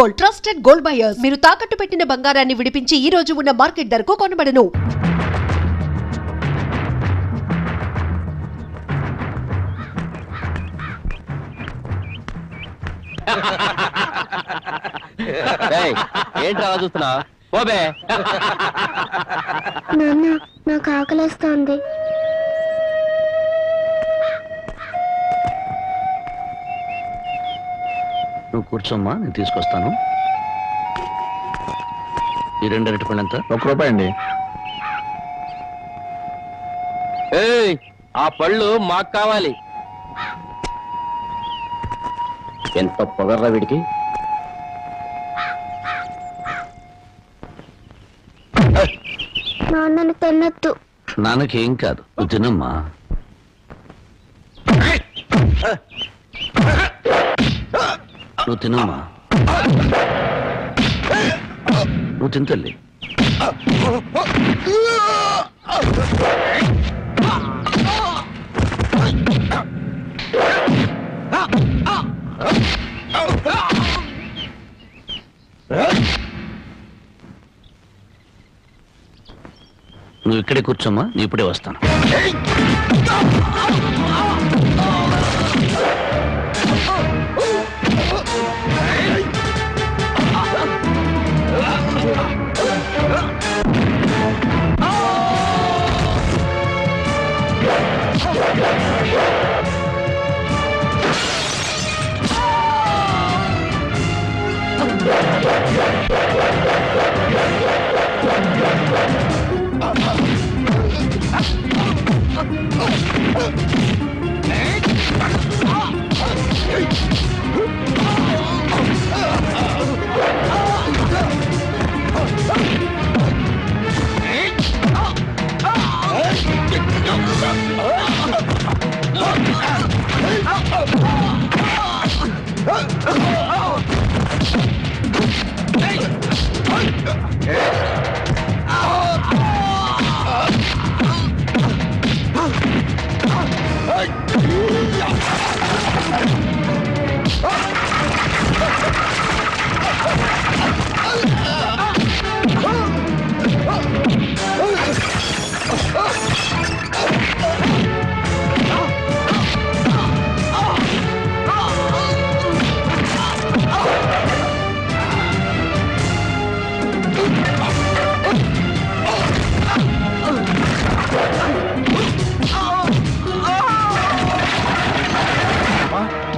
Gold, trusted gold buyers. మీరు తాకట్టు పెట్టిన బంగారాన్ని విడిపించి ఈ రోజు ఉన్న మార్కెట్ ధరకు కొనబడను. ఏంటి అలా చూస్తున్నా? ఓబే నాన్న, నాకు ఆకలేస్తోంది. నువ్వు కూర్చోమ్మా, నేను తీసుకొస్తాను. ఈ 2 అరటిపళ్ళు ఎంత? ₹1 అండి. ఏయ్, ఆ పళ్ళు మాకు కావాలి. ఎంత పొగర్రా వీడికి. నాన్నని తిన్నట్టు. నాన్నకేం కాదు, నువ్వు తినమ్మా. నువ్వు తినమ్మా, నువ్వు తింతల్లి. నువ్వు ఇక్కడే కూర్చోమ్మా, నీ ఇప్పుడే వస్తాను.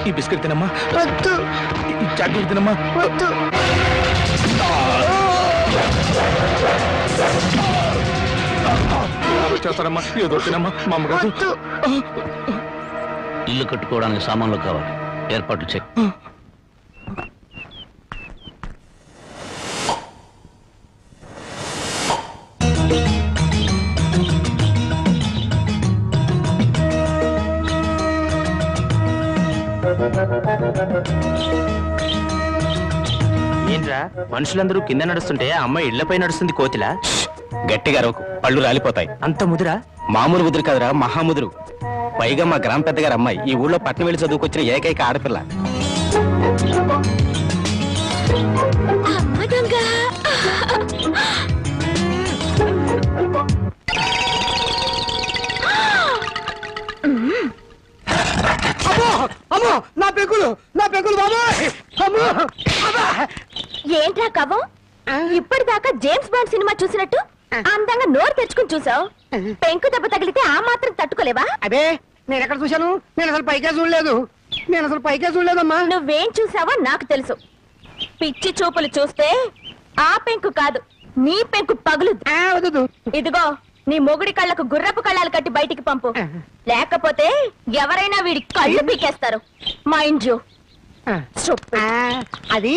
ఈ బిస్కెట్ తినమ్మా. వద్దు. ఈ చాక్లెట్ తినమ్మా. వద్దు. చేస్తారమ్మా, ఏదో తినమ్మా. మా అమ్మగారు ఇల్లు కట్టుకోవడానికి సామాన్లు కావాలి, ఏర్పాట్లు చెక్. ఏంట్రా మనుషులందరూ కింద నడుస్తుంటే అమ్మాయి ఇళ్లపై నడుస్తుంది కోతిలా? గట్టిగా అరవకు, పళ్ళు రాలిపోతాయి. అంత ముదురా? మామూలు ముదురు కాదురా, మహాముదురు. పైగా మా గ్రామ పెద్దగారు అమ్మాయి, ఈ ఊళ్ళో పట్నం వెళ్ళి చదువుకొచ్చిన ఏకైక ఆడపిల్ల. నా పెగులు బాబాయ్. ఏంట్రా కవ్వం? ఇప్పటిదాకా జేమ్స్ బాండ్ సినిమా చూసినట్టు అందంగా నోరు తెచ్చుకుని చూసావు. పెంకు దెబ్బ తగిలితే ఆ మాత్రం తట్టుకోలేవా? అదే నేను ఎక్కడ చూశాను? నేను అసలు పైకే చూడలేదమ్మా. నువ్వేం చూసావో నాకు తెలుసు. పిచ్చి చూపులు చూస్తే ఆ పెంకు కాదు, నీ పెంకు పగులు. వద్దు. ఇదిగో నీ మొగుడి కళ్ళకు గుర్రపు కళ్ళాలు కట్టి బయటికి పంపు, లేకపోతే ఎవరైనా వీడి కళ్ళు పీకేస్తారు. Mind you. అది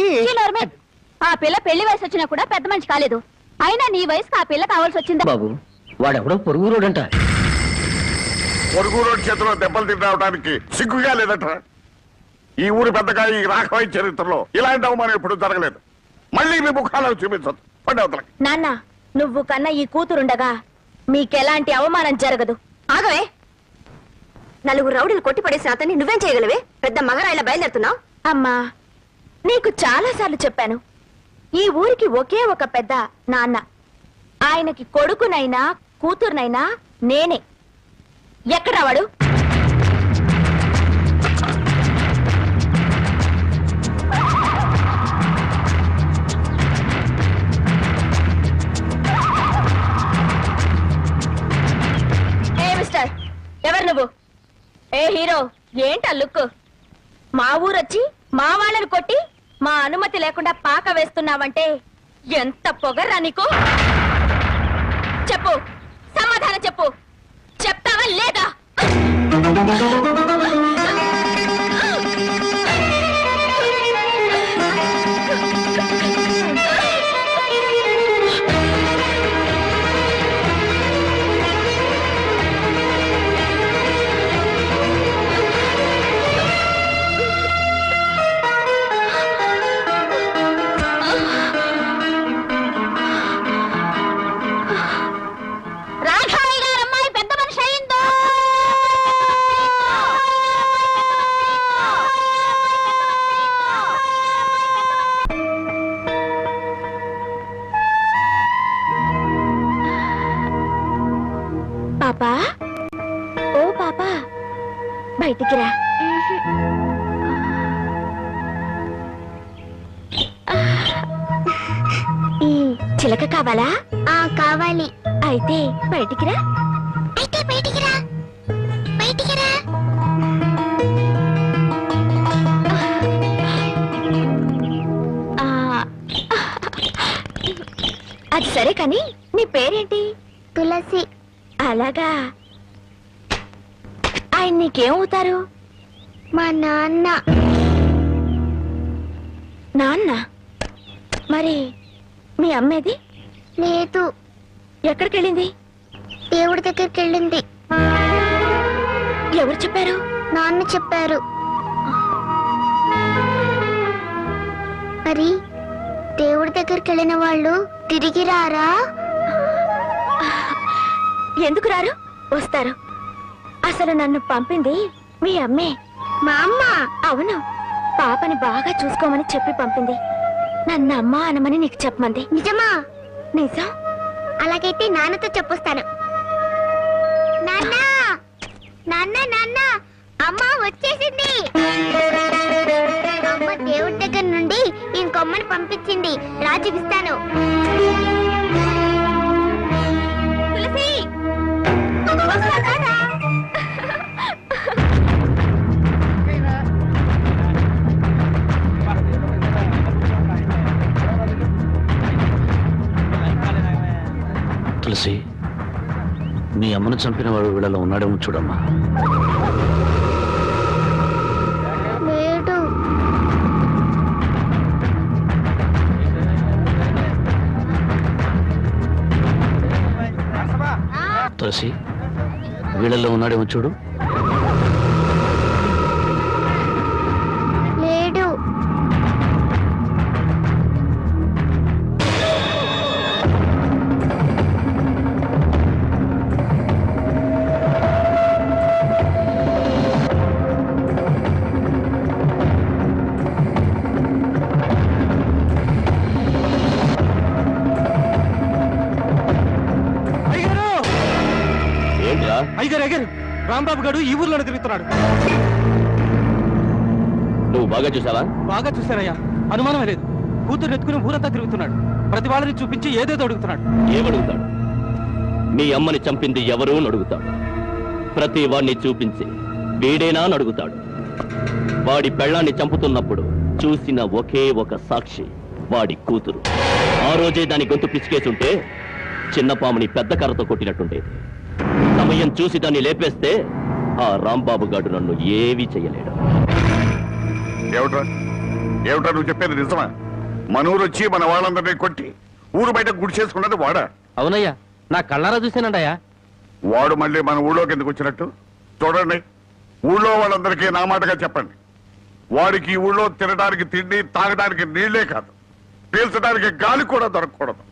ఆ పిల్ల పెళ్లి వయసు వచ్చినా కూడా పెద్ద మనిషి కాలేదు. అయినా నీ వయసుకు ఆ పిల్ల కావాల్సి వచ్చిందా? బాబు, వాడెవడో పొరుగు రోడంట. పొరుగు రోడ్డు చేతిలో దెబ్బలు తినడానికి సిగ్గుగా లేదట. ఈ ఊరి పెద్దగా ఈ రాఘవయ్య చరిత్రలో ఇలాంటి అవమానం ఎప్పుడు జరగలేదు. మళ్ళీ మీ ముఖాలను చూపించదు. పండవతలకి నాన్న, నువ్వు కన్నా ఈ కూతురుండగా మీకెలాంటి అవమానం జరగదు. ఆగవే. నలుగురు రౌడీలు కొట్టిపడేసిన అతన్ని నువ్వేం చేయగలవే? పెద్ద మగరాయిలా బయలుదేరుతున్నావు. అమ్మా, నీకు చాలా సార్లు చెప్పాను, ఈ ఊరికి ఒకే ఒక పెద్ద నాన్న. ఆయనకి కొడుకునైనా కూతురునైనా నేనే. ఎక్కడ వాడు? ఏ మిస్టర్, ఎవరు నువ్వు? ఏ హీరో, ఏంటా లుక్? మా ఊరొచ్చి మా వాళ్ళని కొట్టి మా అనుమతి లేకుండా పాక వేస్తున్నావంటే ఎంత పొగర్రా నీకు? చెప్పు, సమాధానం చెప్పు. చెప్తావా లేదా? రాఘవయ్య గారి అమ్మాయి పెద్ద మనిషి అయిందో. పాపా, ఓ పాపా, బయటికి రా. ఈ చిలక కావాలా? కావాలి. అయితే బయటికి రా. అయితే బయటికి రా. బయటికి రా. అది సరే కాని నీ పేరేంటి? తులసి. అలాగా. ఆయన నీకేమవుతారు? మా నాన్న. నాన్న? మరి మీ అమ్మేది? లేదు. ఎక్కడికి వెళ్ళింది? దేవుడి దగ్గరికి వెళ్ళింది. ఎవరు చెప్పారు? నాన్న చెప్పారు. మరి దేవుడి దగ్గరికి వెళ్ళిన వాళ్ళు తిరిగి రారా? ఎందుకు రారు? వస్తారు. అసలు నన్ను పంపింది మీ అమ్మే. మా అమ్మ? అవును, పాపని బాగా చూసుకోమని చెప్పి పంపింది. నన్ను అమ్మ అనమని నీకు చెప్పమంది. నిజమా? నిజం. అలాగైతే నాన్నతో చెప్పొస్తాను. నాన్న, నాన్న, నాన్న, అమ్మ వచ్చేసింది. అమ్మ దేవుడి దగ్గర నుండి ఇంకొమ్మని పంపించింది. రా చూపిస్తాను. తులసి, వస్తానా? తులసి, మీ అమ్మను చంపిన వాడు వీళ్ళలో ఉన్నాడేమో చూడమ్మా. లేడు. తులసి, వీళ్ళలో ఉన్నాడేమో చూడు. లేడు. అయ్యగారు అయ్యగారు, రాంబాబు గారు ఈ ఊర్లోనే తిరుగుతున్నాడు. నువ్వు బాగా చూసావా? బాగా చూశారయ్యా, అనుమానమే లేదు. కూతురు ఎత్తుకుని ఊరంతా తిరుగుతున్నాడు. ప్రతి వాళ్ళని చూపించి ఏదేదో అడుగుతున్నాడు. ఏమడుగుతాడు? మీ అమ్మని చంపింది ఎవరు అని అడుగుతాడు. ప్రతి వాడిని చూపించి వీడేనా అని అడుగుతాడు. వాడి పెళ్ళాన్ని చంపుతున్నప్పుడు చూసిన ఒకే ఒక సాక్షి వాడి కూతురు. ఆ రోజే దాని గొంతు పిచ్చికేసుంటే చిన్నపాముని పెద్ద కర్రతో కొట్టినట్టుండేది. సమయం చూసి దాన్ని లేపేస్తే ఆ రాంబాబు గాడు నన్ను ఏమీ చెయ్యలేడు. ఏమిట్రా ఏమిట్రా నువ్వు చెప్పేది నిజమా? మన ఊరు వచ్చి మన వాళ్ళందరినీ కొట్టి ఊరు బయట గుడి చేసుకున్నది వాడా? అవునయ్యా, నా కళ్ళారా చూసానండయ్యా. వాడు మళ్ళీ మన ఊళ్ళోకి ఎందుకు వచ్చినట్టు? చూడండి, ఊళ్ళో వాళ్ళందరికీ నా మాటగా చెప్పండి, వాడికి ఈ ఊళ్ళో తినడానికి తిండి, తాగడానికి నీళ్లే కాదు, పీల్చడానికి గాలి కూడా దొరకకూడదు.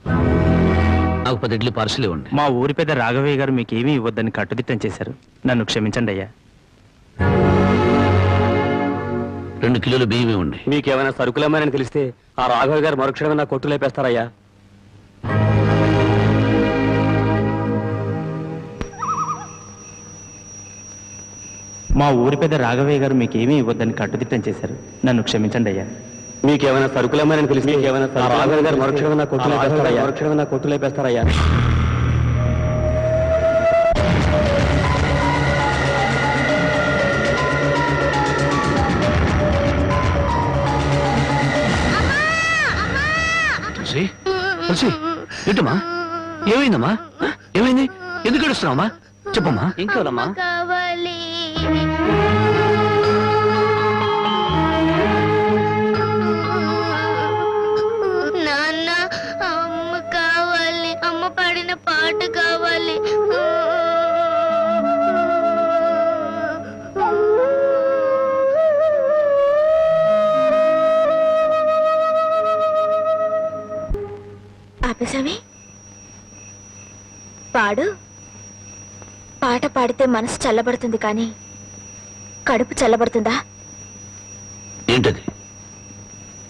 నాకు 10 ఇడ్లీ పార్సల్ ఇవ్వండి. మా ఊరి పెద్ద రాఘవయ్య గారు మీకేమీ ఇవ్వద్దని కట్టుదిట్టం చేశారు. నన్ను క్షమించండి అయ్యా. 2 కిలోలు బియ్యం ఇవ్వండి. మీకేమైనా సరుకులేమని తెలిస్తే ఆ రాఘవ గారు మరుక్షణమే నా కొట్టు లేపేస్తారయ్యా. మా ఊరి పెద్ద రాఘవయ్య గారు మీకేమీ ఇవ్వద్దని కట్టుదిట్టం చేశారు. నన్ను క్షమించండి అయ్యా. మీకేమైనా సరుకులేమని తెలిస్తే ఆ రాఘవ గారు మరుక్షణమే నా కొట్టు లేపేస్తారయ్యా. ఏంటమ్మా, ఏమైందమ్మా? ఏమైంది? ఎందుకు ఏడుస్తున్నావమ్మా? చెప్పమ్మా. ఇంకోనమ్మా? కావాలి. నాన్న, అమ్మ కావాలి. అమ్మ పాడిన పాట కావాలి. ఆపేశామే. పాడు. పాట పాడితే మనసు చల్లబడుతుంది కానీ కడుపు చల్లబడుతుందా? ఏంటది?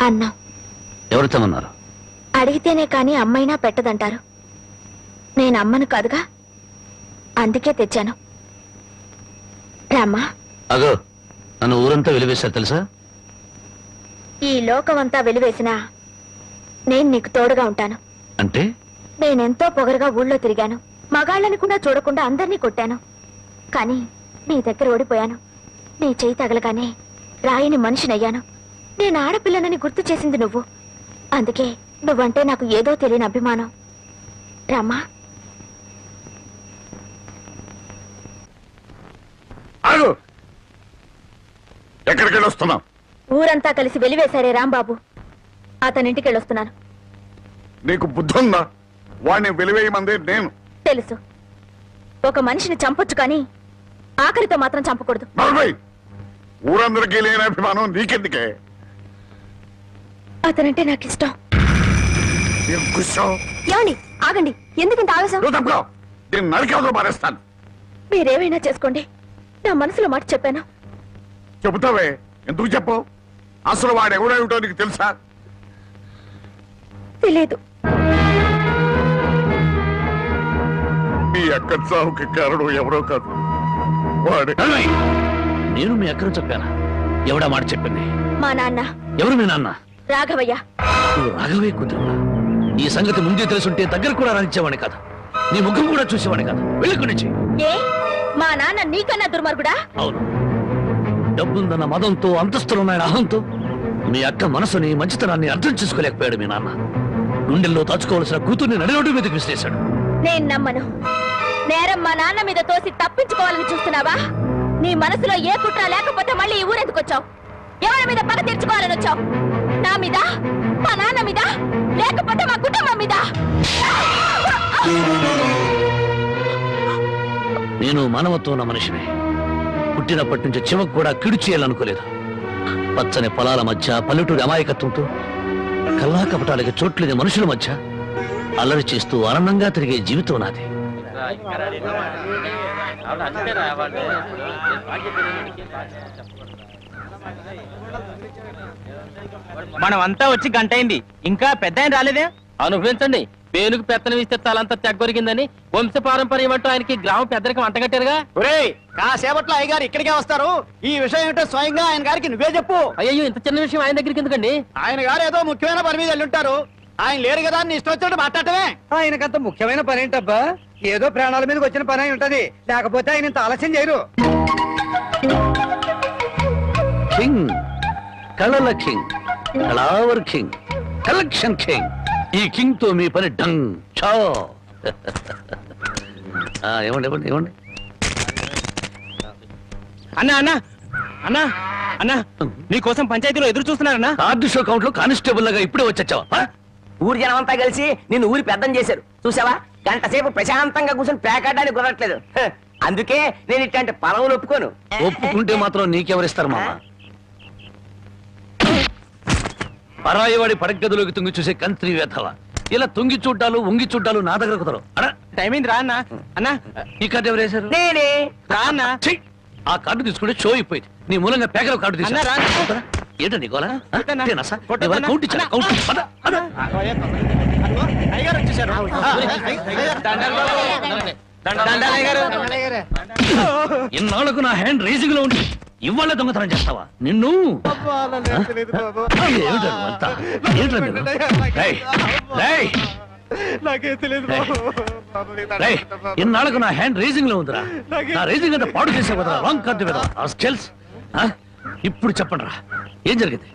అన్నం. ఎవరితోమన్నారు? అడిగితేనే కానీ అమ్మైనా పెట్టదంటారు. నేను అమ్మను కాదుగా, అందుకే తెచ్చాను. రామ్మా. అగో, నన్ను ఊరంతా వెలివేశారు తెలుసా? ఈ లోకమంతా వెలివేసినా నేను నీకు తోడుగా ఉంటాను. అంటే? నేనెంతో పొగరుగా ఊళ్ళో తిరిగాను. మగాళ్ళని కూడా చూడకుండా అందరినీ కొట్టాను. కానీ నీ దగ్గర ఓడిపోయాను. నీ చేయి తగలగానే రాయిని మనిషినయ్యాను. నేను ఆడపిల్లనని గుర్తు చేసింది నువ్వు. అందుకే నువ్వంటే నాకు ఏదో తెలియని అభిమానం. రామ్మా. ఆగు. ఎక్కడికి వెళ్ళొస్తున్నావు? ఊరంతా కలిసి వెలివేశారే రాంబాబు, అతనింటికి వెళ్ళొస్తున్నాను. నీకు బుద్ధి ఉందా? వాడిని వెలివేయమంది నేను. తెలుసు. ఒక మనిషిని చంపొచ్చు కానీ ఆఖరితో మాత్రం చంపకూడదు. ఊరందరికీ లేని అభిమానం నీకెందుకే? అతనంటే నాకు ఇష్టం. కూర్చో. ఏమండి, ఆగండి. ఎందుకంత ఆవేశం? నేను నరికేవదో మారేస్తాను. మీరేమైనా చేసుకోండి, నా మనసులో మాట చెప్పాను. చెబుతావే, ఎందుకు చెప్పు? అసలు వాడు ఎవడేమిటో నీకు తెలుసా? తెలీదు. మీ అక్క చావుకి కారణం ఎవరో కాదు, వాడే. నేను మీ అక్కను చెప్పానా? ఎవడా మాట చెప్పింది? మా నాన్న. ఎవరు మీ నాన్న? రాఘవయ్య. నువ్వు రాఘవయ్య కూతురువా? ఈ సంగతి ముందే తెలుసుంటే దగ్గర కూడా రానిచ్చేవాడి కాదు, నీ ముఖం కూడా చూసేవాడి కాదు. వెళ్ళి నుంచి. ఏ, మా నాన్న నీకన్నా దుర్మార్గుడా? అవును. డబ్బుందన్న మదంతో, అంతస్తులున్నాయన అహంతో మీ అక్క మనసుని, మంచితనాన్ని అర్థం చేసుకోలేకపోయాడు మీ నాన్న. గుండెల్లో దాచుకోవాల్సిన కూతుర్ని నడిరోడ్డు మీదకి విసిరేశాడు. నేను నమ్మను. నేరం మా నాన్న మీద తోసి తప్పించుకోవాలని చూస్తున్నావా? నీ మనసులో ఏ కుట్ర లేకపోతే మళ్ళీ ఈ ఊరెందుకు వచ్చావు? ఎవరి మీద పగ తీర్చుకోవాలని వచ్చావు? నా మీద, మా నాన్న మీద, లేకపోతే మా కుటుంబం మీద? నేను మానవత్వం ఉన్న మనిషిని. పుట్టినప్పటి నుంచి చివకు కూడా కిడు చేయాలనుకోలేదు. పచ్చని పొలాల మధ్య, పల్లెటూరి అమాయకత్వంతో, కల్లా కపటాలకి చోట్లేని మనుషుల మధ్య అల్లరి చేస్తూ ఆనందంగా తిరిగే జీవితం నాది. మనమంతా వచ్చి గంట అయింది, ఇంకా పెద్ద ఆయన రాలేదే? అనుభవించండి. పేనుకు పెత్తనం ఇస్తే తలంతా తెగ్గొరిగిందని వంశ పారంపర్యం అంటూ ఆయనకి గ్రామ పెద్దరికి వంటగట్టారుగా. కాసేపట్లో అయ్యగారు ఇక్కడికే వస్తారు. ఈ విషయం ఏంటో స్వయంగా ఆయన గారికి నువ్వే చెప్పు. అయ్యో, ఇంత చిన్న విషయం ఆయన దగ్గరికి ఎందుకండి? ఆయన గారు ఏదో ముఖ్యమైన పని మీద వెళ్ళుంటారు. ఆయన లేరు కదా అని ఇష్టం వచ్చినట్టు మాట్లాడటమే. ఆయనకంత ముఖ్యమైన పని ఏంటబ్బా? ఏదో ప్రాణాల మీదకి వచ్చిన పని అయి ఉంటది, లేకపోతే ఆయన ఇంత ఆలస్యం చేయరు. కింగ్, కళల కింగ్, కళావర్ కింగ్, కలెక్షన్ కింగ్. ఈ కింగ్ తో మీ పని డంగ్ చో. ఏమండి ఏమండి ఏమండి? అన్నా అన్నా అన్నా అన్నా, నీకోసం పంచాయతీలో ఎదురు చూస్తున్నారన్నా. కార్డు షో కౌంట్ లో కానిస్టేబుల్ లాగా ఇప్పుడే వచ్చావా? ఊరి జనమంతా కలిసి నిన్ను ఊరి పెద్దం చేశారు చూసావా? గంట సేపు ప్రశాంతంగా కూర్చొని పేకాడడానికి కుదరట్లేదు. అందుకే నేను ఇట్లాంటి పదవులు ఒప్పుకోను. ఒప్పుకుంటే మాత్రం నీకెవరిస్తారు మామ? పరాయివాడి పడగదిలోకి తుంగి చూసే కంత్రి వేధవ. ఇలా తుంగి చూడ్డాలు, ఉంగి చూడ్డాలు నా దగ్గర కుదరవు. టైం అయింది రా అన్నా. అన్నా, ఈ కార్డు ఎవరు వేశారు? నేనే. రా అన్నా. ఆ కార్డు తీసుకుంటే షో అయిపోయింది. నీ మూలంగా పేకల కార్డు అన్నా, రా. తీసుకున్నా. ఏంటండి గోలా కొట్టన్నా. కొట్టన్నా. కౌంట్ ఇచ్చాను కౌంట్ పద, పద. అయ్యగారు వచ్చేసారు ఇన్నాళ్ళకు నా హ్యాండ్ రేసింగ్ లో ఉండి ఇవాళ దొంగతనం చేస్తావా నిన్ను ఏమిటో అంతా ఏంటో మీరు రేయ్, రేయ్, నాకేం తెలియదు రేయ్, ఇన్నాళ్ళకు నా హ్యాండ్ రేసింగ్ లో ఉందిరా నా రేసింగ్ అంతా పాడు చేసే కదా రాంగ్ కార్డు కదా స్కెల్స్ ఇప్పుడు చెప్పండి రా ఏం జరిగింది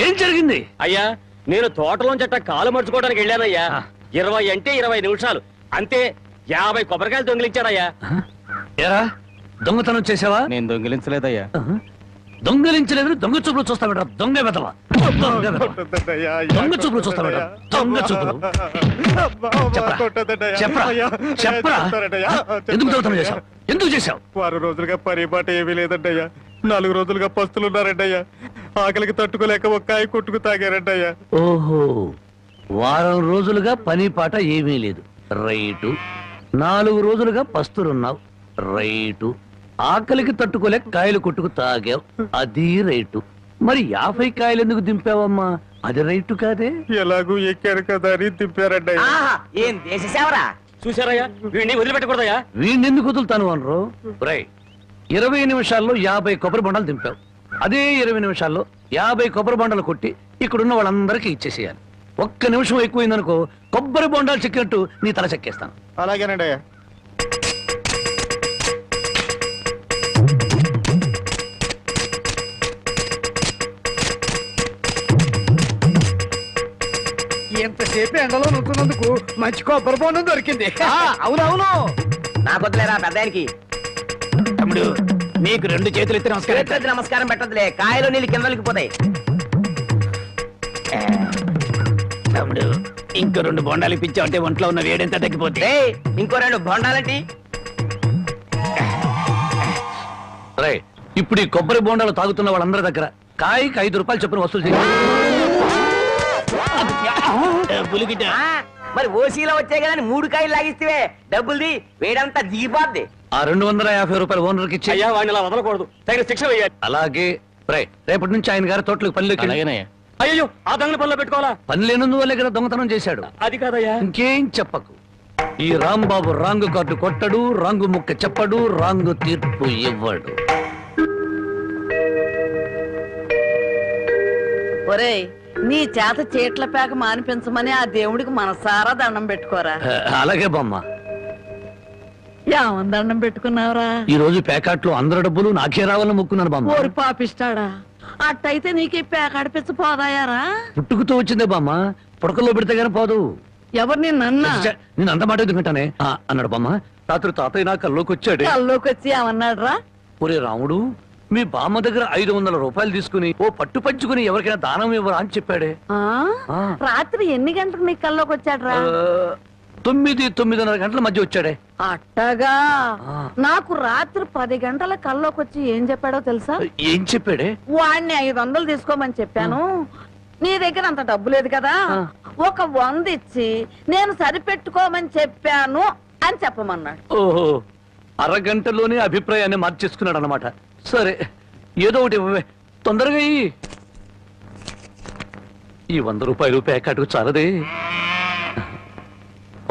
ఏం జరిగింది అయ్యా నేను తోటలోంచట కాలు మర్చుకోవడానికి వెళ్ళానయ్యా 20 అంటే 20 నిమిషాలు అంతే 50 కొబ్బరికాయలు దొంగిలించాడయ్యా. ఏరా దొంగతనం చేసావా నేను దొంగిలించలేదయ్యా. దొంగలించలేదు దొంగ చూపులు చూస్తా బెటర్ దొంగ వెదవా దొంగ వెధవ. దొంగ చూపులు చూస్తా బెటర్ దొంగ చూపులు చెప్పరా చెప్పరా ఎందుకు దొంగతనం చేశావు ఎందుకు చేశావు 6 రోజులుగా పరిపాట ఏమీ లేదంటయ్యా 4 రోజులుగా పస్తులున్నారంటయ్యా ఆకలికి తట్టుకోలేక ఒక్కాయ కొట్టుకు తాగారంటయ్యా. ఓహో వారం రోజులుగా పని పాట ఏమీ లేదు రైటు 4 రోజులుగా పస్తులున్నావు రైటు ఆకలికి తట్టుకోలేక కాయలు కొట్టుకు తాగావు అది రైటు మరి 50 కాయలు ఎందుకు దింపావమ్మా అది రైటు కాదే ఎలాగూ ఎక్కారు కదా అని దింపారంటయ్యా. ఆహా ఏం దేశ సేవరా. చూసారయ్యా వీడిని వదిలిపెట్టకూడదయ్యా. వీణెందుకు వదులుతాను అనరు రై 20 నిమిషాల్లో 50 కొబ్బరి బొండాలు దింపావు అదే 20 నిమిషాల్లో 50 కొబ్బరి బొండాలు కొట్టి ఇక్కడున్న వాళ్ళందరికీ ఇచ్చేసేయాలి ఒక్క నిమిషం ఎక్కువైందనుకో కొబ్బరి బొండాలు చెక్కినట్టు నీ తల చెక్కేస్తాను అలాగేనండి అయ్యా. ఎంతసేపు ఎండలో నుంచున్నందుకు మంచి కొబ్బరి బొండం దొరికింది. అవునవును నాకు వద్దులేరా పెద్దానికి తమ్ముడు నీకు 2 చేతులు ఎత్తి నమస్కారం. చేతులెత్తి నమస్కారం పెట్టదులే కాయలు నీళ్ళు కిందలకి పోతాయి. తమ్ముడు ఇంకో 2 బొండాలు ఇప్పించావు అంటే ఒంట్లో ఉన్న వేడెంత తగ్గిపోతే. ఏయ్, ఇంకో 2 బొండాలంటి. రై ఇప్పుడు ఈ కొబ్బరి బొండాలు తాగుతున్న వాళ్ళందరి దగ్గర కాయకి 5 రూపాయలు చొప్పున వసూలు చేయాలి ఆ, మరి ఓసీలో వచ్చాయి కదా 3 కాయలు లాగిస్తే డబ్బుల్ది వేడంతా దిగిపోద్ది. ఆ 250 రూపాయలు ఓనర్కి ఇచ్చి అయ్యా వాడిని అలా వదలకూడదు తగిన శిక్ష వేయాలి. అలాగే రై రేపటి నుంచి ఆయన గారి తోటలకు పనిలోకి అయ్యో ఆ దొంగల పనిలో పెట్టుకోవాలా. పని లేనందువల్లే కదా దొంగతనం చేశాడు అది కాదయ్యా. ఇంకేం చెప్పకు ఈ రాంబాబు రాంగు కార్డు కొట్టడు రాంగు ముక్క చెప్పడు రాంగు తీర్పు ఇవ్వడు ఒరేయ్ నీ చేత చీట్ల పేక మానిపించమని ఆ దేవుడికి మనసారా దండం పెట్టుకోరా. అలాగే బామ్మ ఏమని దండం పెట్టుకున్నావురా? ఈ రోజు ప్యాకెట్లో అందరి డబ్బులు నాకే రావాలని మొక్కున్నాను బామ్మ ఓరి పాపిస్తాడా అట్టయితే నీకు ఈ పేక అడిపించ పోదాయారా? పుట్టుకుతో వచ్చిందే బామ్మ పుడకల్లో పెడితే గానీ పోదు ఎవరు నిన్నన్నా? నేను అంత మాట ఎందుకంటానే అన్నాడు బామ్మ రాత్రి తాతయ్య నా కల్లోకి వచ్చాడు కల్లోకి వచ్చి ఏమన్నాడు రా? ఒరే రాముడు మీ బామ్మ దగ్గర 500 రూపాయలు తీసుకుని ఓ పట్టు పంచుకుని ఎవరికైనా దానం ఇవ్వరా అని చెప్పాడే ఆ. రాత్రి ఎన్ని గంటలకు నీ కల్లోకి వచ్చాడు రా? 9-9:30 గంటల మధ్య వచ్చాడే అట్టగా ఆ. నాకు రాత్రి 10 గంటల కల్లోకి వచ్చి ఏం చెప్పాడో తెలుసా? ఏం చెప్పాడే వాడిని 500 తీసుకోమని చెప్పాను నీ దగ్గర అంత డబ్బు లేదు కదా ఒక 100 ఇచ్చి నేను సరిపెట్టుకోమని చెప్పాను అని చెప్పమన్నాడు. ఓహో అరగంటలోనే అభిప్రాయాన్ని మార్చేసుకున్నాడు అనమాట సరే ఏదో ఒకటి ఇవ్వవే తొందరగా ఇయ్యి. ఈ 100 రూపాయలు ప్యాకెట్కు చాలదే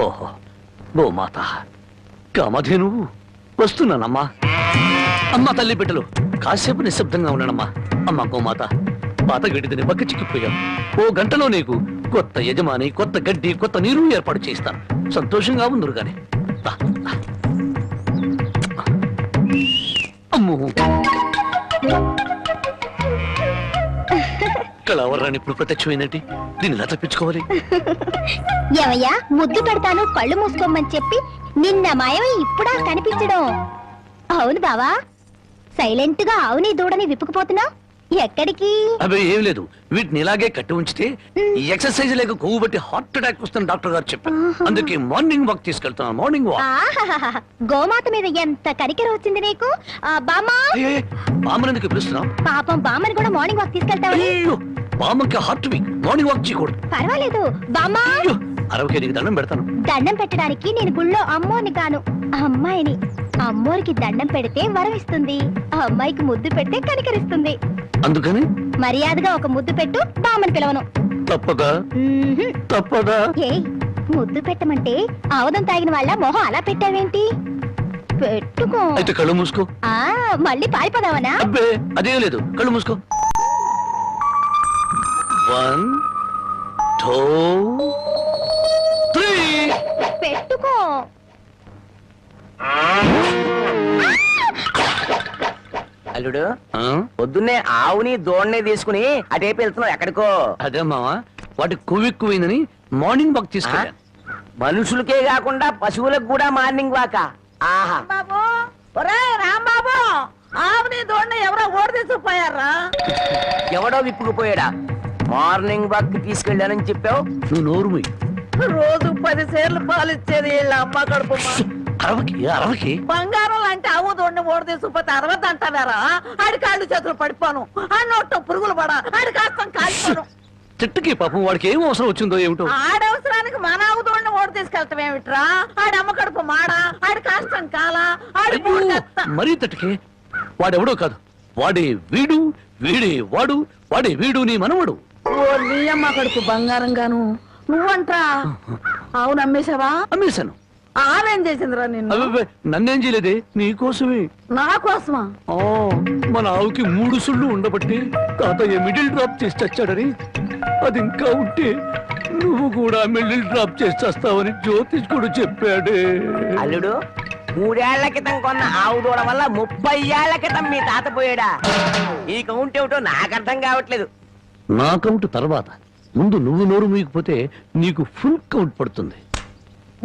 ఓహో గోమాత కామధేను వస్తున్నానమ్మా అమ్మ తల్లి బిడ్డలు కాసేపు నిశ్శబ్దంగా ఉన్నానమ్మా అమ్మ గోమాత పాత గడ్డిని పక్క చిక్కిపోయాం ఓ గంటలో నీకు కొత్త యజమాని కొత్త గడ్డి కొత్త నీరు ఏర్పాటు చేస్తాను సంతోషంగా ఉందరు గాని అమ్మో కళావరాన్ని ఇప్పుడు ప్రత్యక్షమైనట్టు దీన్ని ఎలా తప్పించుకోవాలి ఏమయ్యా ముద్దు పెడతాను కళ్ళు మూసుకోమని చెప్పి నిన్న మాయమై ఇప్పుడా కనిపించడం. అవును బావా సైలెంట్ గా ఆవుని దూడని విప్పుకుపోతున్నావు ఎక్కడికి? అవి ఏం లేదు వీటిని ఇలాగే కట్టి ఉంచితే ఈ ఎక్సర్సైజ్ లేక కొవ్వు బట్టి హార్ట్ అటాక్ వస్తుంది డాక్టర్ గారు చెప్పారు అందుకే మార్నింగ్ వాక్ తీసుకెళ్తున్నాను మార్నింగ్ వాక్ ఆహాహాహా, గోమాత మీద ఎంత కరికెర వచ్చింది నీకు. బామ్మా బామ్మనందుకు పిలుస్తున్నాం పాపం బామ్మని కూడా మార్నింగ్ వాక్ తీసుకెళ్తావని. బామ్మకి హార్ట్ వీక్ మార్నింగ్ వాక్ చేయకూడదు. పర్వాలేదు బామ్మా అరవకే నీకు దండం పెడతాను. దండం పెట్టడానికి నేను గుళ్ళో అమ్మోని కాను అమ్మాయిని. అమ్మోరికి దండం పెడితే వరం ఇస్తుంది, ఆ అమ్మాయికి ముద్దు పెడితే కనికరిస్తుంది. అందుకని మర్యాదగా ఒక ముద్దు పెట్టు, బామ్మని పిలవను. తప్పదా? తప్పదా? ఏయ్, ముద్దు పెట్టమంటే ఆవదం తాగిన వాళ్ళ మొహం అలా పెట్టావేంటి? పెట్టుకో. అయితే కళ్ళు మూసుకో. మళ్ళీ పారిపోదావనా? అబ్బే అదేం లేదు, కళ్ళు మూసుకో. 1 2 3. పెట్టుకో. అల్లుడు పొద్దున్నే ఆవుని దోణ్ణి తీసుకుని అటేపు వెళ్తున్నావు ఎక్కడికో? అదే మావా, వాటి కొవ్వెక్కువైందని మార్నింగ్ వాక్ తీసుకెళ్ళా. మనుషులకే కాకుండా పశువులకు కూడా మార్నింగ్ వాక. ఆహా బాబు, ఒరే రాంబాబు, ఆవుని దోణ్ణి ఎవరో ఓడిదీసుకుపోయారా? ఎవడో విప్పుకుపోయాడా? మార్నింగ్ వాక్ తీసుకెళ్ళానని చెప్పావు. నువ్వు నోరు మూయి. రోజు 10 సేర్లు పాలిచ్చేది వీళ్ళ అమ్మ కడుపు. అరవకి బంగారం లాంటి ఆవు దోణ్ణి ఓడిదీసుకుపోతే 60 అంటారా? ఆడి కాళ్ళు చేతులు పడిపోను, ఆ నోట్లో పురుగులు పడ, ఆడి కాస్తం కాలిపోను. చెట్టుకి పాపం వాడికి ఏం అవసరం వచ్చిందో ఏమిటో. ఆడవసరానికి మన ఆవు దోణ్ణి ఓడి తీసుకెళ్తాం ఏమిట్రా? ఆడి అమ్మ కడుపు మాడా, ఆడి కాస్తం కాలా, ఆడి మరీ తట్టుకే. వాడెవడో కాదు, వాడే వీడు, వీడే వాడు, వాడే వీడు నీ మనవడు. ఓ నీ అమ్మ కడుపు బంగారం గాను. నువ్వంట్రా ఆవును అమ్మేశావా? అమ్మేశాను. ఆవేం చేసిందిరా నిన్ను? అబ్బే నన్నేం చేయలేదే, నీకోసమే. నా కోసమా? మన ఆవుకి 3 సుళ్ళు ఉండబట్టి తాతయ్య మిడిల్ డ్రాప్ చేసి చచ్చాడని, అది ఇంకా ఉంటే నువ్వు కూడా మిడిల్ డ్రాప్ చేసి చేస్తావని జ్యోతిష్కుడు చెప్పాడే. అల్లుడు, 3 ఏళ్ల క్రితం కొన్న ఆవు దూడ వల్ల 30 ఏళ్ల క్రితం మీ తాత పోయాడా? ఈ కౌంట్ ఏమిటో నాకు అర్థం కావట్లేదు. నా కౌంట్ తర్వాత, ముందు నువ్వు నోరు మూయకపోతే నీకు ఫుల్ కౌంట్ పడుతుంది.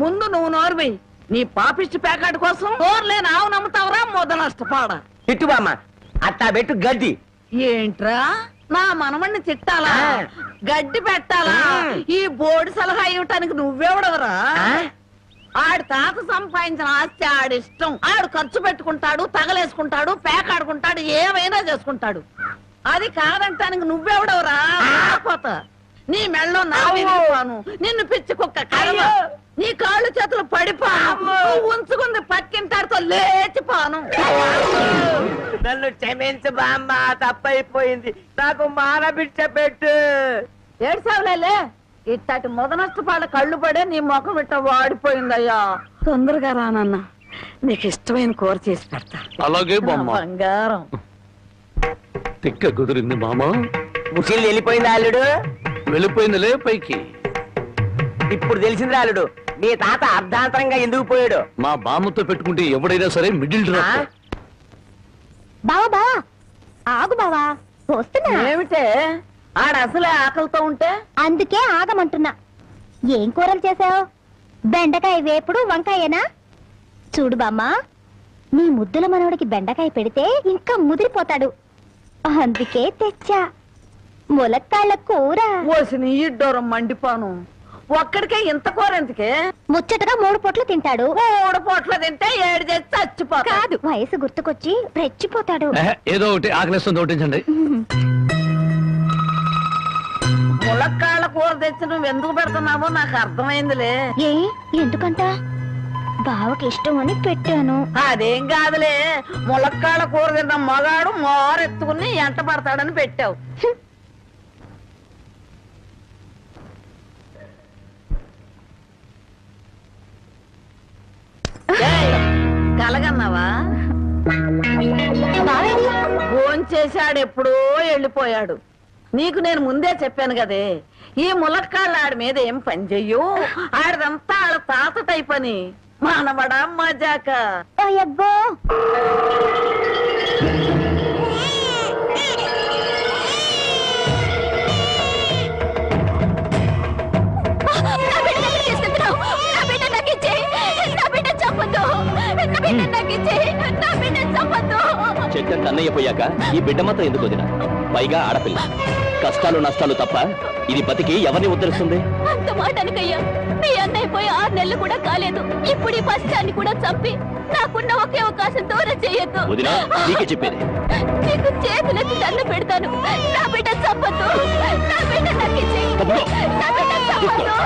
ముందు నువ్వు నోరువి. నీ పాపిష్టి ప్యాకెట్ కోసం నోరులేని ఆవు నమ్ముతావరా? మొద నష్టపాడ. తిట్టుబామ్మ, అట్టా పెట్టు గడ్డి. ఏంట్రా నా మనమణ్ణి తిట్టాలా? గడ్డి పెట్టాలా? ఈ బోర్డు సలహా ఇవ్వటానికి నువ్వెవడవరా? ఆడి తాత సంపాదించిన ఆస్తి ఆడిష్టం. ఆడు ఖర్చు పెట్టుకుంటాడు, తగలేసుకుంటాడు, పేకాడుకుంటాడు, ఏమైనా చేసుకుంటాడు. అది కాదంటానికి నువ్వెవడవరా? నీ మెళ్ళో నా విరిగిపోను, నిన్ను పిచ్చి కుక్క కర్మ, నీ కాళ్ళు చేతులు పడిపోను, నువ్వు ఉంచుకుంది పక్కింటాడితో లేచిపోను. నన్ను క్షమించు బామ్మ, తప్పైపోయింది. నాకు మానబిడ్డ పెట్టు. ఏడ్సావులే, ఇట్టటి మొద నష్టపాళ్ళ కళ్ళు పడే నీ ముఖం ఇట్ట వాడిపోయిందయ్యా. తొందరగా రానన్న, నీకు ఇష్టమైన కూర చేసి పెడతా. అలాగే బామ్మ. బంగారం తిక్క కుదిరింది మామ. ముసిల్ వెళ్ళిపోయింది అల్లుడు. వెళ్ళిపోయిందిలే పైకి. ఇప్పుడు తెలిసింది అల్లుడు, మీ తాత అర్ధాంతరంగా ఎందుకు పోయాడు. మా బామ్మతో పెట్టుకుంటే ఎవడైనా సరే మిడిల్ డ్రాప్. బావా బావా, ఆగు బావా, వస్తున్నా. ఏమిటే ఆడ అసలే ఆకలితో ఉంటే? అందుకే ఆగమంటున్నా. ఏం కూరలు చేసావు? బెండకాయ వేపుడు, వంకాయేనా? చూడు బామ్మ, నీ ముద్దుల మనవడికి బెండకాయ పెడితే ఇంకా ముదిరిపోతాడు, అందుకే తెచ్చా ములక్కాళ్ళ కూర. ఓసిని ఇడ్డోరం మండిపోను. ఒక్కడికే ఇంత కూర ఎందుకే? ముచ్చటగా 3 పూట్లు తింటాడు. 3 పూట్ల తింటే 7 చేసి చచ్చిపోతాడు. కాదు, వయసు గుర్తుకొచ్చి రెచ్చిపోతాడు. ఏదో ఒకటి ఆకలిస్తుంది ఒకటించండి. ములక్కాళ్ళ కూర తెచ్చి నువ్వు ఎందుకు పెడుతున్నావో నాకు అర్థమైందిలే. ఏ ఎందుకంట? బావకి ఇష్టం అని పెట్టాను. అదేం కాదులే, ములక్కాళ్ళ కూర తిన్న మగాడు మోరెత్తుకుని ఎంట పడతాడని పెట్టావు. కలగన్నావా? భోంచేశాడు, ఎప్పుడో వెళ్ళిపోయాడు. నీకు నేను ముందే చెప్పాను కదే, ఈ ములక్కాళ్ళ ఆడి మీద ఏం పని చెయ్యు. ఆడిదంతా ఆడ తాత టైప్ అని. మానవడా మజాక. అయ్యబ్బో, చెట్టంత అన్నయ్య పోయాక ఈ బిడ్డ మాత్రం ఎందుకు వదినా? పైగా ఆడపిల్ల. కష్టాలు నష్టాలు తప్ప ఇది బతికి ఎవరిని ఉద్ధరిస్తుంది? అంత మాట అనకయ్యా. మీ అన్నయ్య పోయి 6 నెలలు కూడా కాలేదు. ఇప్పుడు ఈ పశ్చాన్ని కూడా చంపి నాకున్న ఒకే అవకాశం దూరం చేయొద్దు. వదినా, నీకే చెప్పేది. నీకు చేతులెత్తి దండం పెడతాను. నా బిడ్డ చంపొద్దు. నా బిడ్డ నాకు ఇచ్చేయి. నా బిడ్డ చంపొద్దు.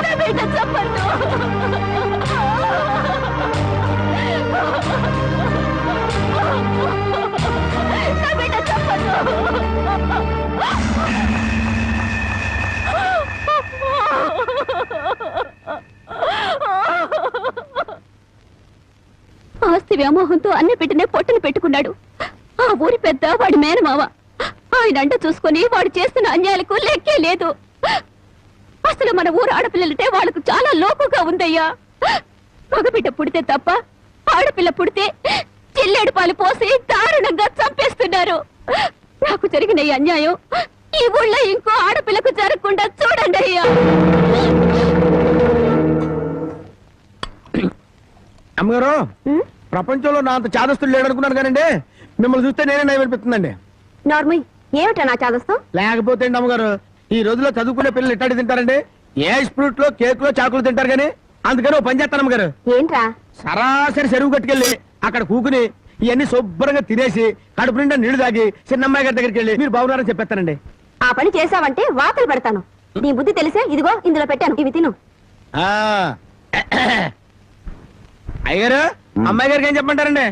నా బిడ్డ బిడ్డ చెప్పండు. నా బిడ్డ చెప్పండు. ఆస్తి వ్యామోహంతో అన్ని బిడ్డనే పొట్టను పెట్టుకున్నాడు. ఆ ఊరి పెద్ద వాడి మేనమావ. ఆయన అంట చూసుకుని వాడు చేస్తున్న అన్యాయాలకు లెక్కే లేదు. అసలు మన ఊరు ఆడపిల్లలంటే వాళ్ళకు చాలా లోకుగా ఉందయ్యా. మగబిడ్డ పుడితే తప్ప ఆడపిల్ల పుడితే చిల్లేడు పాలు పోసి దారుణంగా చంపేస్తున్నారు. నాకు జరిగిన ఈ అన్యాయం ఈ ఊళ్ళో ఇంకో ఆడపిల్లకు జరగకుండా చూడండి అయ్యా. అమ్మగారు, ప్రపంచంలో నా అంత చాదస్తులు లేడనుకున్నాను కానండి, మిమ్మల్ని చూస్తే నేనే నయమనిపిస్తుందండి. నార్మల్ ఏమిటా నా చాదస్తం? లేకపోతే అండి అమ్మగారు, ఈ రోజుల్లో చదువుకునే పిల్లలు ఇట్టాడి తింటారండి. ఏ స్ప్రూట్ లో కేక్ లో చాకులు తింటారు కానీ, అందుకని ఓ పని చేస్తాను అమ్మగారు. ఏంట్రా? సరాసరి చెరువు కట్టుకెళ్ళి అక్కడ కూకుని ఇవన్నీ శుభ్రంగా తినేసి కడుపు నిండా నీళ్లు తాగి చిన్నమ్మాయి గారి దగ్గరికి వెళ్ళి మీరు బాగున్నారని చెప్పేస్తానండి. ఆ పని చేసావంటే వాతలు పెడతాను. నీ బుద్ధి తెలిసే ఇదిగో ఇందులో పెట్టాను, ఇవి తిను. అయ్యారు, అమ్మాయి గారికి ఏం చెప్పమంటారండి?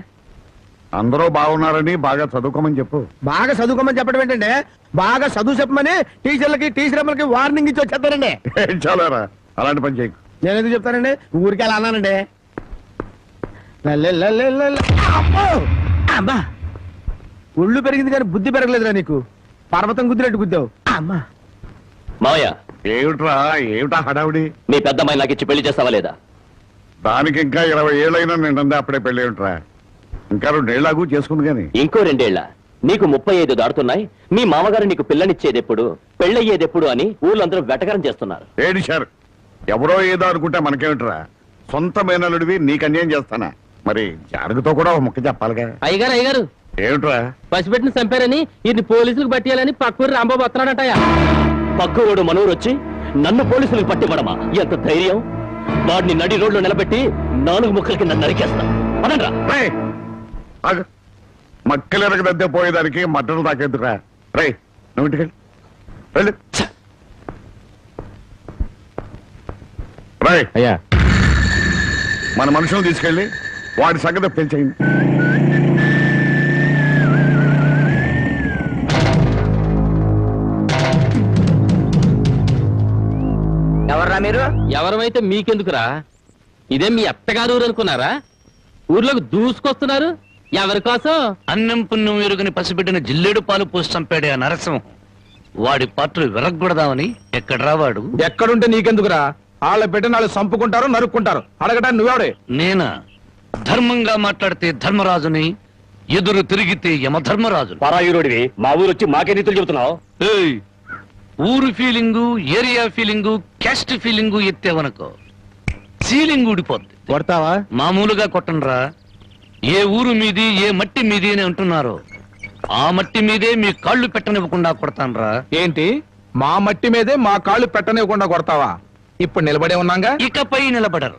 అందరూ బాగున్నారని బాగా చదువుకోమని చెప్పు. బాగా చదువుకోమని చెప్పడం ఏంటంటే, బాగా చదువు చెప్పమని టీచర్లకి టీచర్లకి వార్నింగ్ ఇచ్చి వచ్చేస్తారండి. చాలారా, అలాంటి పని చేయకు. నేను ఎందుకు చెప్తానండి, ఊరికి అలా అన్నానండి. అమ్మా, ఒళ్ళు పెరిగింది కానీ బుద్ధి పెరగలేదురా నీకు. పర్వతం గుద్దినట్టు గుద్దావు. అమ్మా మావయ్య, ఏమిటా హడావుడి? మీ పెద్దమ్మాయి నాకు ఇచ్చి పెళ్లి చేస్తావా లేదా? దానికి ఇంకా 20 ఏళ్ళైనా నిండా అప్పుడే పెళ్ళి ఉంటా. ఇంకా 2 ఏళ్ళకు చేసుకుంది కానీ. ఇంకో 2 ఏళ్ల? నీకు 35 దాడుతున్నాయి. మీ మామగారు నీకు పిల్లనిచ్చేదెప్పుడు, పెళ్ళయ్యేదెప్పుడు అని ఊళ్ళందరూ వెటకరం చేస్తున్నారు. ఏడిశారు. ఎవరో ఏదో అనుకుంటే మనకేమిట్రా? సొంత మేనలుడివి నీకు అన్యాయం చేస్తానా? మరి జాడుగుతో కూడా ఒక ముక్క చెప్పాలిగా. అయ్యగారు ఏమిట్రా? పసిపెట్టిన చంపారని ఇది పోలీసులకు పట్టియాలని పక్కూరు రాంబాబు వస్తున్నాడటయా. పక్కవాడు మనూరు వచ్చి నన్ను పోలీసులకు పట్టివ్వడమా? ఎంత ధైర్యం! వాడిని నడి రోడ్లో నిలబెట్టి 4 ముక్కలకి నన్ను నరికేస్తా. అనండ్రా. మక్కలెరగ దద్దే పోయేదానికి మట్టలు తాకెద్దురా. రై, నువ్వు ఇంటికి వెళ్ళు. రై అయ్యా, మన మనుషులను తీసుకెళ్ళి వాడి సంగతి పెంచేయండి. ఎవర్రా మీరు? ఎవరైతే మీకెందుకురా? ఇదే మీ అత్తగారు ఊరు అనుకున్నారా? ఊర్లోకి దూసుకొస్తున్నారు. ఎవరి కోసం? అన్నం పుణ్యం ఎరుగని పసిబిడ్డని జిల్లేడు పాలు పోసి చంపాడే ఆ నరసింహం. వాడి పాత్రలు విరగ్గొడదామని ఎక్కడ రావాడు? ఎక్కడుంటే నీకెందుకురా? వాళ్ళ బిడ్డ నాళ్ళు చంపుకుంటారు, నరుక్కుంటారు. అడగటానికి నువ్వెవడే? నేనా? ధర్మంగా మాట్లాడితే ధర్మరాజుని, ఎదురు తిరిగితే యమధర్మరాజు. పరాయురుడివి మా ఊరు వచ్చి మాకే నీతులు చెబుతున్నావు. ఊరు feeling, area feeling, caste feeling ఎత్తేవనుకో సీలింగ్ ఊడిపోద్ది. కొడతావా? మామూలుగా కొట్టనరా. ఏ ఊరు మీది, ఏ మట్టి మీది అని అంటున్నారో ఆ మట్టి మీదే మీ కాళ్ళు పెట్టనివ్వకుండా కొడతానరా. ఏంటి, మా మట్టి మీదే మా కాళ్ళు పెట్టనివ్వకుండా కొడతావా? ఇప్పుడు నిలబడే ఉన్నాగా, ఇకపై నిలబడరు.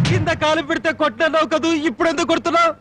కింద కాలు పెడితే కొట్టినావు కదూ, ఇప్పుడు ఎందుకు కొడుతున్నావు?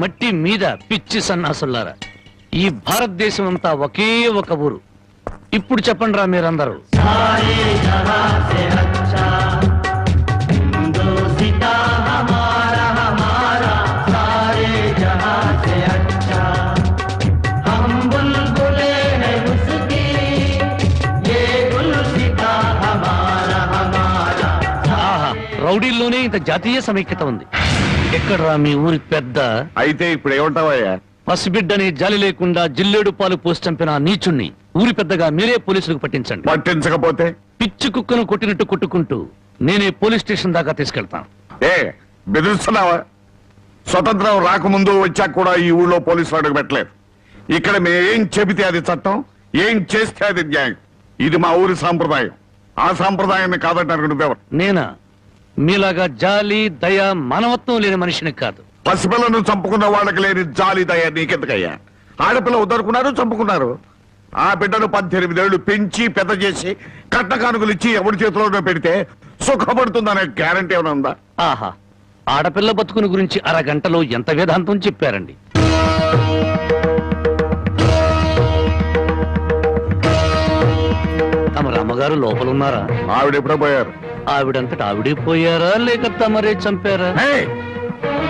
మట్టి మీద పిచ్చి సన్నాసులారా, ఈ భారతదేశం అంతా ఒకే ఒక ఊరు. ఇప్పుడు చెప్పండి రా మీరందరూ. రౌడీల్లోనే ఇంత జాతీయ సమైక్యత ఉంది. ఎక్కడ్రా మీ ఊరి పెద్ద? అయితే ఇప్పుడు ఏమంటావయ్యా? పసిబిడ్డని జాలి లేకుండా జిల్లేడు పాలు పోసి చంపిన నీచుణ్ణి ఊరి పెద్దగా మీరే పోలీసులకు పట్టించండి. పట్టించకపోతే పిచ్చి కుక్కను కొట్టినట్టు కొట్టుకుంటూ నేనే పోలీస్ స్టేషన్ దాకా తీసుకెళ్తాను. ఏ బెదిరిస్తున్నావా? స్వతంత్రం రాకముందు వచ్చాక కూడా ఈ ఊళ్ళో పోలీసులు అడుగు పెట్టలేదు. ఇక్కడ మేం చెబితే అది చట్టం, ఏం చేస్తే అది న్యాయం. ఇది మా ఊరి సాంప్రదాయం. ఆ సాంప్రదాయాన్ని కాదంటారు నువ్వెవరు? నేనా? మీలాగా జాలి దయ మానవత్వం లేని మనిషిని కాదు. పసిపిల్లను చంపుకున్న వాళ్ళకి లేని జాలి దయ నీకెందుకయ్యా? ఆడపిల్ల ఉద్దరుకున్నారు, చంపుకున్నారు. ఆ బిడ్డను 18 ఏళ్లు పెంచి పెద్ద చేసి కట్ట కానుకలు ఇచ్చి ఎవరి చేతిలోనే పెడితే సుఖపడుతుందనే గ్యారంటీ ఏమైనా ఉందా? ఆహా, ఆడపిల్ల బతుకుని గురించి అరగంటలో ఎంత వేదాంతం చెప్పారండి. తమ రామగారు లోపలున్నారా? ఆవిడ ఎప్పుడో పోయారు. ఆవిడంతటా ఆవిడే పోయారా లేక తమరే చంపారా?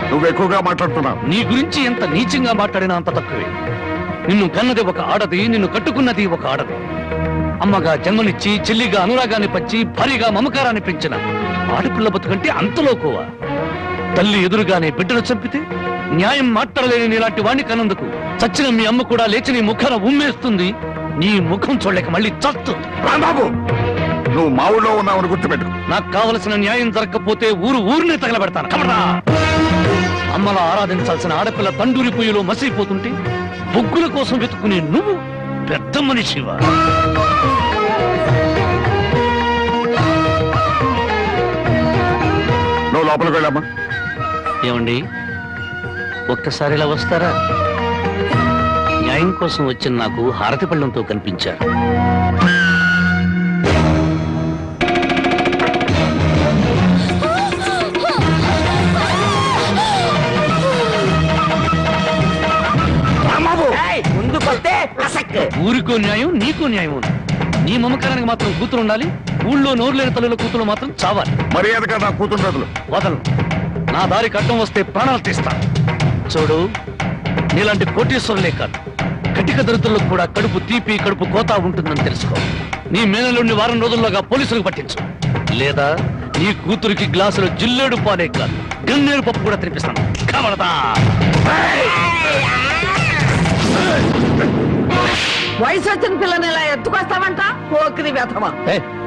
నువ్వు ఎక్కువగా మాట్లాడుతున్నావు. నీ గురించి ఎంత నీచంగా మాట్లాడినా అంత తక్కువే. నిన్ను కన్నది ఒక ఆడది, నిన్ను కట్టుకున్నది ఒక ఆడది. అమ్మగా జన్మనిచ్చి, చెల్లిగా అనురాగాన్ని పంచి, భారీగా మమకారాన్ని పెంచిన ఆడపిల్ల బతుకంటే అంతలోకోవా? తల్లి ఎదురుగానే బిడ్డను చంపితే న్యాయం మాట్లాడలేని నీలాంటి వాణ్ణి కన్నందుకు చచ్చిన మీ అమ్మ కూడా లేచి నీ ముఖాన ఉమ్మేస్తుంది. నీ ముఖం చూడలేక మళ్ళీ చస్తుంది. రాంబాబు, నువ్వు మా ఊళ్ళో ఉన్నావని గుర్తుపెట్టు. నాకు కావలసిన న్యాయం జరగకపోతే ఊరిని తగలబెడతాను. కమరా! అమ్మలా ఆరాధించాల్సిన ఆడపిల్ల తండూరి పొయ్యిలో మసిపోతుంటే బొగ్గుల కోసం వెతుకునే నువ్వు పెద్ద మనిషివా? నువ్వు లోపలికి వెళ్ళమ్మా. ఏమండి, ఒక్కసారి ఇలా వస్తారా? న్యాయం కోసం వచ్చిన నాకు హారతి పళ్ళంతో కనిపించారు. ఊరికో న్యాయం, నీకో న్యాయం ఉంది. నీ మమకారానికి మాత్రం కూతురు ఉండాలి, ఊళ్ళో నోరు లేని తల్లుల కూతురు మాత్రం చావాలి. మర్యాదగా నా కూతురు బదులు వదలు. నా దారికి అడ్డం వస్తే ప్రాణాలు తీస్తాను. చూడు, నీలాంటి కోటీశ్వరులే కాదు, కటిక దరిద్రులకు కూడా కడుపు తీపి, కడుపు కోత ఉంటుందని తెలుసుకో. నీ మేనలుండి వారం రోజుల్లోగా పోలీసులకు పట్టించు. లేదా నీ కూతురికి గ్లాసులో జిల్లేడు పాలే కాదు, గన్నేరు పప్పు కూడా తినిపిస్తాను. కవడదా! వయసు వచ్చిన పిల్లని ఇలా ఎత్తుకొస్తావంట? పోకిరి వ్యథమా.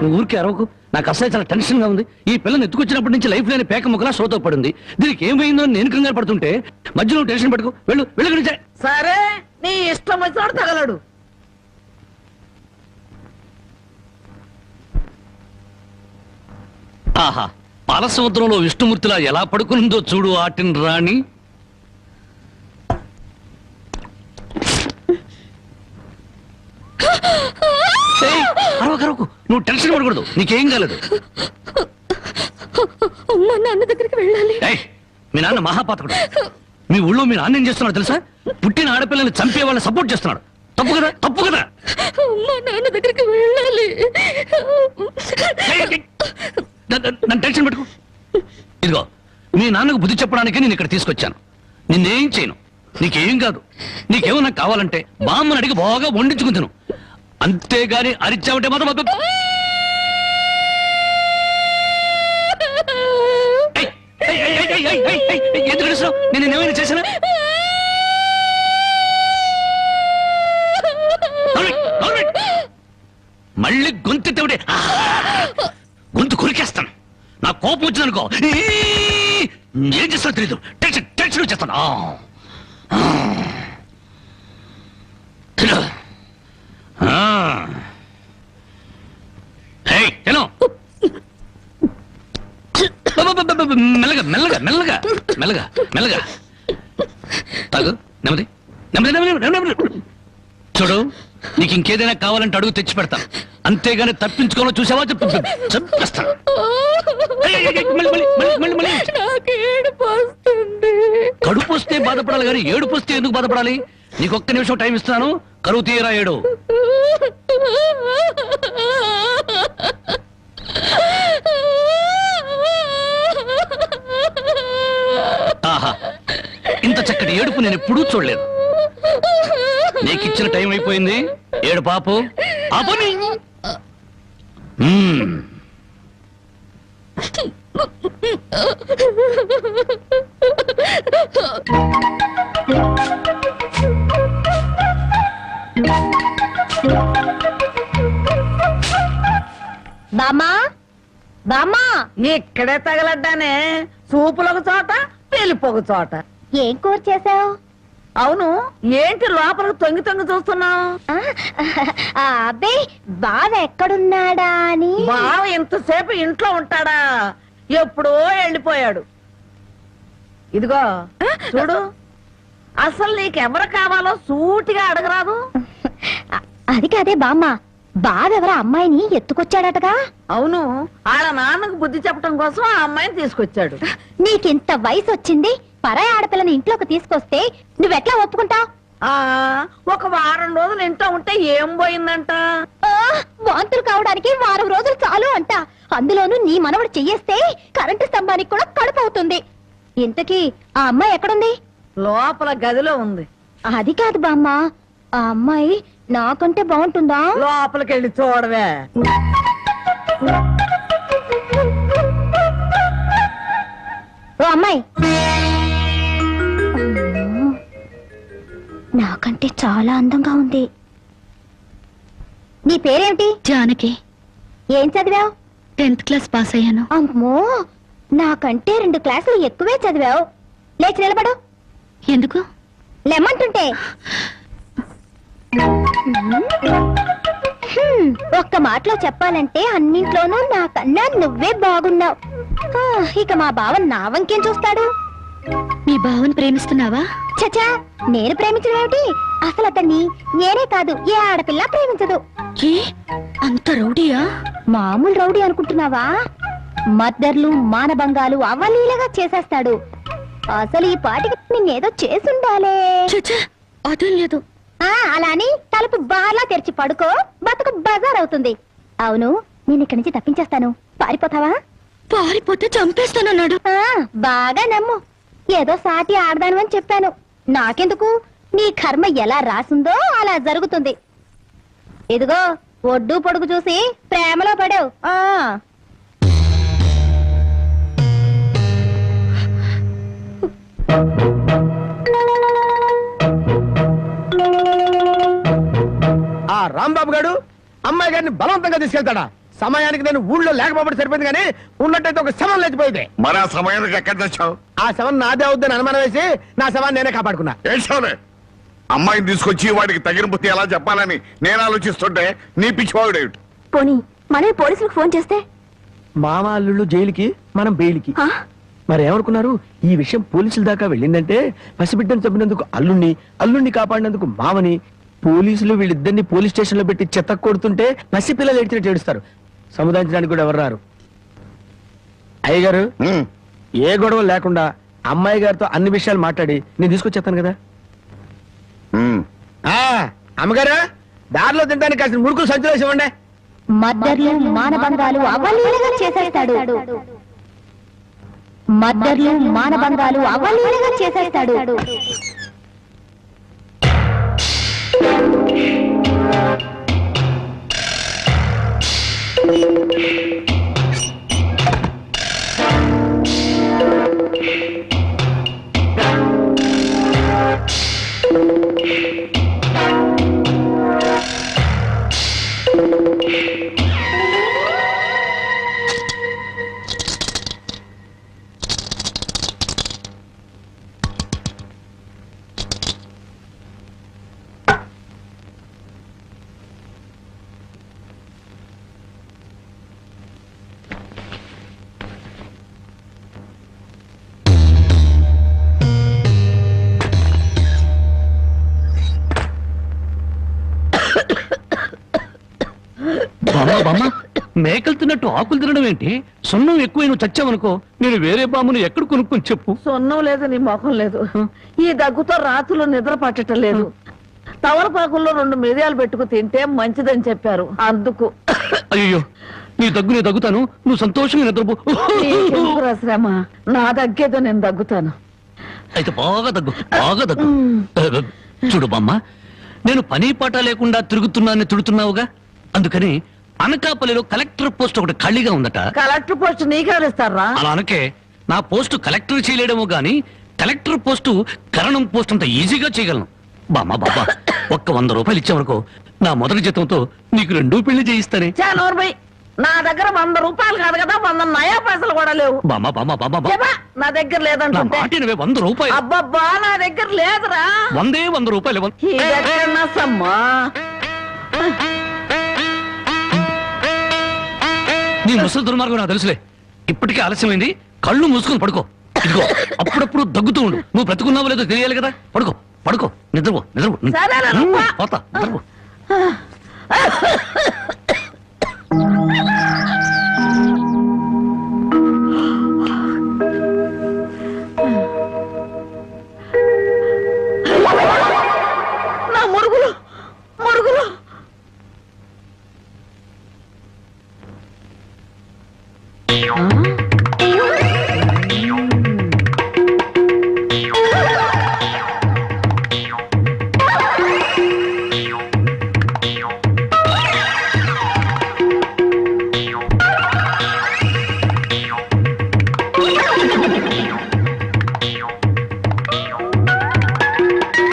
నువ్వు ఊరికి అరవకు. నాకు అసలు చాలా టెన్షన్ గా ఉంది. ఈ పిల్లని ఎత్తుకొచ్చినప్పటి నుంచి లైఫ్ లేని పేక ముక్కలా షోతో పడింది. దీనికి ఏమైందో నేను కంగారు పడుతుంటే మధ్యలో టెన్షన్ పెట్టుకో. వెళ్ళు. సరే, నీ ఇష్టం వచ్చినాడు తగలడు. ఆహా, పాలసముద్రంలో విష్ణుమూర్తిలా ఎలా పడుకుందో చూడు ఆటిన్ రాణి. అరవకు, నువ్వు టెన్షన్ పడకూడదు. నీకేం కాలేదు. నాన్న దగ్గరికి వెళ్ళాలి. మీ నాన్న మహాపాతకుడు. మీ ఊళ్ళో మీ నాన్న ఏం చేస్తున్నాడు తెలుసా? పుట్టిన ఆడపిల్లని చంపే వాళ్ళని సపోర్ట్ చేస్తున్నాడు. తప్పు కదా? నాన్న దగ్గరికి వెళ్ళాలి. నన్ను టెన్షన్ పెట్టుకో. ఇదిగో, మీ నాన్నకు బుద్ధి చెప్పడానికి నేను ఇక్కడ తీసుకొచ్చాను. నిన్నేం చేయను. నీకేం కాదు. నీకేమన్నా కావాలంటే బామ్మని అడిగి బాగా వండించుకుని తిను. అంతేగాని అరిచావంటే మాత్రం ఎందుకు అరుస్తున్నావు? నేను ఏమైనా చేశానా? మళ్ళీ గొంతెత్తే గొంతు కొరికేస్తాను. నా కోపం వచ్చిందనుకో ఏం చేస్తానో తెలీదు. టెన్షన్ వచ్చేస్తాను. మెల్లగా తాగు. నెమ్మది. చూడు, నీకు ఇంకేదైనా కావాలంటే అడుగు తెచ్చి పెడతాను. అంతేగాని తప్పించుకోవాలో చూసావా చంపేస్తాను. కడుపు వస్తే బాధపడాలి కానీ ఏడుపు వస్తే ఎందుకు బాధపడాలి? నీకొక్క నిమిషం టైం ఇస్తాను, కరువు తీయరా ఏడు. ఆహా, ఇంత చక్కటి ఏడుపు నేను ఎప్పుడూ చూడలేదు. నీకిచ్చిన టైం అయిపోయింది, ఏడు పాపు ఆపని. బామ్మా బామ్మా, ఇక్కడే తగలడ్డానే, సూపులొక చోట పెళ్లిపోక చోట. ఏం కూర చేసావు? అవును, ఏంటి లోపలికి తొంగి తొంగి చూస్తున్నావు? అబ్బే, బావ ఎక్కడున్నాడా అని. బావ ఇంతసేపు ఇంట్లో ఉంటాడా? ఎప్పుడో వెళ్ళిపోయాడు. ఇదిగో చూడు, అసలు నీకెవరు కావాలో సూటిగా అడగరాదు. అది కాదే బామ్మ, బావెవరో అమ్మాయిని ఎత్తుకొచ్చాడటగా. అవును, వాళ్ళ నాన్నకు బుద్ధి చెప్పడం కోసం ఆ అమ్మాయిని తీసుకొచ్చాడు. నీకింత వయసు వచ్చింది, పరాయి ఆడపిల్లని ఇంట్లోకి తీసుకొస్తే నువ్వెట్లా ఒప్పుకుంటావు? ఒక వారం రోజులు ఇంట్లో ఉంటే ఏం పోయిందంట? వాంతులు కావడానికి వారం రోజులు చాలు అంట. అందులోనూ నీ మనవడు చెయ్యేస్తే కరెంటు స్తంభానికి కూడా కడుపు అవుతుంది. ఇంతకీ ఆ అమ్మాయి ఎక్కడుంది? లోపల గదిలో ఉంది. అది కాదు బామ్మ, ఆ అమ్మాయి నాకంటే బాగుంటుందా? లోపలికి వెళ్ళి చూడవే. ఓ అమ్మాయి, నాకంటే చాలా అందంగా ఉంది. నీ పేరేమిటి? జానకి. ఏం చదివావు? 10th క్లాస్ పాస్ అయ్యాను. అమ్మో, నాకంటే 2 క్లాసులు ఎక్కువే చదివావు. లేచి నిలబడు. ఎందుకు? లెమ్మంటుంటే. ఒక్క మాటలో చెప్పాలంటే అన్నింట్లోనూ నాకన్నా నువ్వే బాగున్నావు. ఇక మా బావ నా వంకేం చూస్తాడు? మీ బావని ప్రేమిస్తున్నావా? చచా, నేను ప్రేమించడం ఏమిటి? అసలు అతన్ని నేనే కాదు, ఏ ఆడపిల్ల ప్రేమించదు. అంత రౌడీయా? మామూలు రౌడీ అనుకుంటున్నావా? మద్దర్లు మానభంగాలు అవలీలగా చేసేస్తాడు. అసలు ఈ పాటికి నిన్నేదో చేసుండాలే. అదేం లేదు. అలా అని తలుపు బార్లా తెరిచి పడుకో, బతుకు బజార్ అవుతుంది. అవును, నేను ఇక్కడి నుంచి తప్పించేస్తాను, పారిపోతావా? పారిపోతే చంపేస్తానన్నాడు. బాగా నమ్ము, ఏదో సాటి ఆడదాను అని చెప్పాను. నాకెందుకు, నీ కర్మ ఎలా రాసిందో అలా జరుగుతుంది. ఇదిగో, ఒడ్డు పొడుగు చూసి ప్రేమలో పడావు. ఆ రాంబాబు గారు అమ్మాయి గారిని బలవంతంగా తీసుకెళ్తాడా? సమయానికి నేను ఊళ్ళో లేకపోవడం సరిపోయింది, కానీ ఉన్నట్టయితే ఒక శవం లేచిపోయింది. మరి ఆ సమయానికి ఎక్కడ తెచ్చావు? ఆ శవం నాదే అవుద్దని అనుమానం వేసి నా శవాన్ని నేనే కాపాడుకున్నా. ఏడ్చావులే. అమ్మాయిని తీసుకొచ్చి వాడికి తగిన బుద్ధి ఎలా చెప్పాలని నేను ఆలోచిస్తుంటే నీ పిచ్చివాడేమిటి? పోనీ మనమే పోలీసులకు ఫోన్ చేస్తే? మామ అల్లుళ్ళు జైలుకి, మనం బెయిల్కి. మరి ఏమనుకున్నారు? ఈ విషయం పోలీసుల దాకా వెళ్ళిందంటే పసిబిడ్డను చంపినందుకు అల్లుణ్ణి, అల్లుణ్ణి కాపాడినందుకు మామని, పోలీసులు వీళ్ళిద్దరిని పోలీస్ స్టేషన్ లో పెట్టి చెత్త కొడుతుంటే పసిపిల్లలు ఏడ్చినట్టు ఏడుస్తారు. సముదాయించడానికి కూడా ఎవరు రారు. అయ్యగారు, ఏ గొడవ లేకుండా అమ్మాయి గారితో అన్ని విషయాలు మాట్లాడి నేను తీసుకొచ్చేస్తాను కదా. అమ్మగారు, దారిలో తింటానికి కాసిన మురుకులు సంచులేసి ఇవ్వండి. మద్దర్లు మానభంగాలు అవలీలగా చేసేస్తాడు. మద్దర్లు మానభంగాలు అవలీలగా చేసేస్తాడు. మేకలు తిన్నట్టు ఆకులు తినడం ఏంటి? సున్నం ఎక్కువ నువ్వు చచ్చావనుకో, నేను వేరే బామును ఎక్కడ కొనుక్కొని చెప్పు. సొన్నం లేదు, నీ ముఖం లేదు. ఈ దగ్గుతో రాత్రులు నిద్ర పట్టడం లేదు. తవలపాకుల్లో 2 మిరియాలు పెట్టుకు తింటే మంచిదని చెప్పారు, అందుకు. అయ్యో, నీ దగ్గు నేను దగ్గుతాను, నువ్వు సంతోషంగా నిద్రపో. నీకెందుకురా శ్రమ? నా దగ్గేదో నేను దగ్గుతాను. అయితే బాగా దగ్గు, బాగా దగ్గు. చూడు బామ్మ, నేను పని పాట లేకుండా తిరుగుతున్నానని తిడుతున్నావుగా, అందుకని అనకాపల్లిలో కలెక్టర్ పోస్ట్ ఒకటి ఖాళీగా ఉందట. కలెక్టర్ పోస్ట్ నీకెవరిస్తారా? అలా అనకే, నా పోస్టు కలెక్టర్ చేయలేడేమో గాని కలెక్టర్ పోస్టు కరణం పోస్ట్ అంత ఈజీగా చేయగలను. బామ్మ బాబా, ఒక్క 100 రూపాయలు ఇచ్చేవరకు నా మొదటి జీతంతో నీకు 2 పెళ్లి చేయిస్తానే. చానోర్బై, నా దగ్గర 100 రూపాయలు కాదు కదా, 100 నయా పైసలు కూడా లేవు. బామ్మ బామ్మ బామ్మ, చెప్పా, నా దగ్గర లేదంటుంటే. 100 రూపాయలు. అబ్బబ్బా, నా దగ్గర లేదురా. 100 రూపాయలు. ఇదెక్కడమ్మా? నీ ముసలి దుర్మార్గం నాకు తెలుసులే. ఇప్పటికే ఆలస్యమైంది, కళ్ళు మూసుకొని పడుకో. ఇదిగో, అప్పుడప్పుడు దగ్గుతూ ఉండు. నువ్వు బ్రతుకున్నావో లేదో తెలియాలి కదా. పడుకో పడుకో, నిద్రపో నిద్రపో. సరేనా? పోతా, నిద్రపో. నా మురుగులు మురుగులు.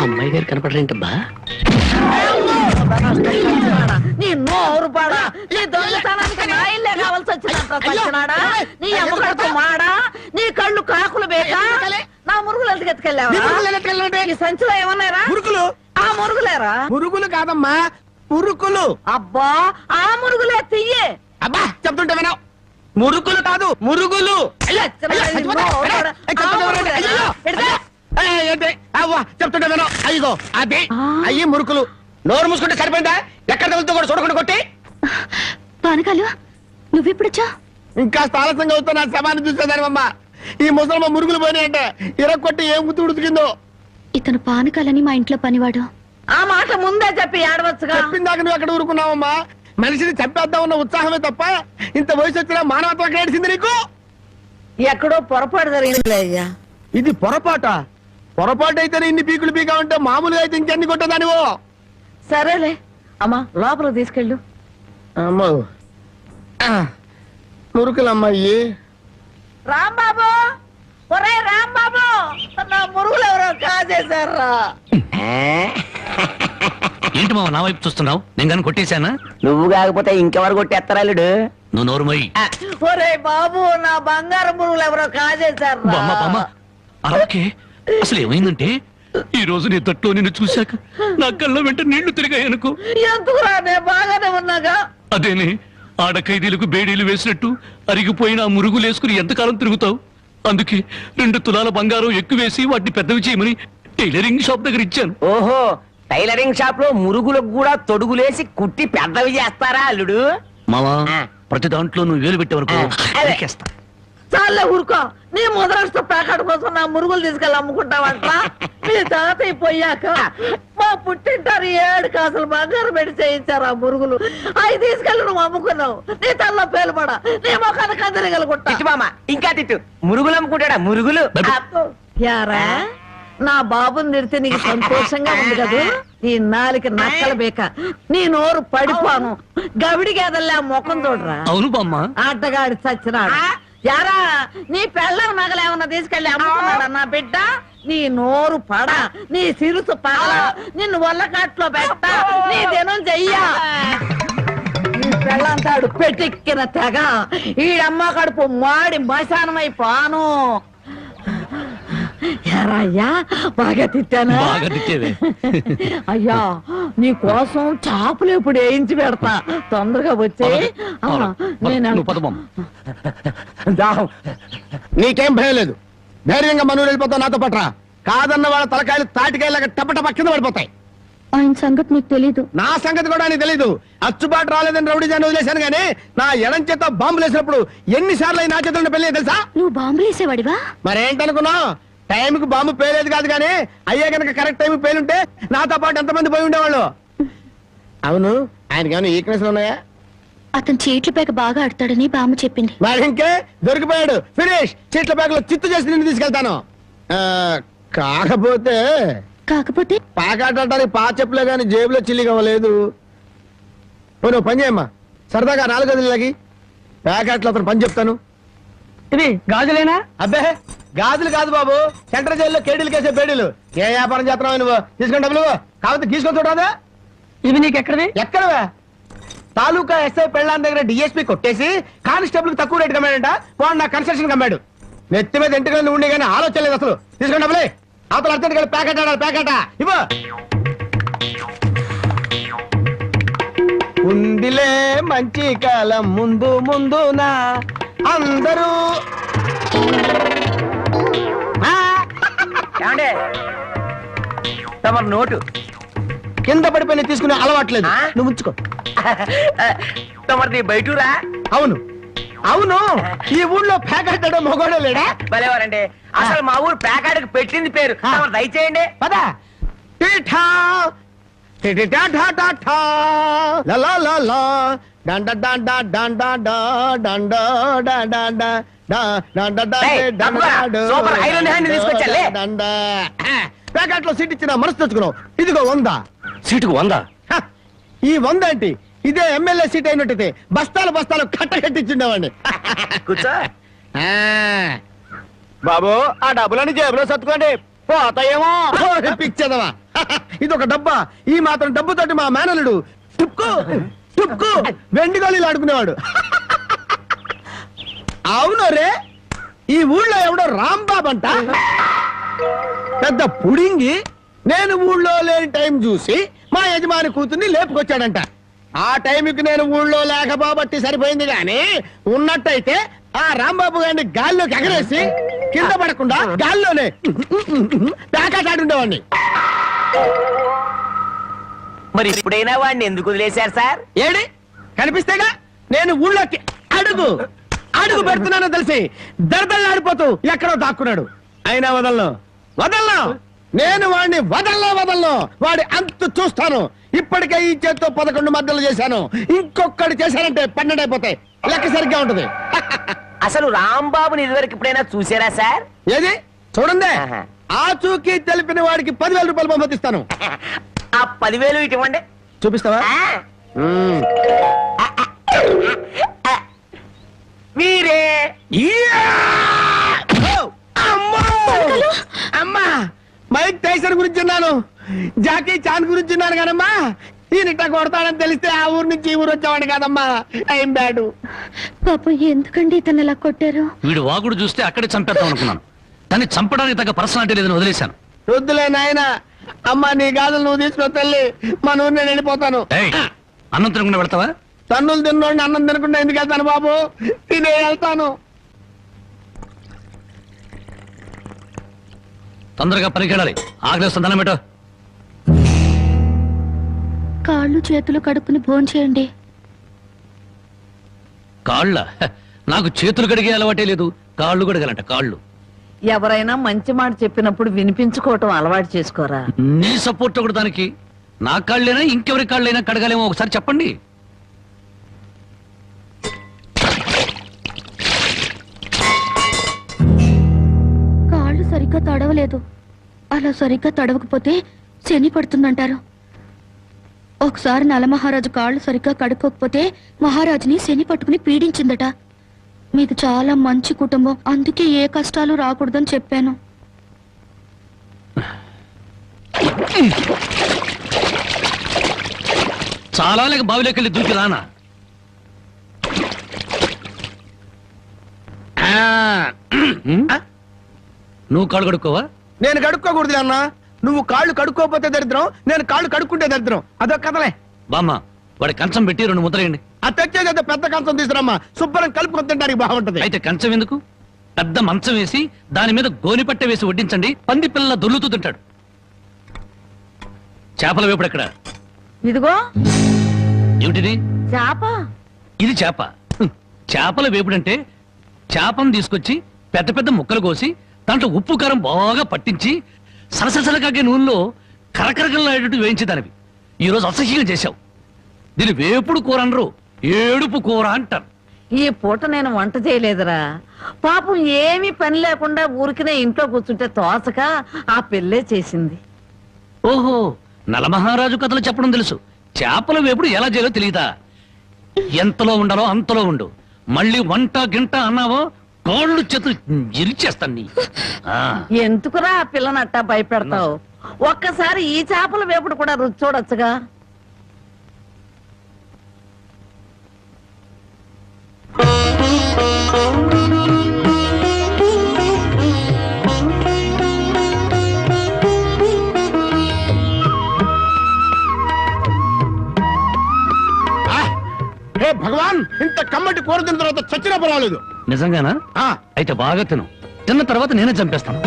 అమ్మాయి గారు కనపడరేంటబ్బా? నీ నోరు పాడా, నీ దొంగతనానికి నా ఇల్లే కావాల్సి వచ్చినాడా? నీ అమ్మగడుపు మాడా, నీ కళ్ళు కాకులు బేకా? నా మురుగులు ఎందుకు ఎత్తుకెళ్ళావా? ఈ సంచిలో ఏమన్నారా? మురుకులు. ఆ మురుగులేరా? మురుగులు కాదమ్మా, మురుకులు. అబ్బా, ఆ మురుగులే తియ్యే. అబ్బా, చెప్తుంటే వినవు. మురుకులు కాదు, మురుగులు. చెప్తుంటే వినవు. అయ్యో, అదే అయ్యి మురుకులు. నోరు మూసుకుంటే సరిపోయిందా? ఎక్కడ తగులుతూ కూడా చూడకుండా కొట్టి. పానకాలు, నువ్వెప్పుడొచ్చా? ఇంకా ఆలస్యంగా అవుతా నా శవాన్ని చూసేదానివమ్మా. ఈ ముసలమ్మ మురుగులు పోయినాయంటే ఇరక్కొట్టి ఏం గుర్తు ఉడుతుందో. ఇతను పానకాలని మా ఇంట్లో పనివాడు. ఆ మాట ముందే చెప్పి ఆడవచ్చుగా. చెప్పిందాక నువ్వు ఎక్కడ ఊరుకున్నావమ్మా? మనిషిని చంపేద్దామన్న ఉత్సాహమే తప్ప ఇంత వయసు వచ్చినా మానవత్వం ఏడిసింది నీకు? ఎక్కడో పొరపాటు జరిగింది అయ్యా. ఇది పొరపాట. పొరపాటు అయితే ఇన్ని పీకులు పీకా ఉంటే మామూలుగా అయితే ఇంకెన్ని కొట్టదానివో. సరేలే అమ్మా, లోపల తీసుకెళ్ళు. అమ్మో, మురుకులమ్మాయి. రాంబాబు, ఒరే రాంబాబు, నా మురుగులు ఎవరో కాజేశారా? ఏంటి మావ నా వైపు చూస్తున్నావు? నేను కానీ కొట్టేశానా? నువ్వు కాకపోతే ఇంకెవరు కొట్టేస్తారాలుడు? నువ్వు నోరు మొయ్యి. ఒరే బాబు, నా బంగారు మురుగులు ఎవరో కాజేశారా? బామ్మ బామ్మ, అలాగే అసలు ఏమైందంటే, ఈ రోజు నీ తట్లో నిన్ను చూశాక నా కళ్ళ వెంట నీళ్లు తిరిగాయనుకో. ఎందుకు రానే, బాగానే ఉన్నాగా. అదేనే, ఆడ ఖైదీలకు బేడీలు వేసినట్టు అరిగిపోయిన ఆ మురుగులు వేసుకుని ఎంతకాలం తిరుగుతావు? అందుకే 2 తులాల బంగారం ఎక్కువేసి వాటిని పెద్దవి చేయమని టైలరింగ్ షాప్ దగ్గర ఇచ్చాను. ఓహో, టైలరింగ్ షాప్ లో మురుగులకు కూడా తొడుగులేసి కుట్టి పెద్దవి చేస్తారా అల్లుడు? మావా, ప్రతి దాంట్లో నువ్వు వేలు పెట్టేవరకు నరికేస్తా. చాలే ఊరుకో. నీ ముద్రాష్ట్ర ప్యాకెట్ కోసం నా మురుగులు తీసుకెళ్ళి అమ్ముకుంటావంట. మీ తాతయ్య పోయాక మా పుట్టింటారు 7 కాసులు బంగారం పెట్టి చేయించారు ఆ మురుగులు. అవి తీసుకెళ్ళి నువ్వు అమ్ముకున్నావు. నీ తల్లో పేలుపడా, నీ మొఖానికి అందరిగలుగుంటా. తిట్టు మామ, ఇంకా తిట్టు. మురుగులు అమ్ముకుంటాడా? మురుగులు. యారా, నా బాబుని తిడితే నీకు సంతోషంగా ఉంది కదా? ఈ నాలిక నక్కల బేక, నీ నోరు పడిపోను. గవిడి గేదల్లా ముఖం చూడరా. అవును బామ్మ. ఆటగాడి చచ్చినాడు. యారా, నీ పెళ్ళం నగలు ఏమన్నా తీసుకెళ్ళి అమ్ముకున్నాడా నా బిడ్డ? నీ నోరు పడ, నీ సిరుసు పగల, నిన్ను వల్లకాట్లో పెట్ట, నీ దినం చెయ్యా. నీ పెళ్ళంతాడు పెట్టెక్కిన తెగ, ఈడమ్మ కడుపు మాడి మశానమైపోను. యారా అయ్యా, బాగా తిట్టానా? బాగా తిట్టేవే. అయ్యా, నీ కోసం చాపులు ఇప్పుడు వేయించి పెడతా, తొందరగా వచ్చే. నీకేం భయం లేదు, ధైర్యంగా మనూరు వెళ్ళిపోతావు నాతో పట్రా. కాదన్న వాళ్ళ తలకాయలు తాటికాయలాగా టపటప కింద పడిపోతాయి. ఆయన సంగతి నీకు తెలీదు. నా సంగతి కూడా నీకు తెలీదు. అచ్చుబాటు రాలేదని రౌడీజాన్ని వదిలేశాను గానీ నా ఎడం చేత బాంబులు వేసినప్పుడు ఎన్నిసార్లు నా చేతుల్లో పెళ్ళి తెలుసా? నువ్వు బాంబులు వేసేవాడివా? మరేంటనుకున్నావు? టైంకి బాంబు పేలేదు కాదు కానీ అయ్యే కనుక కరెక్ట్ టైం పేలుంటే నాతో పాటు ఎంతమంది పోయి ఉండేవాళ్ళు. అవును, ఆయనకి ఏమైనా ఈక్నెస్ ఉన్నాయా? అతను చీట్ల పేక బాగా ఆడతాడని బామ్మ చెప్పింది. మరి ఇంకే దొరికిపోయాడు. ఫినిష్. చీట్ల పేకలో చిత్తు చేసి నిన్ను తీసుకెళ్తాను. కాకపోతే పాకాడటానికి పా చెప్పులే గాని జేబులో చిల్లిగా లేదు. నువ్వు పని చేయమ్మా, సరదాగా 4 గదులకి ప్యాకెట్లో అతను పని చెప్తాను. ఇది గాజులేనా? అబ్బే గాజులు కాదు బాబు, సెంట్రల్ జైల్లో కేడీలు కేసే బేడీలు. ఏ వ్యాపారం చేస్తున్నావు నువ్వు? తీసుకుని డబ్బులు కాబట్టి తీసుకొని చూడదా? ఇవి నీకు ఎక్కడవి? ఎక్కడవే? తాలూకా ఎస్ఐ పెళ్ళాన్ దగ్గర డిఎస్పీ కొట్టేసి కానిస్టేబుల్ తక్కువ రేటు కమ్మాడంట. వాడు నా కన్స్ట్రక్షన్ కమ్మాడు. నెత్తి మీద ఇంటికి ఉండి కానీ ఆలోచన లేదు అసలు. తీసుకుని డబ్బులే. అతను అర్జెంట్ గా ప్యాకెట్ ఆడాలి. ప్యాకెట్ ఇవ్వ. ఉందిలే మంచి కాలం ముందు ముందునా అందరూ. తమరు నోటు కింద పడిపోయి తీసుకునే అలవాట్లేదు. నువ్వు ఉంచుకో. తమరిది బయటూరా? అవును అవును. ఈ ఊళ్ళో ప్యాకెట్ మొగోడే లేడా? భలేవారండి. అసలు మా ఊరు ప్యాకెట్కి పెట్టింది పేరు. తమరు దయచేయండి. పదా. ప్యాకెట్ లో సీట్ ఇచ్చిన మనసు తెచ్చుకున్నావు. ఇదిగో 100. సీటుకు 100? ఈ 100 ఏంటి? ఇదే ఎమ్మెల్యే సీట్ అయినట్టయితే బస్తాలు బస్తాలు కట్టగట్టించుండేవాడిని. కూర్చో. బాబు ఆ డబ్బులని జేబులో సర్దుకోండి, పోతాయేమో. పిచ్చదవా, ఇదొక డబ్బా. ఈ మాత్రం డబ్బుతోటి మా మేనలుడు టుక్కు టుక్కు వెండి గోళీలు ఆడుకునేవాడు. అవును రే, ఈ ఊళ్ళో ఎవడో రాంబాబు అంట పెద్ద పుడింగి. నేను ఊళ్ళో లేని టైం చూసి మా యజమాని కూతుర్ని లేపుకొచ్చాడంట. ఆ టైంకి నేను ఊళ్ళో లేకపోబట్టి సరిపోయింది గాని ఉన్నట్టయితే ఆ రాంబాబు గారిని గాల్లోకి ఎగరేసి కింద పడకుండా గాల్లోనే ప్యాకెట్ ఆడుండేవాడిని. మరి ఇప్పుడైనా వాడిని ఎందుకు వదిలేశారు సార్? ఏడి కనిపిస్తేగా నేను ఊళ్ళోకి అడుగు అడుగు పెడుతున్నానో తెలిసి దర్దల్లాడిపోతూ ఎక్కడో దాక్కున్నాడు. అయినా వదలను. నేను వాడిని వదలను. వాడి అంతు చూస్తాను. ఇప్పటికే ఈ చేత్తో 11 మద్దలు చేశాను. ఇంకొకటి చేశానంటే 12 అయిపోతాయి. లెక్క సరిగ్గా ఉంటది. అసలు రాంబాబుని ఇదివరకు ఎప్పుడైనా చూసారా సార్? ఏది చూడండి. ఆ చూకి తెలిపిన వాడికి 10,000 రూపాయలు పంపిస్తాను. ఆ 10,000 ఇటు ఇవ్వండి. చూపిస్తావా? మీరే. అమ్మా మైక్ టైసన్ గురించి విన్నాను, జాకీ చాన్ గురించి విన్నాను కానమ్మా. ఈయనట కొడతాడని తెలిస్తే ఆ ఊరు నుంచి ఈ ఊరు వచ్చేవాడు కాదమ్మా. ఏం బ్యాడు పాపం, ఎందుకండి ఇతను ఇలా కొట్టారు? వీడు వాగుడు చూస్తే అక్కడే చంపేద్దాం అనుకున్నాను, కానీ చంపడానికి తగ్గ పర్సనాలిటీ లేదని వదిలేశాను. వద్దులే నాయన. అమ్మా నీ గాజులు నువ్వు తీసుకో తల్లి. మన ఊరు నేను వెళ్ళిపోతాను. అన్నం తినకుండా వెళ్తావా? తన్నులు తిన్నోడిని అన్నం తినకుండా ఎందుకు వెళ్తాను బాబు? తినే వెళ్తాను. తొందరగా పనికెళ్ళాలి. ఆకలిస్తుంది, దండం పెట్టు. కాళ్ళు చేతులు కడుక్కుని భోంచేయండి. కాళ్ళ? నాకు చేతులు కడిగే అలవాటే లేదు, కాళ్ళు కడగాలంట. కాళ్ళు ఎవరైనా మంచి మాట చెప్పినప్పుడు వినిపించుకోవటం అలవాటు చేసుకోరా. నీ సపోర్ట్ ఒకటి దానికి. నా కాళ్ళైనా ఇంకెవరి కాళ్ళైనా కడగాలేమో ఒకసారి చెప్పండి. కాళ్ళు సరిగ్గా తడవలేదు. అలా సరిగ్గా తడవకపోతే శని పడుతుందంటారు. ఒకసారి నలమహారాజు కాళ్ళు సరిగ్గా కడుక్కోకపోతే మహారాజుని శని పట్టుకుని పీడించిందట. మీది చాలా మంచి కుటుంబం, అందుకే ఏ కష్టాలు రాకూడదని చెప్పాను. చాలా లేక బావిలోకి వెళ్ళి దూకి రానా? నువ్వు కాళ్ళు కడుక్కోవా? నేను కడుక్కోకూడదు అన్నా. నువ్వు కాళ్ళు కడుక్కోపోతే దరిద్రం, నేను కాళ్ళు కడుక్కుంటే దరిద్రం. అదొక కథలే. బామ్మ, వాడి కంచం పెట్టి 2 ముద్రయండి. ఆ తెచ్చేదైతే పెద్ద కంచం తీసుకురమ్మా, శుభ్రం కలుపుకొని తింటానికి బాగుంటది. అయితే కంచం ఎందుకు? పెద్ద మంచం వేసి దాని మీద గోని పట్టె వేసి వడ్డించండి, పంది పిల్లల దొర్లుతూ తింటాడు. చేపల వేపుడు ఎక్కడ? ఇదిగో ఏమిటిది? చేప. ఇది చేప. చేపల వేపుడంటే చేపను తీసుకొచ్చి పెద్ద పెద్ద ముక్కలు కోసి దాంట్లో ఉప్పు కారం బాగా పట్టించి సలసలకాగే నూనెలో కరకరకలాడేటట్టు వేయించేదానివి. ఈరోజు అసహ్యంగా చేశావు. దీని వేపుడు కూర అనరు, ఏడుపు కూర అంటారు. ఈ పూట నేను వంట చేయలేదురా. పాపం ఏమీ పని లేకుండా ఊరికినే ఇంట్లో కూర్చుంటే తోచక ఆ పెళ్ళే చేసింది. ఓహో, నలమహారాజు కథలు చెప్పడం తెలుసు, చేపల వేపుడు ఎలా చేయాలో తెలియదా? ఎంతలో ఉండాలో అంతలో ఉండు. మళ్ళీ వంట గింట అన్నావో కాళ్ళు చేతులు ఇరిచేస్తాను నీ. ఎందుకురా ఆ పిల్లనట్టా భయపెడతావు? ఒక్కసారి ఈ చేపల వేపుడు కూడా రుచి చూడొచ్చుగా. భగవాన్, ఇంత కమ్మటి కూర తిన్న తర్వాత చచ్చినా పర్వాలేదు. నిజంగానా? అయితే బాగా తిను. తిన్న తర్వాత నేనే చంపేస్తాను.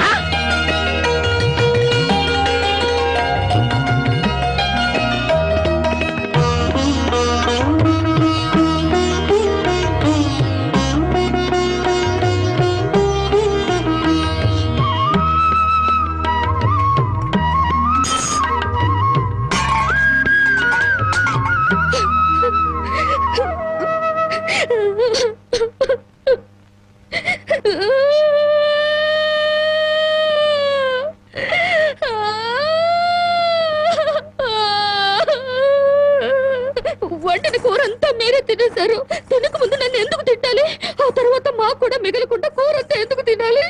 వండిన కూర అంతా మీరే తినేశారు. తినక ముందు నన్ను ఎందుకు తిట్టాలి? ఆ తర్వాత మాకు కూడా మిగలకుండా కూర అంతా ఎందుకు తినాలి?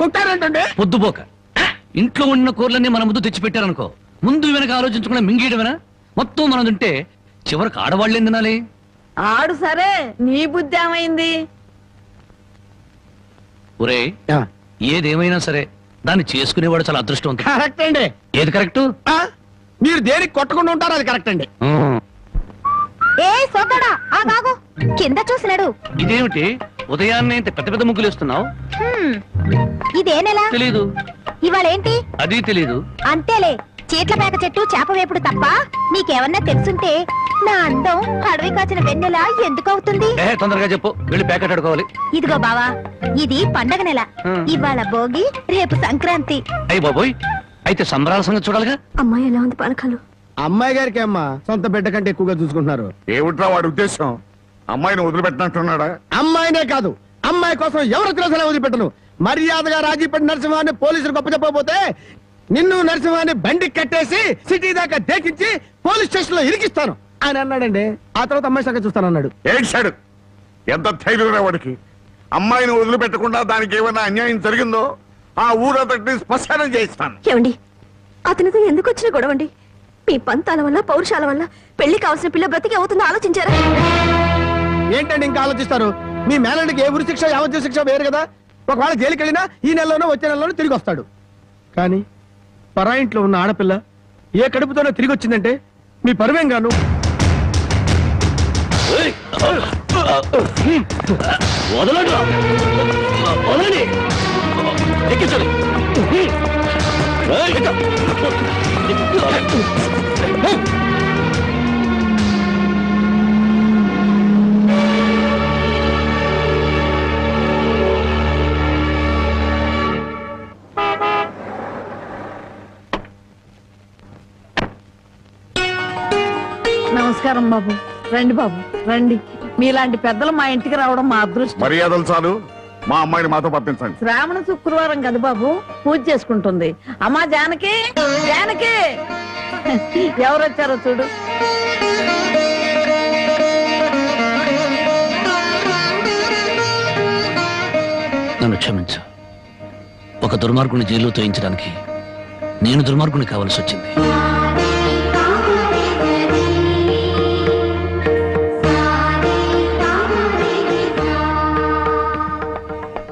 కొట్టారంటే పొద్దుపోక ఇంట్లో ఉన్న కూరలన్నీ మన ముందు తెచ్చిపెట్టారనుకో, ముందు వెనక ఆలోచించకుండా మింగేయడమేనా? మొత్తం మనం తింటే చివరికి ఆడవాళ్ళేం తినాలి? ఆడు సరే, నీ బుద్ధి ఏమైంది? ఒరే, ఏదేమైనా సరే దాన్ని చేసుకునేవాడు చాలా అదృష్టవంతుడు. కరెక్ట్ అండి. ఏది కరెక్ట్? మీరు దేనికి కొట్టకుండా ఉంటారు, అది కరెక్ట్ అండి. ఏ సోదడా, ఆ బాగు కింద చూసినాడు. ఇదేమిటి ఉదయాన్నే ఇంత పెద్ద పెద్ద ముగ్గులు వేస్తున్నావు? ఇదే నెల తెలీదు. ఇవాళేంటి? అది తెలీదు. అంతేలే, చీట్ల పేక చెట్టు చేప వేపుడు తప్ప నీకేమన్నా తెలుసుంటే నా అందం అడవి కాచిన వెన్నెల ఎందుకు అవుతుంది? తొందరగా చెప్పు, వెళ్ళి ప్యాకెట్ అడుకోవాలి. ఇదిగో బావా, ఇది పండగ నెల. ఇవాళ భోగి, రేపు సంక్రాంతి. అయ్యి బాబోయ్, అయితే సంబరాల సంగతి చూడాలిగా. అమ్మాయి ఎలా ఉంది పానకాలు? అమ్మాయి గారికి అమ్మా సొంత బిడ్డ కంటే ఎక్కువగా చూసుకుంటున్నారు. ఏమిట్రా వాడి ఉద్దేశం? అమ్మాయిని వదిలిపెట్టినట్టున్నాడా? అమ్మాయినే కాదు, అమ్మాయి కోసం ఎవరు తెలిసినా వదిలిపెట్టను. మర్యాదగా రాజీపడి నరసింహాన్ని పోలీసులు గొప్ప చెప్పకపోతే నిన్ను నరసింహాన్ని బండికి కట్టేసి సిటీ దాకా దేకించి పోలీస్ స్టేషన్ లో ఇరికిస్తాను అని అన్నాడండి. ఆ తర్వాత అమ్మాయి సంగతి చూస్తానన్నాడు. ఏడ్చాడు. ఎంత ధైర్యం వాడికి! అమ్మాయిని వదిలిపెట్టకుండా దానికి ఏమైనా అన్యాయం జరిగిందో ఆ ఊరంతటిని శ్మశానం చేయిస్తాను. ఏమండి, అతనితో ఎందుకు వచ్చిన గొడవండి? మీ పంతాల వల్ల, పౌరుషాల వల్ల పెళ్లి కావాల్సిన పిల్ల బ్రతికి అవుతుందో ఆలోచించారా? ఏంటండి ఇంకా ఆలోచిస్తారు? మీ మేనడికి ఏ ఉరి శిక్ష, యావజ్జీవ శిక్ష వేరు కదా. ఒకవేళ జైలుకి వెళ్ళినా ఈ నెలలోనో వచ్చే నెలలోనో తిరిగి వస్తాడు. కానీ పరాయింట్లో ఉన్న ఆడపిల్ల ఏ కడుపుతోనో తిరిగి వచ్చిందంటే మీ పరువేం గాను. నమస్కారం బాబు. రండి బాబు, రండి. మీలాంటి పెద్దలు మా ఇంటికి రావడం మా అదృష్టం. మర్యాదలు చాలు, మా అమ్మాయిని మాతో పంపించండి. శ్రావణ శుక్రవారం కదా బాబు, పూజ చేసుకుంటుంది. అమ్మా జానకి, జానకి, ఎవరొచ్చారో చూడు. నన్ను క్షమించు. ఒక దుర్మార్గుని జైలు తోయించడానికి నేను దుర్మార్గుని కావాల్సి వచ్చింది.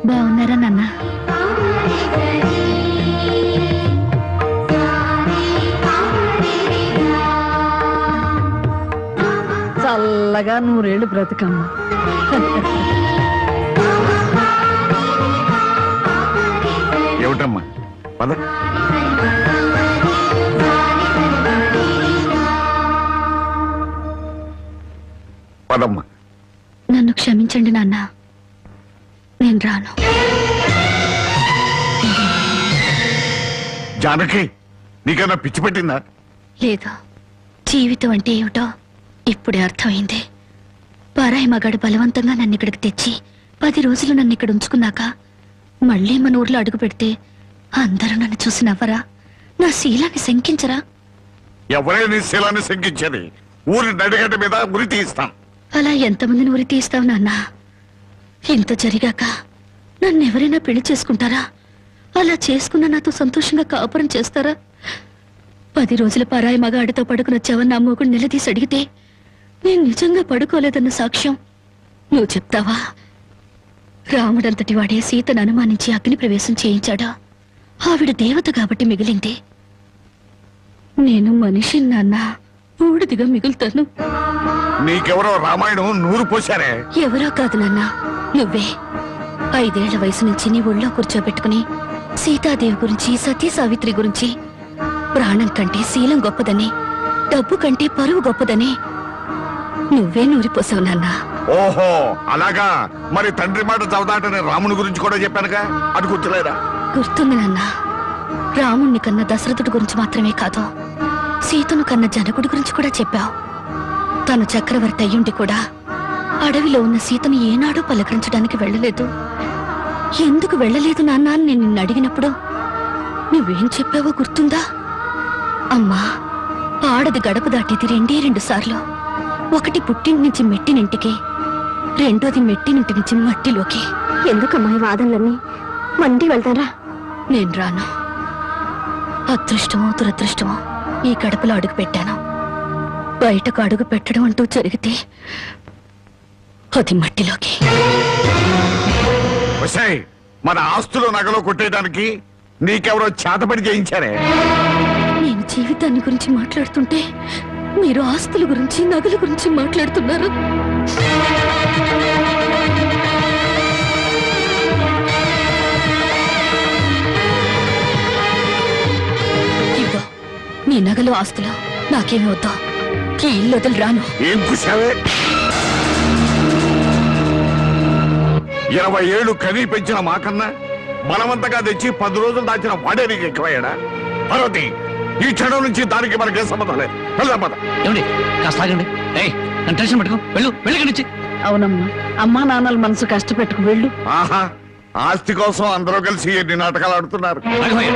బాగున్నారా నాన్న? చల్లగా 100 ఏళ్ళు బ్రతికమ్మా. పదమ్మా పద. పదమ్మా. నన్ను క్షమించండి నాన్న, నేను రాను. జానకి నీకన్నా పిచ్చి పెట్టిందా? లేదు, జీవితం అంటే ఏమిటో ఇప్పుడే అర్థమైంది. పరాయి మగాడు బలవంతంగా నన్ను ఇక్కడికి తెచ్చి 10 రోజులు నన్ను ఇక్కడ ఉంచుకున్నాక మళ్ళీ మన ఊర్లో అడుగు పెడితే అందరూ నన్ను చూసి నవ్వరా? నా శీలాన్ని శంకించరా? ఎవరైనా నీ శీలాన్ని శంకించేది? ఊరి నడిగడ్డ మీద ఉరి తీస్తాం. అలా ఎంతమందిని ఉరి తీస్తావు నాన్న? ఇంత జరిగాక నన్ను ఎవరైనా పెళ్లి చేసుకుంటారా? అలా చేసుకున్న నాతో సంతోషంగా కాపురం చేస్తారా? 10 రోజుల పరాయి మగాడితో పడుకుని వచ్చావని నా మొగుడు నిలదీసి అడిగితే నేను నిజంగా పడుకోలేదన్న సాక్ష్యం నువ్వు చెప్తావా? రాముడంతటి వాడే సీతను అనుమానించి అగ్ని ప్రవేశం చేయించాడా? ఆవిడ దేవత కాబట్టి మిగిలింది. నేను మనిషి నాన్న, బూడిదిగా మిగులుతాను. నీకెవరో రామాయణం నూరు పోశారే. ఎవరో కాదు నాన్న, నువ్వే. 5 ఏళ్ల వయసు నుంచి నీ ఒళ్ళో కూర్చోబెట్టుకుని సీతాదేవి గురించి, సతీ సావిత్రి గురించి, ప్రాణం కంటే శీలం గొప్పదని, డబ్బు కంటే పరువు గొప్పదని నువ్వే నూరిపోసావు నాన్న. ఓహో అలాగా. మరి తండ్రి మాట చవదాటని రాముని గురించి కూడా చెప్పానుగా, అది గుర్తులేదా? గుర్తుంది నాన్న. రాముణ్ణి కన్న దశరథుడి గురించి మాత్రమే కాదు, సీతను కన్న జనకుడి గురించి కూడా చెప్పావు. తను చక్రవర్తి అయ్యుండి కూడా అడవిలో ఉన్న సీతను ఏనాడూ పలకరించడానికి వెళ్ళలేదు. ఎందుకు వెళ్ళలేదు నాన్న అని నేను నిన్ను అడిగినప్పుడు నువ్వేం చెప్పావో గుర్తుందా? అమ్మా, ఆడది గడప దాటేది 2 సార్లు. ఒకటి పుట్టింటి నుంచి మెట్టినింటికి, రెండోది మెట్టినింటి నుంచి మట్టిలోకి. ఎందుకమ్మా ఈ వాదనలన్నీ? మండి వెళ్తారా? నేను రాను. అదృష్టమో దురదృష్టమో ఈ గడపలో అడుగు పెట్టాను. బయటకు అడుగు పెట్టడం అంటూ జరిగితే అది మట్టిలోకి. మన ఆస్తులు నగలో కొట్టేయడానికి నీకెవరో చేతపడి చేయించారే? నేను జీవితాన్ని గురించి మాట్లాడుతుంటే మీరు ఆస్తుల గురించి, నగల గురించి మాట్లాడుతున్నారు. ఇదిగో నీ నగలు, ఆస్తులు నాకేమీ వద్దా. ఈ ఇల్లు వదిలి రాను. ఏం కూసావే? 20 ఏళ్ళు కనీ పెంచిన మాకన్నా బలవంతంగా తెచ్చి 10 రోజులు దాచిన వాడే నీకు ఎక్కువయ్యాడా? పార్వతి, ఈ క్షణం నుంచి దానికి మనకే సంబంధం లేదు. వెళ్దాం పద. ఏమండి కాస్త ఆగండి. నన్ను టెన్షన్ పెట్టుకో. వెళ్ళి. అవునమ్మా, అమ్మా నాన్నల మనసు కష్టపెట్టుకు వెళ్ళు. ఆహా, ఆస్తి కోసం అందరూ కలిసి ఎన్ని నాటకాలు ఆడుతున్నారు. రాఘవయ్య,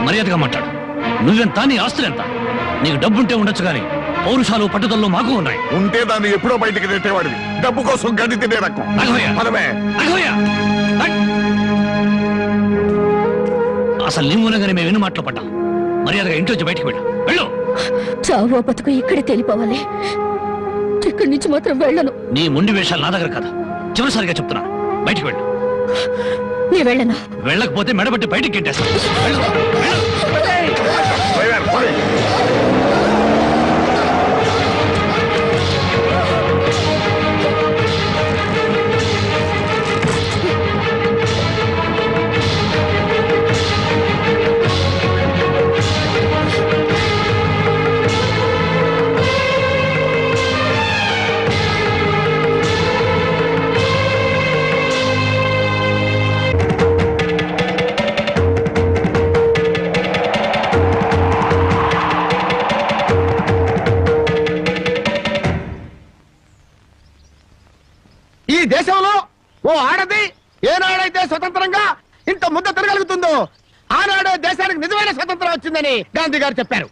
మర్యాదగా మాట్లాడు. నువ్వెంత, నీ ఆస్తులెంత? నీకు డబ్బుంటే ఉండొచ్చు గాని పౌరుషాలు, పట్టుదలలో మాకు ఉన్నాయి. ఉంటే దాన్ని ఎప్పుడో బయటికి నెట్టేవాడివి. డబ్బు కోసం గడ్డి తినే రకం. పదవే. అసలు నీ మూలంగానే మేము ఎన్ని మాటలు పడ్డాం. మర్యాదగా ఇంటి వచ్చి బయటికి వెళ్ళు. చావో బతుకు ఇక్కడే తెలిపోవాలి. ఇక్కడి నుంచి మాత్రం వెళ్ళను. నీ మొండి వేషాలు నా దగ్గర కదా. చివరిసారిగా చెప్తున్నా, బయటికి వెళ్ళు. నీ వెళ్ళను. వెళ్ళకపోతే మెడబట్టి బయటికి గెట్టేస్తా. ఈ దేశంలో ఓ ఆడది ఏనాడైతే స్వతంత్రంగా ఇంత ముద్ద తిరగలుగుతుందో ఆనాడే దేశానికి నిజమైన స్వతంత్రం వచ్చిందని గాంధీ గారు చెప్పారు.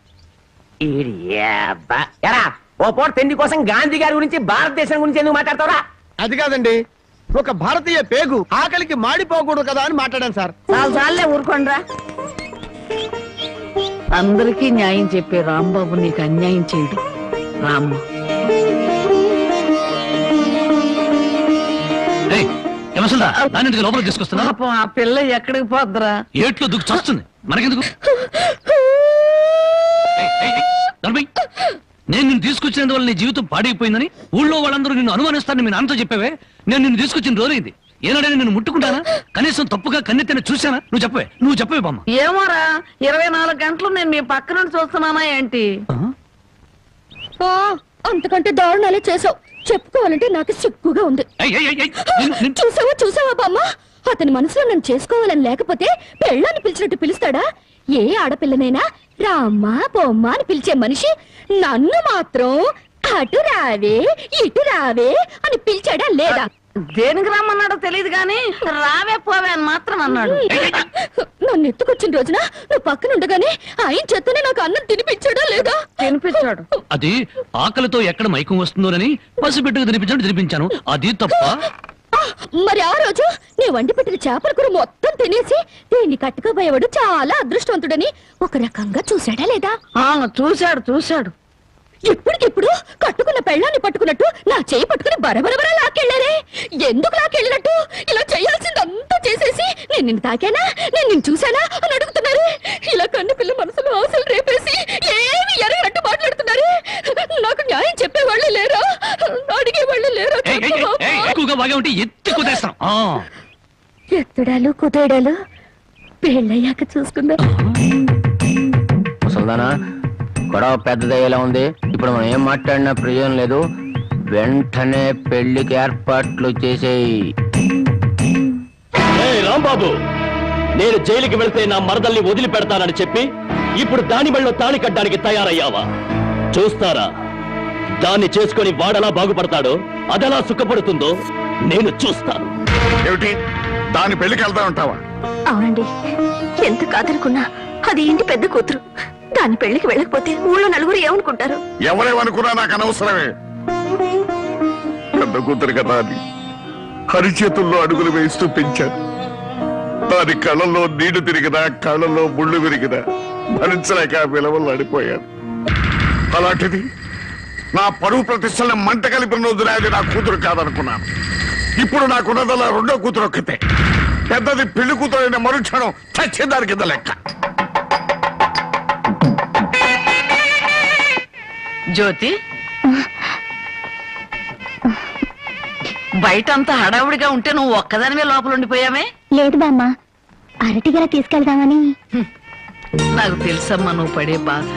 ఓ పూట తిండి కోసం గాంధీ గారి గురించి, భారతదేశం గురించి ఎందుకు మాట్లాడతావురా? అది కాదండి, ఒక భారతీయ పేగు ఆకలికి మాడిపోకూడదు కదా అని మాట్లాడాను సార్. చాలే ఊరుకోండ్రా. అందరికీ న్యాయం చెప్పే రాంబాబు నీకు అన్యాయం చేయడు. రామ్మ, లోపలికి తీసుకొస్తున్నా. ఆ పిల్ల ఎక్కడికి పోద్దురా? ఏట్లో దుక్కు చస్తుంది, మనకెందుకు? నేను నిన్ను తీసుకొచ్చినందువల్ల నీ జీవితం పాడైపోయిందని ఊళ్ళో వాళ్ళందరూ నిన్ను అనుమానిస్తారని మీ నాన్నతో చెప్పావే. నేను నిన్ను తీసుకొచ్చిన రోజైంది. ఏనాడైనా నేను ముట్టుకుంటానా? కనీసం తప్పుగా కన్నెత్తిన చూసానా? నువ్వు చెప్పవే బామ్మ. ఏమోరా 24 గంటలు నేను మీ పక్క నుండి చూస్తున్నానా ఏంటి? అంతకంటే దారుణాలే చేసావు. చెప్పుకోవాలంటే నాకు సిగ్గుగా ఉంది. చూసావా బామ్మ, అతని మనసులో నన్ను చేసుకోవాలని లేకపోతే పెళ్ళాన్ని పిలిచినట్టు పిలుస్తాడా? ఏ ఆడపిల్లనైనా రామ్మా బొమ్మ అని పిలిచే మనిషి నన్ను మాత్రం అటు రావే ఇటు రావే అని పిలిచాడా లేదా? దేనికి రమ్మన్నాడో తెలియదు గాని రావే పోవే అని మాత్రం అన్నాడు. నన్ను ఎత్తుకొచ్చిన రోజున నువ్వు పక్కన ఉండగానే ఆయన చేతనే నాకు అన్నం తినిపించాడా లేదా? తినిపించాడు. అది ఆకలితో ఎక్కడ మైకం వస్తుందోనని పసిబిడ్డకు తినిపించాను. అది తప్ప. మరి ఆ రోజు నీ వండి పెట్టిన చేపల కూర మొత్తం తినేసి దీన్ని కట్టుకోబోయేవాడు చాలా అదృష్టవంతుడని ఒక రకంగా చూశాడా లేదా? చూశాడు. ఇప్పటికిప్పుడు కట్టుకున్న పెళ్ళాన్ని పట్టుకున్నట్టు నా చేయి పట్టుకుని బరబరబరా లాక్కెళ్ళారే. ఎందుకు లాక్కెళ్ళినట్టు? ఇలా చేయాల్సిందంతా చేసేసి నేను నిన్ను తాకానా, నేను నిన్ను చూశానా అని అడుగుతున్నారు. ఇలా కన్ను పిల్ల మనసులో ఆశలు రేపేసి ఏమి ఎరగనట్టు మాట్లాడుతున్నారు. నాకు న్యాయం చెప్పేవాళ్ళే లేరా? అడిగేవాళ్ళే లేరా? ఎత్తుడాలు కుదేడాలు పెళ్ళయ్యాక చూసుకుందా. ముసల్దానా, గొడవ పెద్దదయ్యేలా ఉంది. ఇప్పుడు మనం ఏం మాట్లాడినా ప్రయోజనం లేదు. వెంటనే పెళ్లికి ఏర్పాట్లు చేసేయి. రాంబాబు, నేను జైలుకి వెళ్తే నా మరదల్ని వదిలిపెడతానని చెప్పి ఇప్పుడు దాని మెళ్ళో తాళి కట్టడానికి తయారయ్యావా? చూస్తారా దాన్ని చేసుకొని వాడలా బాగుపడతాడో, అదెలా సుఖపడుతుందో నేను చూస్తాను. ఏమిటి దాని పెళ్లికి వెళ్తా ఉంటావా? అవునండి, ఎంత కాదనుకున్నా అది ఇంటి పెద్ద కూతురు. దాని పెళ్లికి వెళ్ళకపోతే ఊళ్ళో నలుగురు ఏమనుకుంటారు? ఎవరేమనుకున్నా నాకు అనవసరమే. పెద్ద కూతురు కదా అని హరిచేతుల్లో అడుగులు వేస్తూ పెంచాను. దాని కళ్ళల్లో నీళ్లు తిరిగినా కళ్ళల్లో ముళ్ళు విరిగినా భరించలేక విలువలు అడిపోయాను. అలాంటిది నా పరువు ప్రతిష్టలను మంట కలిపిన రోజున అది నా కూతురు కాదనుకున్నాను. ఇప్పుడు నాకున్నదల్లా రెండో కూతురు ఒక్కతే. పెద్దది పెళ్లి కూతురు అయిన మరుక్షణం చచ్చేదాని కింద లెక్క. జ్యోతి, బయటంతా హడావుడిగా ఉంటే నువ్వు ఒక్కదానివే లోపల ఉండిపోయావే? లేదు బామ్మ, అరటిగల తీసుకెళ్దామని. నాకు తెలుసమ్మా నువ్వు పడే బాధ.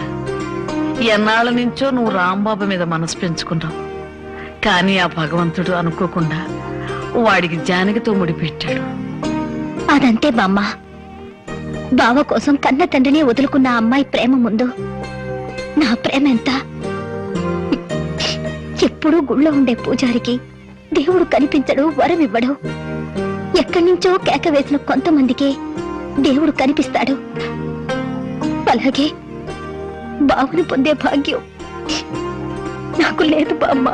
ఎన్నాళ్ళ నుంచో నువ్వు రాంబాబు మీద మనసు పెంచుకున్నావు. కానీ ఆ భగవంతుడు అనుకోకుండా వాడికి జానకితో ముడిపెట్టాడు. అదంతే బామ్మ. బావ కోసం కన్న తండ్రిని వదులుకున్న అమ్మాయి ప్రేమ ముందు నా ప్రేమ ఎంత? ఎప్పుడూ గుళ్ళో ఉండే పూజారికి దేవుడు కనిపించడు, వరం ఇవ్వడు. ఎక్కడి నుంచో కేక వేసిన కొంతమందికే దేవుడు కనిపిస్తాడు. అలాగే బావును పొందే భాగ్యం నాకు లేదు బామ్మ.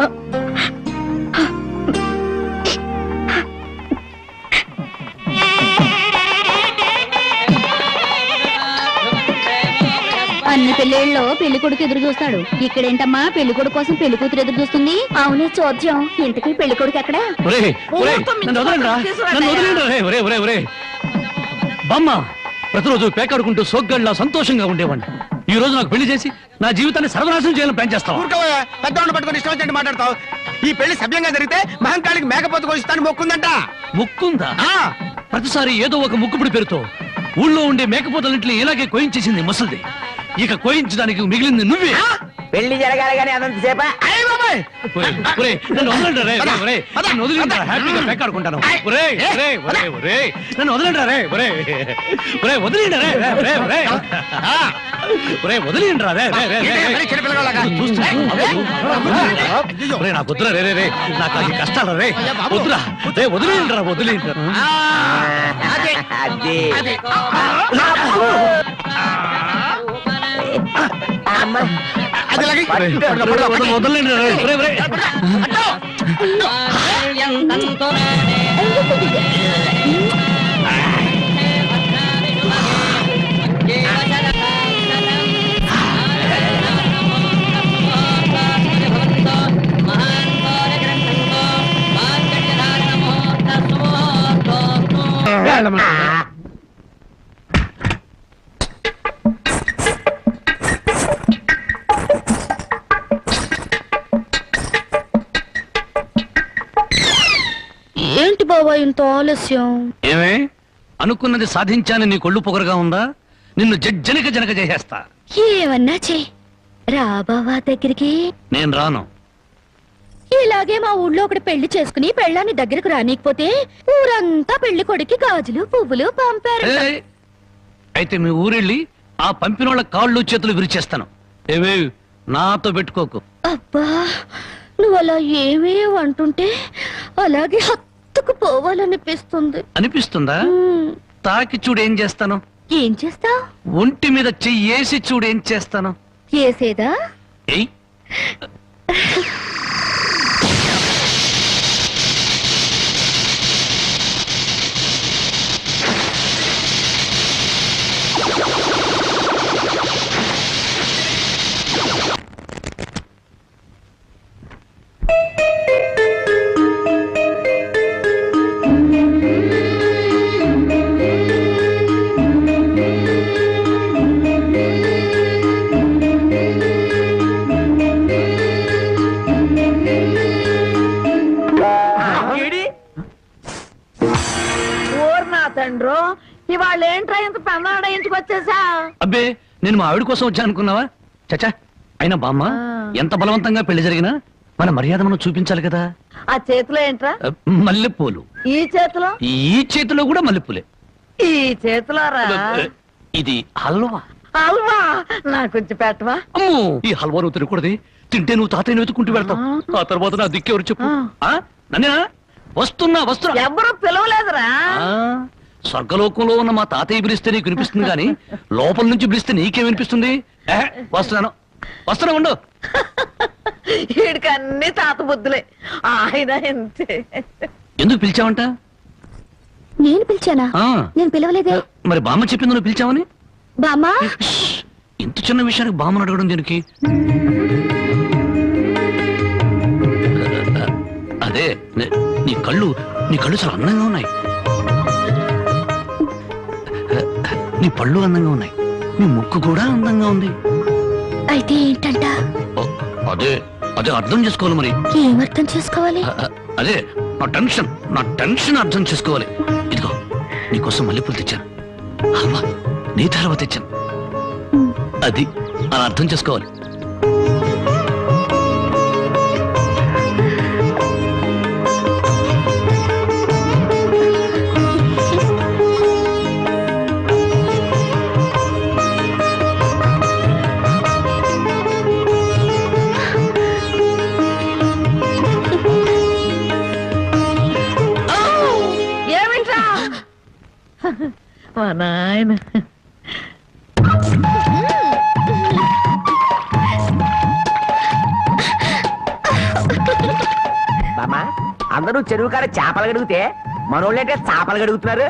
అన్ని పెళ్ళిళ్ళలో పెళ్లి కొడుకు ఎదురు చూస్తాడు. ఇక్కడేంటమ్మా పెళ్లి కొడుకు కోసం పెళ్లి కూతురు ఎదురు చూస్తుంది? అవునే చోద్యం. ఇంతకీ పెళ్లి కొడుకు ఎక్కడ? బామ్మ, ప్రతిరోజు పేకాడుకుంటూ సోగ్గాడిలా సంతోషంగా ఉండేవాడిని. ఈ రోజు నాకు పెళ్లి చేసి నా జీవితాన్ని సర్వనాశనం చేయాలని ప్లాన్ చేస్తావు. పెద్దవాళ్ళు పట్టుకొని ఇష్టం వచ్చినట్టు మాట్లాడతావు. ఈ పెళ్లి సభ్యంగా జరిగితే మహంకాళికి మేకపోతు కోసిస్తాను మొక్కుందంట. ముక్కుందా? ప్రతిసారి ఏదో ఒక ముక్కుపుడి పేరుతో ఊళ్ళో ఉండే మేకపోతలన్నింటినీ ఇలాగే కోయించేసింది ముసలిది. ఇక కోయించడానికి మిగిలింది నువ్వే. పెళ్లి జరగాలి కానీ అదంతసేపా? నన్ను వదలండి రే, నన్ను వదిలిండ్రా, హ్యాపీగా పేకాడుకుంటాను. నన్ను వదలండి రే, వదిలిండ్రా రే, నాకు వద్దురా రే, నాకు అది కష్టాలు రే, వద్దురా రే, వదిలిండ్రా. వదలండి రే. ఏంటి బావా ఇంత ఆలస్యం? ఏమే అనుకున్నది సాధించాలని నీ కొళ్ళు పొగరుగా ఉందా? నిన్ను జనక చేసేస్తా. ఏమన్నా చే రా బావా దగ్గరికి. నేను రాను. ఇలాగే మా ఊళ్ళో ఒకటి పెళ్లి చేసుకుని పెళ్ళాన్ని దగ్గరకు రానికపోతే ఊరంతా పెళ్లి కొడుకి గాజులు పువ్వులు పంపారు. ఏయ్, అయితే మీ ఊరెళ్ళి ఆ పంపినోళ్ళ కాళ్ళు చేతులు విరిచేస్తాను. ఏవే నాతో పెట్టుకోకు. అబ్బా నువ్వు అలా ఏమీ అంటుంటే అలాగే హత్తుకు పోవాలనిపిస్తుంది. అనిపిస్తుందా? తాకి చూడు ఏం చేస్తాను. ఏం చేస్తావ్? ఒంటి మీద చెయ్యేసి చూడు ఏం చేస్తాను. చేసేదా? ఏయ్ తండ్రో ఇవాళ ఏంట్రా ఇంత పెన్నాడ ఇంటికొచ్చేసా? అబ్బే నేను మా ఆవిడ కోసం వచ్చా అనుకున్నావా? చచ్చా అయినా బామ్మ ఎంత బలవంతంగా పెళ్లి జరిగినా మన మర్యాద మనం చూపించాలి కదా. ఆ చేతిలో ఏంట్రా? మల్లెపూలు. ఈ చేతిలో? ఈ చేతిలో కూడా మల్లెపూలే. ఈ చేతిలో రా. ఇది హల్వా. హల్వా నాకు కొంచెం పెట్టవా? అమ్మో ఈ హల్వా నువ్వు తినకూడదు. తింటే నువ్వు తాతయ్యని వెతుకుంటూ వెళ్తావు. ఆ తర్వాత నా దిక్కెవరు చెప్పు. నన్నేనా? వస్తున్నా. ఎవరు పిలవలేదురా. స్వర్గలోకంలో ఉన్న మా తాతయ్య పిలిస్తే నీకు వినిపిస్తుంది కానీ లోపల నుంచి పిలిస్తే నీకేం వినిపిస్తుంది? వస్తున్నా ఉండు. వీడికి అన్ని తాత బుద్ధులే. ఆయన అంతే. ఎందుకు పిలిచావంట? నేను పిలిచానా? నేను పిలవలేదే. మరి బామ్మ చెప్పింది నువ్వు పిలిచావని. బామ్మా ఇంత చిన్న విషయానికి బామ్మను అడగడం దీనికి? అదే నీ కళ్ళు చాలా అందంగా ఉన్నాయి. నీ పళ్ళు అందంగా ఉన్నాయి. నీ ముక్కు కూడా అందంగా ఉంది. అయితే ఏంటంట? అదే అర్థం చేసుకోవాలి. మరి ఏం అర్థం చేసుకోవాలి? అదే నా టెన్షన్ అర్థం చేసుకోవాలి. ఇదిగో నీకోసం మల్లెపూలు తెచ్చాను. హల్వా నీ తర్వాత తెచ్చాను. అది అలా అర్థం చేసుకోవాలి. మా నాయన బామ్మా అందరూ చెరువు కాడ చేపలు గడిగితే మనోళ్ళంటే చేపలు గడుగుతున్నారు.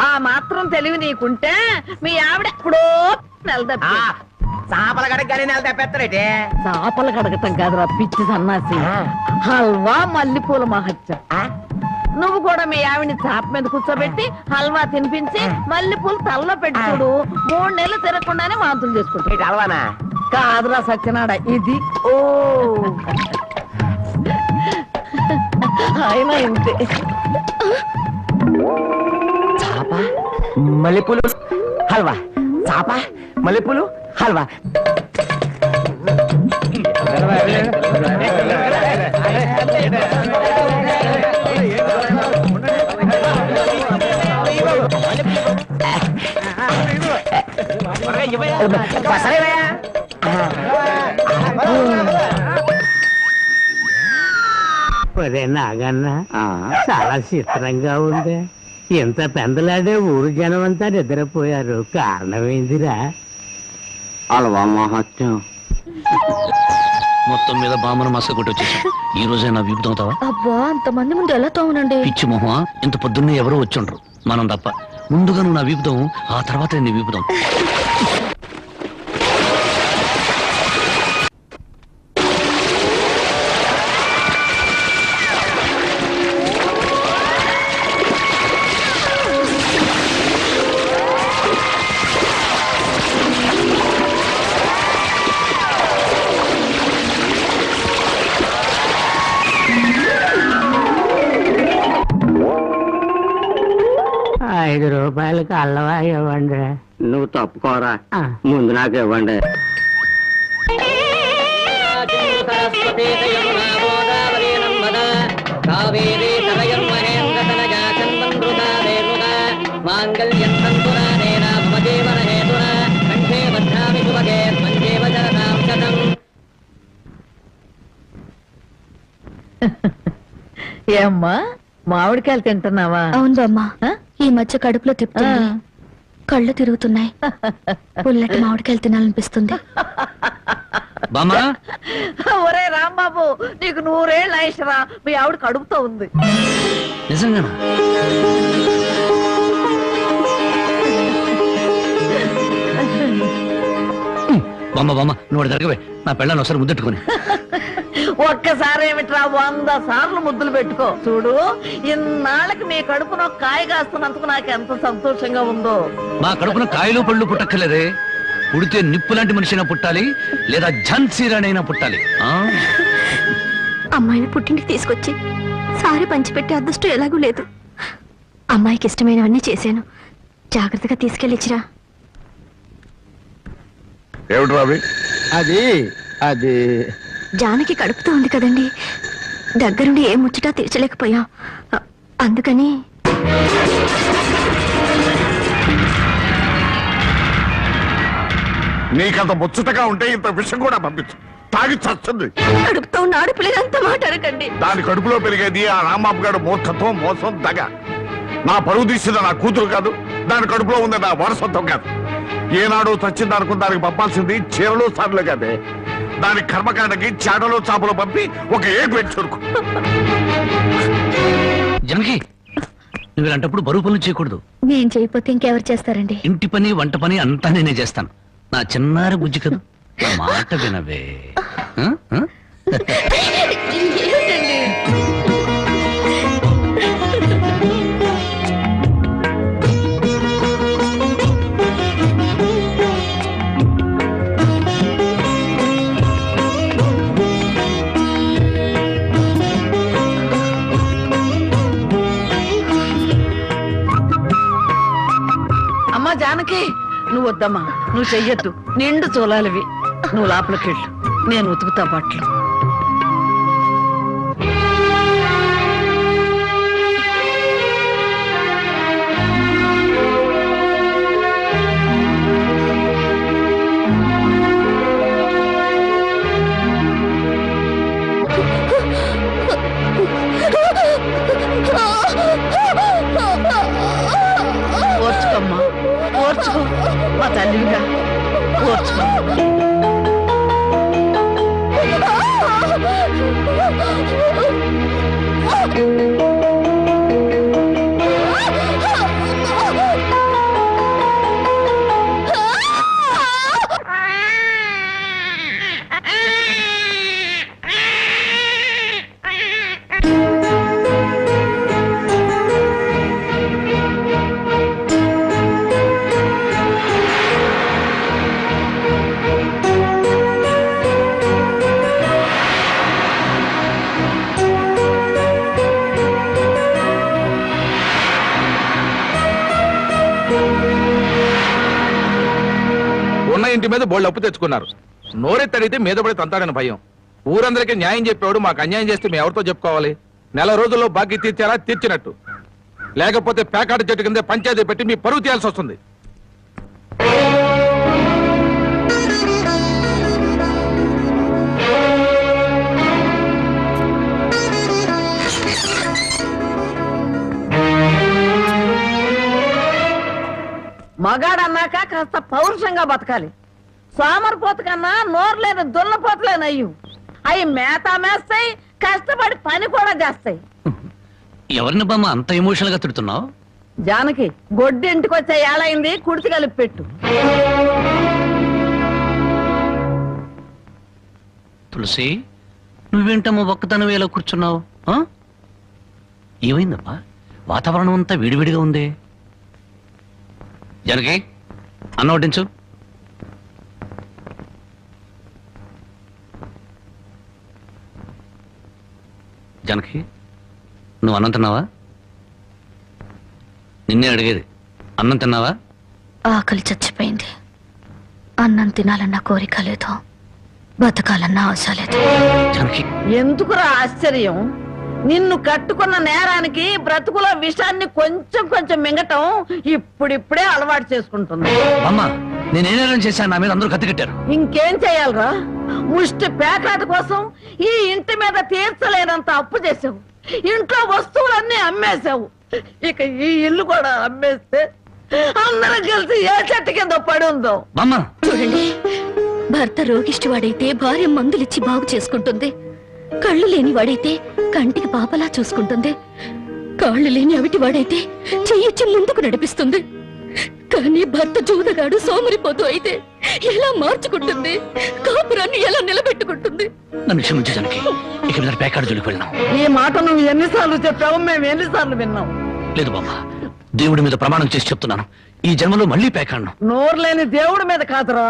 ఆ మాత్రం తెలివి నీకుంటే మీ ఆవిడ ఎప్పుడో నెలదప్పి చేపల గడగానే నెల తప్పేస్తారేటే. చేపలు కడగటం కాదురా పిచ్చి సన్నాసి. హల్వా మల్లెపూల మహత్యం. నువ్వు కూడా మీ ఆవిడ్ని చాప మీద కూర్చోబెట్టి హల్వా తినిపించి మల్లెపూలు తలలో పెట్టి చూడు. 3 నెలలు తినకుండానే వాంతులు చేసుకుంటా. హల్వానా? కాదురా సత్యనాడ ఇది. ఓ ఆయన ఇంతే. చాప మల్లెపూలు హల్వా. చాప మల్లెపూలు హల్వా. నాగన్నా చాలా చిత్రంగా ఉంది. ఎంత పెందలాడే ఊరు జనం అంతా నిద్రపోయారు. కారణం ఏందిరా? అలవా మహత్యం. మొత్తం మీద బామ్మను మసక కొట్టి వచ్చేసా. ఈ రోజే నా వీపు తోముతావా? అబ్బా అంతమంది ముందు ఎలా తోమనండి? పిచ్చి మొహమా, ఇంత పొద్దున్నే ఎవరో వచ్చుండ్రు. మనం తప్ప. ముందుగా నువ్వు నా వీపుతాం, ఆ తర్వాత నీ వీపుతాం. 5 రూపాయలకి అల్లవా ఇవ్వండి. నువ్వు తప్పుకోరా, ఆ. ముందు నాకు ఇవ్వండి. ఏమ్మా మామిడికాయలు తింటున్నావా? అవును బామ్మ, ఈ మధ్య కడుపులో తిప్పుతుంది, కళ్ళు తిరుగుతున్నాయి, పుల్లటి మామిడికాయలు తినాలనిపిస్తుంది. ఒరే రాంబాబు, నీకు 100 ఏళ్ళు ఆయుషరా, మీ ఆవిడ కడుపుతో ఉంది. నిజంగానా? బామ్మ బామ్మ, నువ్వు దగ్గరవే, నా పెళ్ళాన్ని ఒకసారి ముద్దెట్టుకుని. ఒక్కసారి ఏమిట్రా, 100 సార్లు ముద్దులు పెట్టుకో. చూడు, ఇన్నాళ్ళకి మీ కడుపున కాయ కాస్తున్నందుకు నాకు ఎంత సంతోషంగా ఉందో. మా కడుపున కాయలు పళ్ళు పుట్టక్కర్లేదే, పుడితే నిప్పు లాంటి మనిషినా పుట్టాలి, లేదా ఝాన్సీరానైనా పుట్టాలి. అమ్మాయిని పుట్టింటికి తీసుకొచ్చి సారి పంచిపెట్టే అదృష్టం ఎలాగూ లేదు. అమ్మాయికి ఇష్టమైనవన్నీ చేశాను, జాగ్రత్తగా తీసుకెళ్ళిచ్చిరా. ఏమిటి రావి? అది అది జానకి కడుపుతో ఉంది కదండి, దగ్గరుండి ఏ ముచ్చటా తీర్చలేకపోయాం, అందుకని. నీకంత ముచ్చటగా ఉంటే ఇంత విషం కూడా పంపించు, తాగి చస్తుంది. కడుపుతో ఉన్న ఆడపిల్లలంత మాట అనకండి. దాని కడుపులో పెరిగేది ఆ రాంబాబు గారు మూర్ఖత్వం, మోసం, దగ. నా పరువు తీసింది నా కూతురు కాదు, దాని కడుపులో ఉంది నా వారసత్వం కాదు. ఏనాడు చచ్చింది అనుకుని దానికి పంపాల్సింది చీరలు సార్లు కాదే. దాని కర్మకాండకి చాడలో చాపలు పంపి ఒక ఏడు చురుకు. జనకి, నువ్వు ఇలాంటప్పుడు బరువు పనులు చేయకూడదు. నేను చేయకపోతే ఇంకెవరు చేస్తారండి? ఇంటి పని వంట పని అంతా నేనే చేస్తాను. నా చిన్నారి బుజ్జి కదా, నా మాట వినవే. అమ్మా జానకి, నువ్వు వద్దమ్మా, నువ్వు చెయ్యొద్దు, నిండు చూలాలివి. నువ్వు లోపలికెళ్ళు, నేను ఉతుకుతా బట్టలు. ఓర్చుకోమ్మా, ఓర్చుకో, మా తల్లిగా ఓర్చుకో. ఉన్న ఇంటి మీద బోళ్ళు అప్పు తెచ్చుకున్నారు. నోరెత్తడితే మీద పడి తంతాడని భయం. ఊరందరికీ న్యాయం చెప్పేవాడు మాకు అన్యాయం చేస్తే మేము ఎవరితో చెప్పుకోవాలి? నెల రోజుల్లో బాకీ తీర్చారా? తీర్చినట్టు. లేకపోతే పేకాట చెట్టు కింద పంచాయతీ పెట్టి మీ పరువు తీయాల్సి వస్తుంది. మగాడన్నాక కాస్త పౌరుషంగా బతకాలి. సోమరిపోతు కన్నా నోరు లేని దున్నపోతులేనయ్యు. అవి మేత మేస్తాయి, కష్టపడి పని కూడా చేస్తాయి. ఎవరిని బామ్మ అంత ఎమోషనల్ గా తిడుతున్నావు? జానకి, గొడ్డు ఇంటికి వచ్చే ఏళైంది, కుడితి కలిపి పెట్టు. తులసి, నువ్వేంటమ్మా ఒక్కతనం వేలా కూర్చున్నావు? ఏమైందమ్మా? వాతావరణం అంతా వేడివేడిగా ఉంది. జనకి, అన్నం వడ్డించు. జనకి, నువ్వు అన్నం తిన్నావా? నిన్నే అడిగేది. అన్నం తిన్నావా? ఆకలి చచ్చిపోయింది. అన్నం తినాలన్న కోరిక లేదు, బతకాలన్న ఆశ లేదు. ఎందుకురా ఆశ్చర్యం? నిన్ను కట్టుకున్న నేరానికి బ్రతుకుల విషాన్ని కొంచెం కొంచెం మింగటం ఇప్పుడిప్పుడే అలవాటు చేసుకుంటుంది. అమ్మా, నేనే నేరం చేశాను, నా మీద అందరూ కత్తి కట్టారు. ఇంకేం చెయ్యాలరా? ముష్టి పేకాట కోసం ఈ ఇంటి మీద తీర్చలేనంత అప్పు చేసావు, ఇంట్లో వస్తువులన్నీ అమ్మేశావు. ఇక ఈ ఇల్లు కూడా అమ్మేస్తే అందరం కలిసి ఏ చెట్టు కింద పడి ఉందో. చూడండి, భర్త రోగిష్టి వాడైతే భార్య మందులిచ్చి బాగు చేసుకుంటుంది. కళ్ళు లేని వాడైతే కంటికి పాపలా చూసుకుంటుంది. కాళ్ళు లేని అవిటి వాడైతే చెయ్యిచ్చి ముందుకు నడిపిస్తుంది. కానీ భర్త జూదగాడు సోమరిపోతూ అయితే ఎలా మార్చుకుంటుంది? కాపురాన్ని ఎలా నిలబెట్టుకుంటుంది? నన్ను క్షమించు జానకి, ఇక మీద పేకాడు జోలికి వెళ్ళాం. ఈ మాట నువ్వు ఎన్నిసార్లు చెప్పావు, మేము ఎన్నిసార్లు విన్నాం. లేదు బామ్మ, దేవుడి మీద ప్రమాణం చేసి చెప్తున్నాను, ఈ జన్మలో మళ్ళీ పేకాడను. నోరు లేని దేవుడి మీద కాదురా,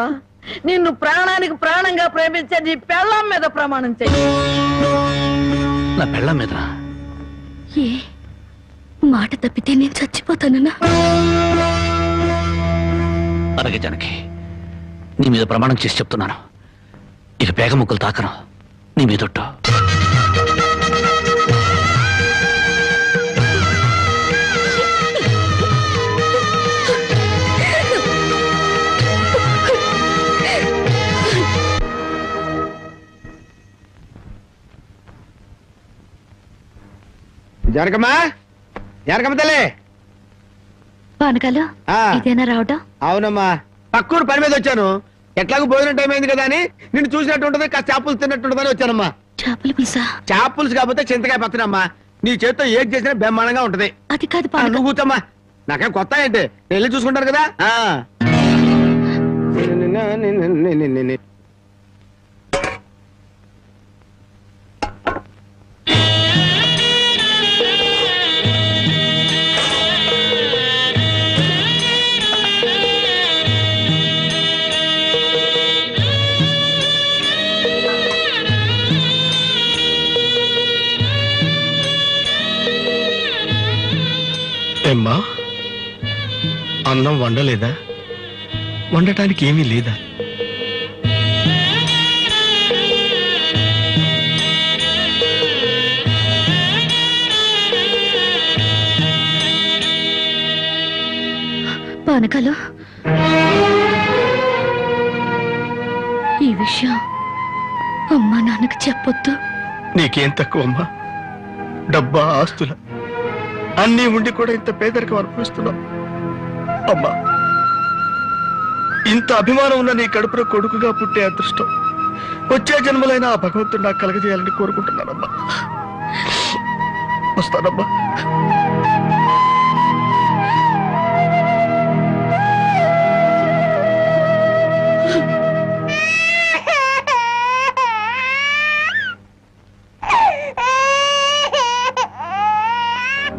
నిన్ను ప్రాణానికి ప్రాణంగా ప్రేమించే నీ పెళ్ళాం మీద ప్రమాణం చెయ్యి. నా పెళ్ళాం మీద? ఏ మాట తప్పితే నేను చచ్చిపోతానన్నా? అలాగే జానకి, నీ మీద ప్రమాణం చేసి చెప్తున్నాను, ఇక పేగ ముక్కలు తాకను, నీ మీదొట్టు. జానకమ్మా, జానకమ్మ తల్లి. పానకాలు ఇదేనా రావటం? అవునమ్మా, పక్కూరు పని మీద వచ్చాను. ఎట్లాగో భోజనం టైం అయింది కదా అని నిన్ను చూసినట్టు ఉంటది, కాస్త చేపలు తిన్నట్టుంటదని వచ్చానమ్మా. చేపల పులుసా? చేపలుసు కాకపోతే చింతకాయ పచ్చనమ్మా. నీ చేతితో ఏది చేసినా బ్రహ్మాండంగా ఉంటది. అది కాదు, నువ్వు కూర్చోమ్మా, నాకేం కొత్త ఏంటి, నేను వెళ్ళి చూసుకుంటాను కదా. ఏమ్మా, అన్నం వండలేదా? వండటానికి ఏమీ లేదా? పానకాలు, ఈ విషయం అమ్మా నాన్నకు చెప్పొద్దు. నీకేం తక్కువమ్మా? డబ్బా, ఆస్తుల అన్నీ ఉండి కూడా ఇంత పేదరికం అనుభవిస్తున్నావు. అమ్మా, ఇంత అభిమానం ఉన్న నీ కడుపులో కొడుకుగా పుట్టే అదృష్టం వచ్చే జన్మలైనా ఆ భగవంతుడు నాకు కలగజేయాలని కోరుకుంటున్నానమ్మా. వస్తానమ్మా.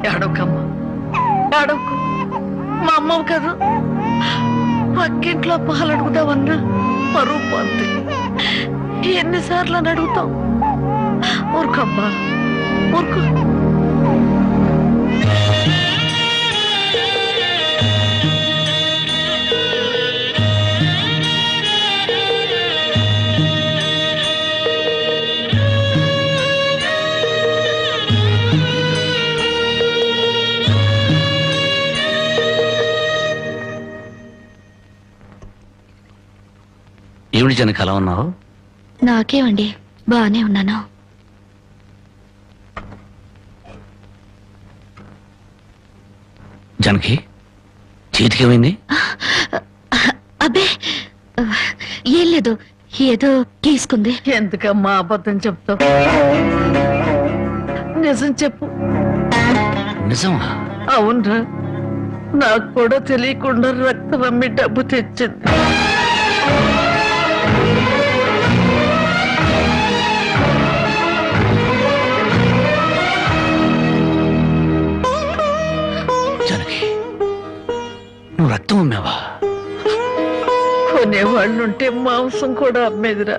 ఏడవకమ్మా, ఏడవకు. మా అమ్మవు కదా, పక్కింట్లో పాలు అడుగుదామన్నా పరువు పోతే ఎన్నిసార్లు అని అడుగుతాం. ఊరుకమ్మా, ఊరుకో. ఏమిటి జనకి అలా ఉన్నావు? నాకేమండి, బానే ఉన్నాను. జనకి చేతికి ఏమైంది? అబ్బే ఏం లేదు, ఏదో గీసుకుంది. ఎందుకమ్మా అబద్ధం చెప్తావు? నిజం చెప్పు. నిజమా? అవునరా, నాకు కూడా తెలియకుండా రక్తం అమ్మి డబ్బు తెచ్చింది. నువ్వు రక్తం అమ్మావా? కొనేవాళ్ళుంటే మాంసం కూడా అమ్మేదిరా.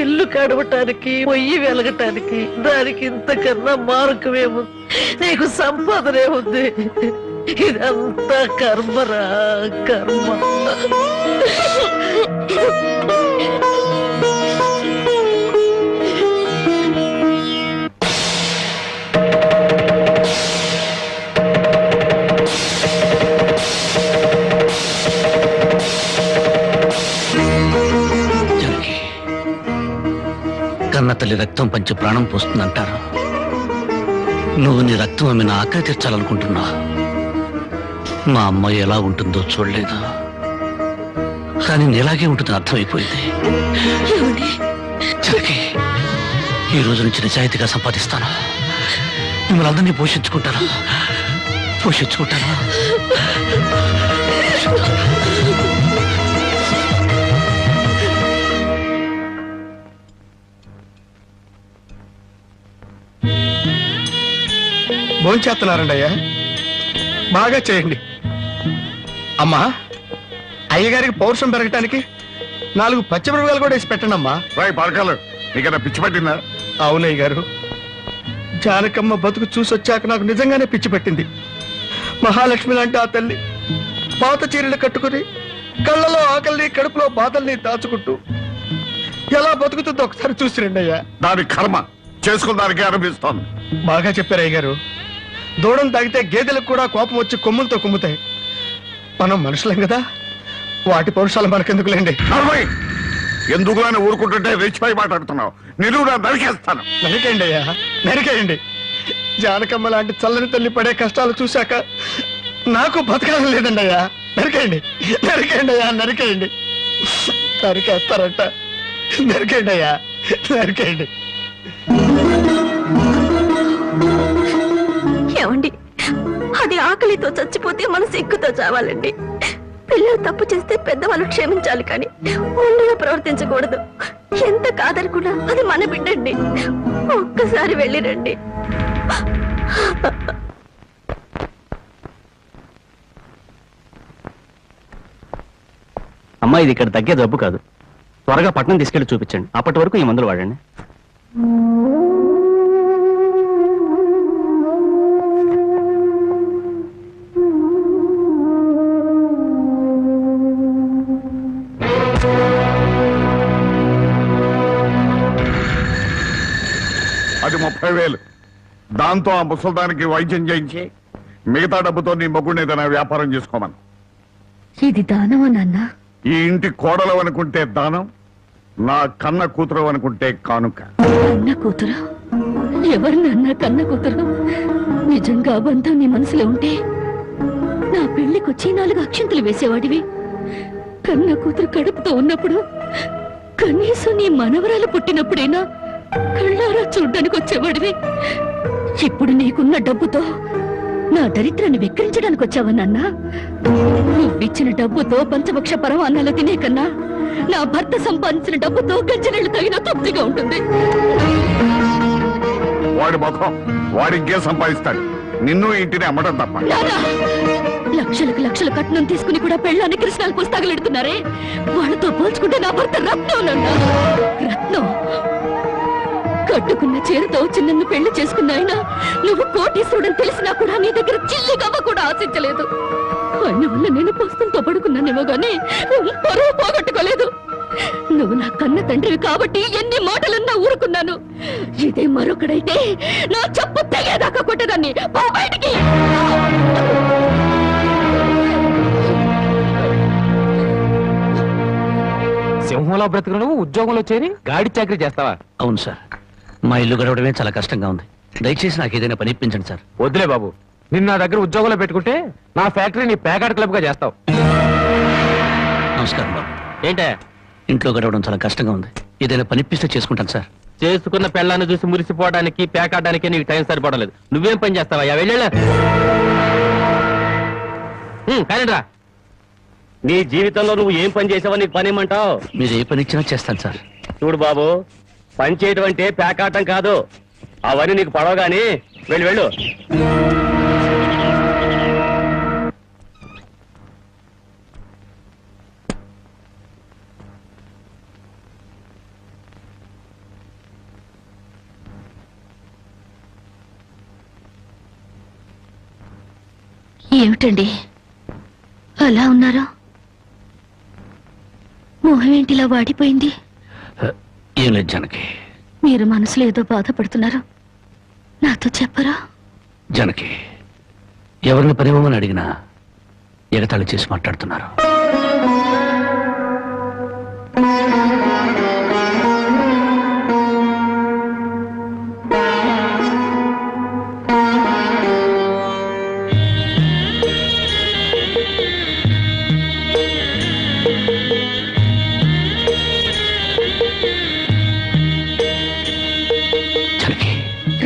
ఇల్లు కడవటానికి, పొయ్యి వెలగటానికి దానికి ఇంతకన్నా మార్గమేమో నీకు సంపాదనే ఉంది. ఇదంతా కర్మరా, కర్మ. కన్న తల్లి రక్తం పంచి ప్రాణం పోస్తుందంటారు. నువ్వు నీ రక్తం ఆమె నా ఆకలి తీర్చాలనుకుంటున్నా. మా అమ్మ ఎలా ఉంటుందో చూడలేదు, కానీ నీలాగే ఉంటుందని అర్థమైపోయింది. జనకి, ఈ రోజు నుంచి నిజాయితీగా సంపాదిస్తాను. మిమ్మల్ని అందరినీ పోషించుకుంటాను. భోంచేస్తున్నారండి అయ్యా, బాగా చేయండి. అమ్మా, అయ్యగారికి పౌరుషం పెరగటానికి 4 పచ్చిమిరపకాయలు కూడా వేసి పెట్టండి అమ్మా. రాయ్ పరకాలు, నీకైనా పిచ్చి పట్టిందా? అవునయ్య గారు, జానకమ్మ బతుకు చూసొచ్చాక నాకు నిజంగానే పిచ్చి పట్టింది. మహాలక్ష్మి లాంటి ఆ తల్లి పాత చీరలు కట్టుకుని కళ్ళలో ఆకలిని కడుపులో బాధల్ని దాచుకుంటూ ఎలా బతుకుతుందో ఒకసారి చూసి రండి అయ్యా. దాని కర్మ చేసుకున్న దానికి అనిపిస్తోంది. బాగా చెప్పారు అయ్య గారు. దూడం తాగితే గేదెలకు కూడా కోపం వచ్చి కొమ్ములతో కుమ్ముతాయి. మనం మనుషులం కదా, వాటి పౌరుషాలు మనకెందుకులేండి. ఎందుకులని ఊరుకుంటుంటే రెచ్చిపోయి మాట్లాడుతున్నావు. నిలువునా నరికేస్తాను. నరికేయండి అయ్యా, నరికేయండి. జానకమ్మ లాంటి చల్లని తల్లి పడే కష్టాలు చూశాక నాకు బతకాలని లేదండి అయ్యా. నరికేయండి అయ్యా, నరికేయండి. నరికేస్తారంట, నరికేయండి అయ్యా, నరికేయండి. ఏమండి, అది ఆకలితో చచ్చిపోతే మన సిగ్గుతో చావాలండి. పిల్లలు తప్పు చేస్తే పెద్దవాళ్ళు క్షమించాలి, కానీ ముందుగా ప్రవర్తించకూడదు. ఎంత కాదనుకున్నా అది మన బిడ్డండి. ఒక్కసారి వెళ్ళిరండి. అమ్మా, ఇది ఇక్కడ తగ్గే జబ్బు కాదు. త్వరగా పట్నం తీసుకెళ్లి చూపించండి. అప్పటి వరకు ఈ మందులు వాడండి. అది 30,000. దాంతో ఆ ముసల్దానికి వైద్యం చేయించి మిగతా డబ్బుతో నీ మొగ్గుని ఏదైనా వ్యాపారం చేసుకోమను. ఇది దానమా నాన్న? ఈ ఇంటి కోడలు అనుకుంటే దానం, నా కన్న కూతురు అనుకుంటే కానుక. కన్న కూతురు? ఎవరు నాన్న కన్న కూతురు? నిజంగా బంధం నీ మనసులో ఉంటే నా పెళ్లికొచ్చి 4 అక్షంతలు వేసేవాడివి. కన్న కూతురు కడుపుతో ఉన్నప్పుడు, కనీసం నీ మనవరాలు పుట్టినప్పుడైనా కళ్ళారా చూడ్డానికి వచ్చేవాడివి. ఇప్పుడు నీకున్న డబ్బుతో నా దరిద్రాన్ని వెక్కిరించడానికి వచ్చావా నాన్న? నువ్విచ్చిన డబ్బుతో పంచభక్ష పరమాన్నాలు తినే కన్నా నా భర్త సంపాదించిన డబ్బుతో గంజనీళ్లు తగిన తృప్తిగా ఉంటుంది. వాడి ముఖం వాడింకే సంపాదిస్తాడు. నిన్ను ఇంటిని అమ్మడం తప్ప. లక్షలకు లక్షల కట్నం తీసుకుని కూడా పెళ్ళాన్ని కృష్ణాలు పుస్తకాలెడుతున్నారే, వాళ్ళతో పోల్చుకుంటే నా భర్త రత్నం నాన్న, రత్నం. కట్టుకున్న చీరతో వచ్చి నన్ను పెళ్లి చేసుకున్న ఆయన నువ్వు కోటీశ్వరుడని తెలిసినా కూడా నీ దగ్గర చిల్లిగవ్వ కూడా ఆశించలేదు. ఆయన వల్ల నేను పుస్తకంతో పడుకున్నానేమో గానీ పరువు పోగొట్టుకోలేదు. నువ్వు నా కన్న తండ్రివి కాబట్టి ఎన్ని మాటలన్నా ఊరుకున్నాను. ఇదే మరొకడైతే నా చెప్పు తెగేదాకా కొట్టేదాన్ని. పో బయటికి. సింహంలో బ్రతుకు నువ్వు ఉద్యోగంలో చేరి గాడి చాకరీ చేస్తావా? అవును సార్, మా ఇల్లు గడవడమే చాలా కష్టంగా ఉంది. దయచేసి నాకు ఏదైనా పని ఇప్పించండి సార్. వద్దులే బాబు, నిన్ను నా దగ్గర ఉద్యోగంలో పెట్టుకుంటే నా ఫ్యాక్టరీని ప్యాకాట్ క్లబ్ గా చేస్తావు. నమస్కారం బాబు. ఏంటే ఇంట్లో గడవడం చాలా కష్టంగా ఉంది. ఏదైనా పని ఇప్పిస్తే చేసుకుంటాను సార్. చేసుకున్న పెళ్ళాన్ని చూసి మురిసిపోవడానికి పేకాడడానికి నీకు టైం సరిపోవడం. నువ్వేం పని చేస్తావా? వెళ్ళా కానీ రా. నీ జీవితంలో నువ్వు ఏం పని చేసావో నీకు పని ఏమంటావు? మీరు ఏ పని ఇచ్చినా చేస్తాను సార్. చూడు బాబు, పని చేయడం అంటే పేకాటం కాదు. అవన్నీ నీకు పడవగాని వెళ్ళు. ఏమిటండి అలా ఉన్నారా? మొహం ఏంటిలా వాడిపోయింది? ఏం లేదు జనకి. మీరు మనసులో ఏదో బాధపడుతున్నారు, నాతో చెప్పరా? జనకి, ఎవరిని పనివ్వమని అడిగినా ఎగతాళి చేసి మాట్లాడుతున్నారు.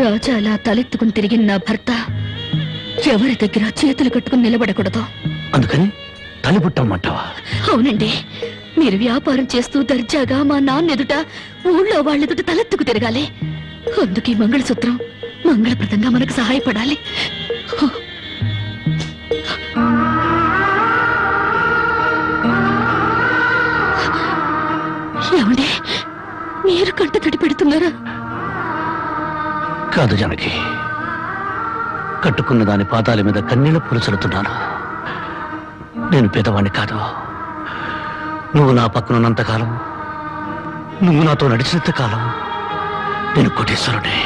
రాజా అలా తలెత్తుకుని తిరిగిన నా భర్త ఎవరి దగ్గర చేతులు కట్టుకుని నిలబడకూడదు. అందుకని తలిపుట్టమ్మంటావా? అవునండి, మీరు వ్యాపారం చేస్తూ దర్జాగా మా నాన్న ఎదుట, ఊళ్ళో వాళ్ళెదుట తలెత్తుకు తిరగాలి. అందుకే మంగళసూత్రం మంగళప్రదంగా మనకు సహాయపడాలి. ఏమండి, మీరు కంట తడి పెడుతున్నారా? కాదు జనకి, కట్టుకున్న దాని పాదాల మీద కన్నీళ్లు పులుచలుతున్నాను. నేను పేదవాణ్ణి కాదు. నువ్వు నా పక్కనున్నంతకాలం, నువ్వు నాతో నడిచినంత కాలం నేను కోటీశ్వరుడే.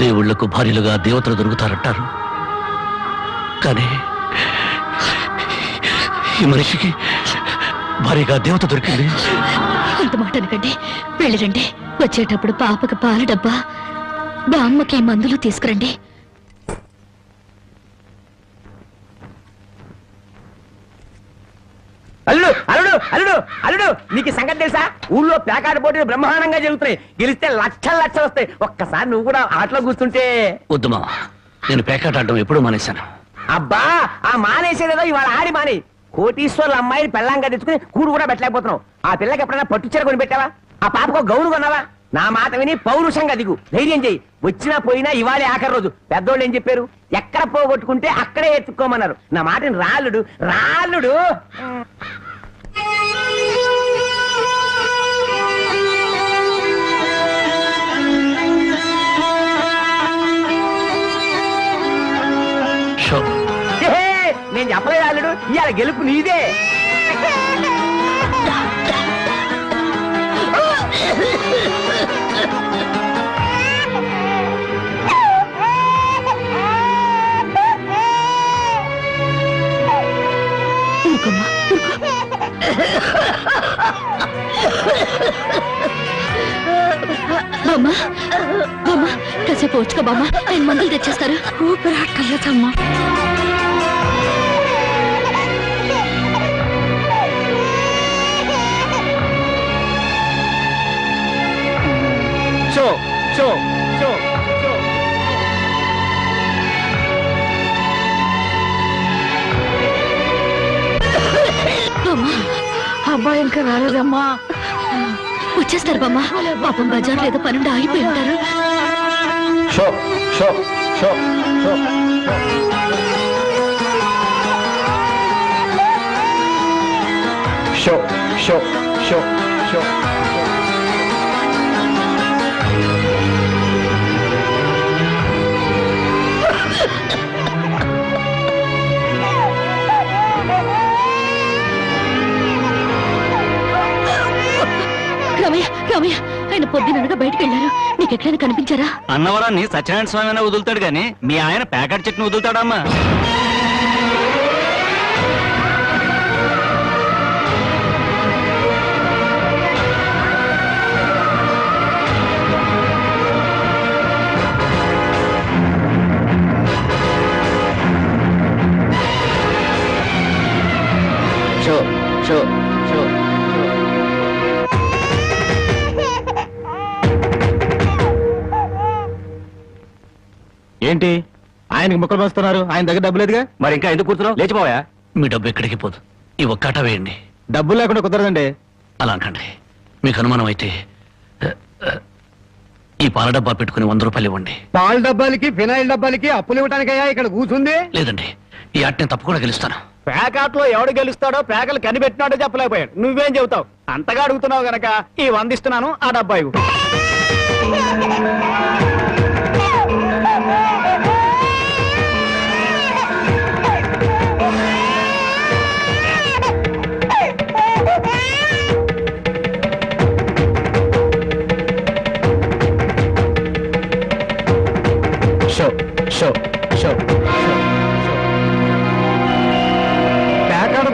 దేవుళ్లకు భార్యలుగా దేవతలు దొరుకుతారంటారు, కానీ ఈ మనిషికి భార్యగా దేవత దొరికింది. అంత మాట అనకండి, వెళ్ళిరండి. వచ్చేటప్పుడు పాపకి పాల డబ్బా, బామ్మకి మందులు తీసుకురండి. అల్లుడు అల్లుడు అల్లుడు అల్లుడు, నీకు ఈ సంగతి తెలుసా? ఊళ్ళో ప్యాకాట పోటీలు బ్రహ్మాండంగా జరుగుతున్నాయి. గెలిస్తే లక్షలు లక్షలు వస్తాయి. ఒక్కసారి నువ్వు కూడా ఆటలో కూర్చుంటే. వద్దుమా, నేను పేకాట ఆడడం ఎప్పుడూ మానేశాను. అబ్బా, ఆ మానేసేదేదో ఇవాళ ఆడి మాని. కోటీశ్వర్ల అమ్మాయిని పెళ్ళంగా తెచ్చుకుని కూడు కూడా పెట్టలేకపోతున్నావు. ఆ పిల్లకి ఎప్పుడైనా పట్టుచీర కొని పెట్టావా? ఆ పాపకు గౌను కొన్నావా? నా మాట విని పౌరుషంగా దిగు, ధైర్యం చెయ్యి. వచ్చినా పోయినా ఇవాళే ఆఖరి రోజు. పెద్దోళ్ళు ఏం చెప్పారు? ఎక్కడ పోగొట్టుకుంటే అక్కడే ఎత్తుక్కోమన్నారు. నా మాటని రాళ్ళుడు రాళ్ళుడు. నేను చెప్పలేదు రాళ్ళుడు, ఇవాళ గెలుపు నీదే. బామ్మా, బామ్మా, కాసేపు వచ్చుకో బామ్మా, ఆయన మందులు తెచ్చేస్తారు. ఊపిరాటల్లమ్మా. షో షో షో షో. అబ్బాయి ఇంకా రాలేదమ్మా. వచ్చేస్తారు బామ్మా. పాపం బజార్లో ఏదో పనుండి ఆగిపోయి ఉంటారు. Show show show show show show show. Ramayya, Ramayya, ఆయన పొద్దుననగా బయటకు వెళ్ళారు. నీకు ఎక్కడైనా కనిపించారా? అన్నవరాన్ని సత్యనారాయణ స్వామి అయినా వదులుతాడు గాని మీ ఆయన ప్యాకెట్ చెట్టును వదులుతాడమ్మా? Show show show. ఏంటి ఆయనకి ముక్కలు పంచుతున్నారు? ఆయన దగ్గర డబ్బు లేదుగా. మరి ఇంకా ఎందుకు కూర్చున్నావు? లేచిపోయా. మీ డబ్బు ఎక్కడికి పోదు. ఈ ఒక్కాట వేయండి. డబ్బులు లేకుండా కుదరదండి. అలా అంటండి. మీకు అనుమానం అయితే ఈ పాల డబ్బా పెట్టుకుని 100 రూపాయలు ఇవ్వండి. పాల డబ్బాలకి ఫినాయిల్ డబ్బాలకి అప్పులు ఇవ్వడానికయ్యా ఇక్కడ కూర్చుంది? లేదండి, ఈ ఆట నేను తప్పకుండా గెలుస్తాను. ప్యాకాట్లో ఎవడు గెలుస్తాడో ప్యాకలు కనిపెట్టినాడో చెప్పలేకపోయాడు. నువ్వేం చెబుతావు? అంతగా అడుగుతున్నావు గనక ఈ 100 ఇస్తున్నాను, ఆ డబ్బా ఇవ్వు.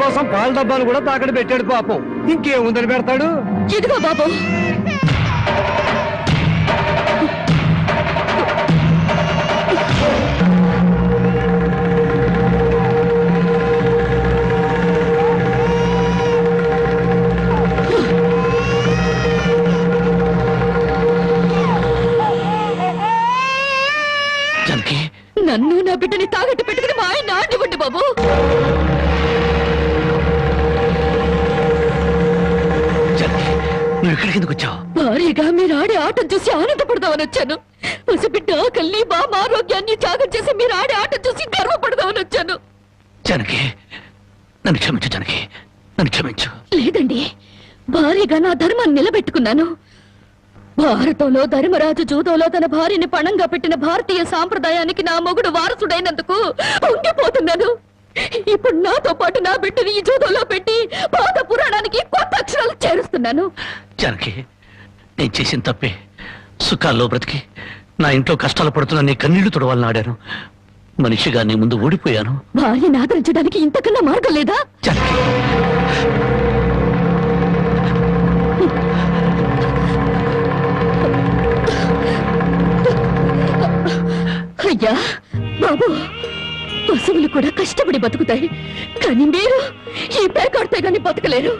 కోసం పాల డబ్బాలు కూడా తాకడ పెట్టాడు పాపం. ఇంకేముందని పెడతాడు? ఇదిగో బాబు, నన్ను నా బిడ్డని తాగట్టు పెట్టుకుని మా ఆయన ఆడివ్వండి బాబు. నువ్వు ఇక్కడికి ఎందుకు వచ్చావు? భారీగా మీరు ఆడే ఆటం చూసి ఆనందపడదామని వచ్చాను. పసిబిడ్డ ఆకలిని బామ్మ ఆరోగ్యాన్ని త్యాగం చేసి మీరు ఆడే ఆటం చూసి గర్వపడదామని వచ్చాను. జనకి, నన్ను క్షమించు జనకి, నన్ను క్షమించు. లేదండి, భారీగా నా ధర్మాన్ని నిలబెట్టుకున్నాను. భారతంలో ధర్మరాజు జూదంలో తన భార్యని పణంగా పెట్టిన భారతీయ సాంప్రదాయానికి నా మొగుడు వారసుడైనందుకు ఉండిపోతున్నాను. ఇప్పుడు నాతో పాటు నా బిడ్డని ఈ జూదంలో పెట్టి పాత పురాణానికి కొత్త అక్షరాలు చేరుస్తున్నాను. జనకి, నేను చేసిన తప్పే. సుఖాల్లో బ్రతికి నా ఇంట్లో కష్టాలు పడుతున్నా నీ కన్నీళ్లు తుడవాలని ఆడాను. మనిషిగా నీ ముందు ఓడిపోయాను. భార్యని ఆదరించడానికి ఇంతకన్నా మార్గం లేదా? అయ్యా బాబు, పశువులు కూడా కష్టపడి బతుకుతాయి, కానీ మీరు ఈ పేకాడితే గాని బతకలేరు.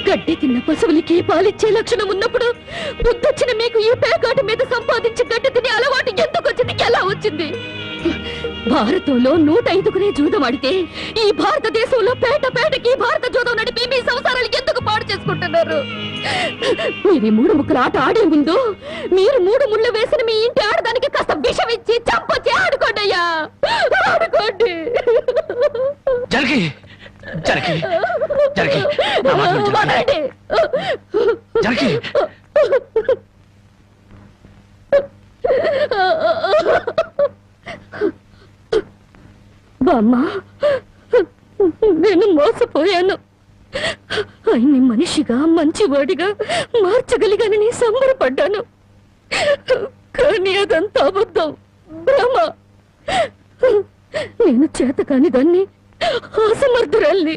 గడ్డి తిన్న పశువులకి పాలిచ్చే లక్షణం ఉన్నప్పుడు బుద్ధొచ్చిన మీకు ఈ పేకాట మీద సంపాదించి గడ్డి తినే అలవాటు ఎందుకు వచ్చింది, ఎలా వచ్చింది? భారతంలో 105 జూదం ఆడితే ఈ భారతదేశంలో పేటకి భారత జూదం నడిపి మీ సంసారాలు ఎందుకు పాడు చేసుకుంటున్నారు? మీరు 3 ముక్కల ఆట ఆడే ముందు మీరు 3 ముళ్ళు వేసిన మీ ఇంటి ఆడదానికి కాస్త విషం ఇచ్చి చంపొచ్చి ఆడుకోండి అయ్యా, ఆడుకోండి. జనకి, జనకి, జనకి, నా మాట విను జనకి. జనకి, బామ్మ, నేను మోసపోయాను. ఆయన్ని మనిషిగా మంచివాడిగా మార్చగలిగానని సంబరపడ్డాను. కానీ అదంతా అబద్ధం, భ్రమ. నేను చేతకాని దాన్ని, అసమర్థురాల్ని,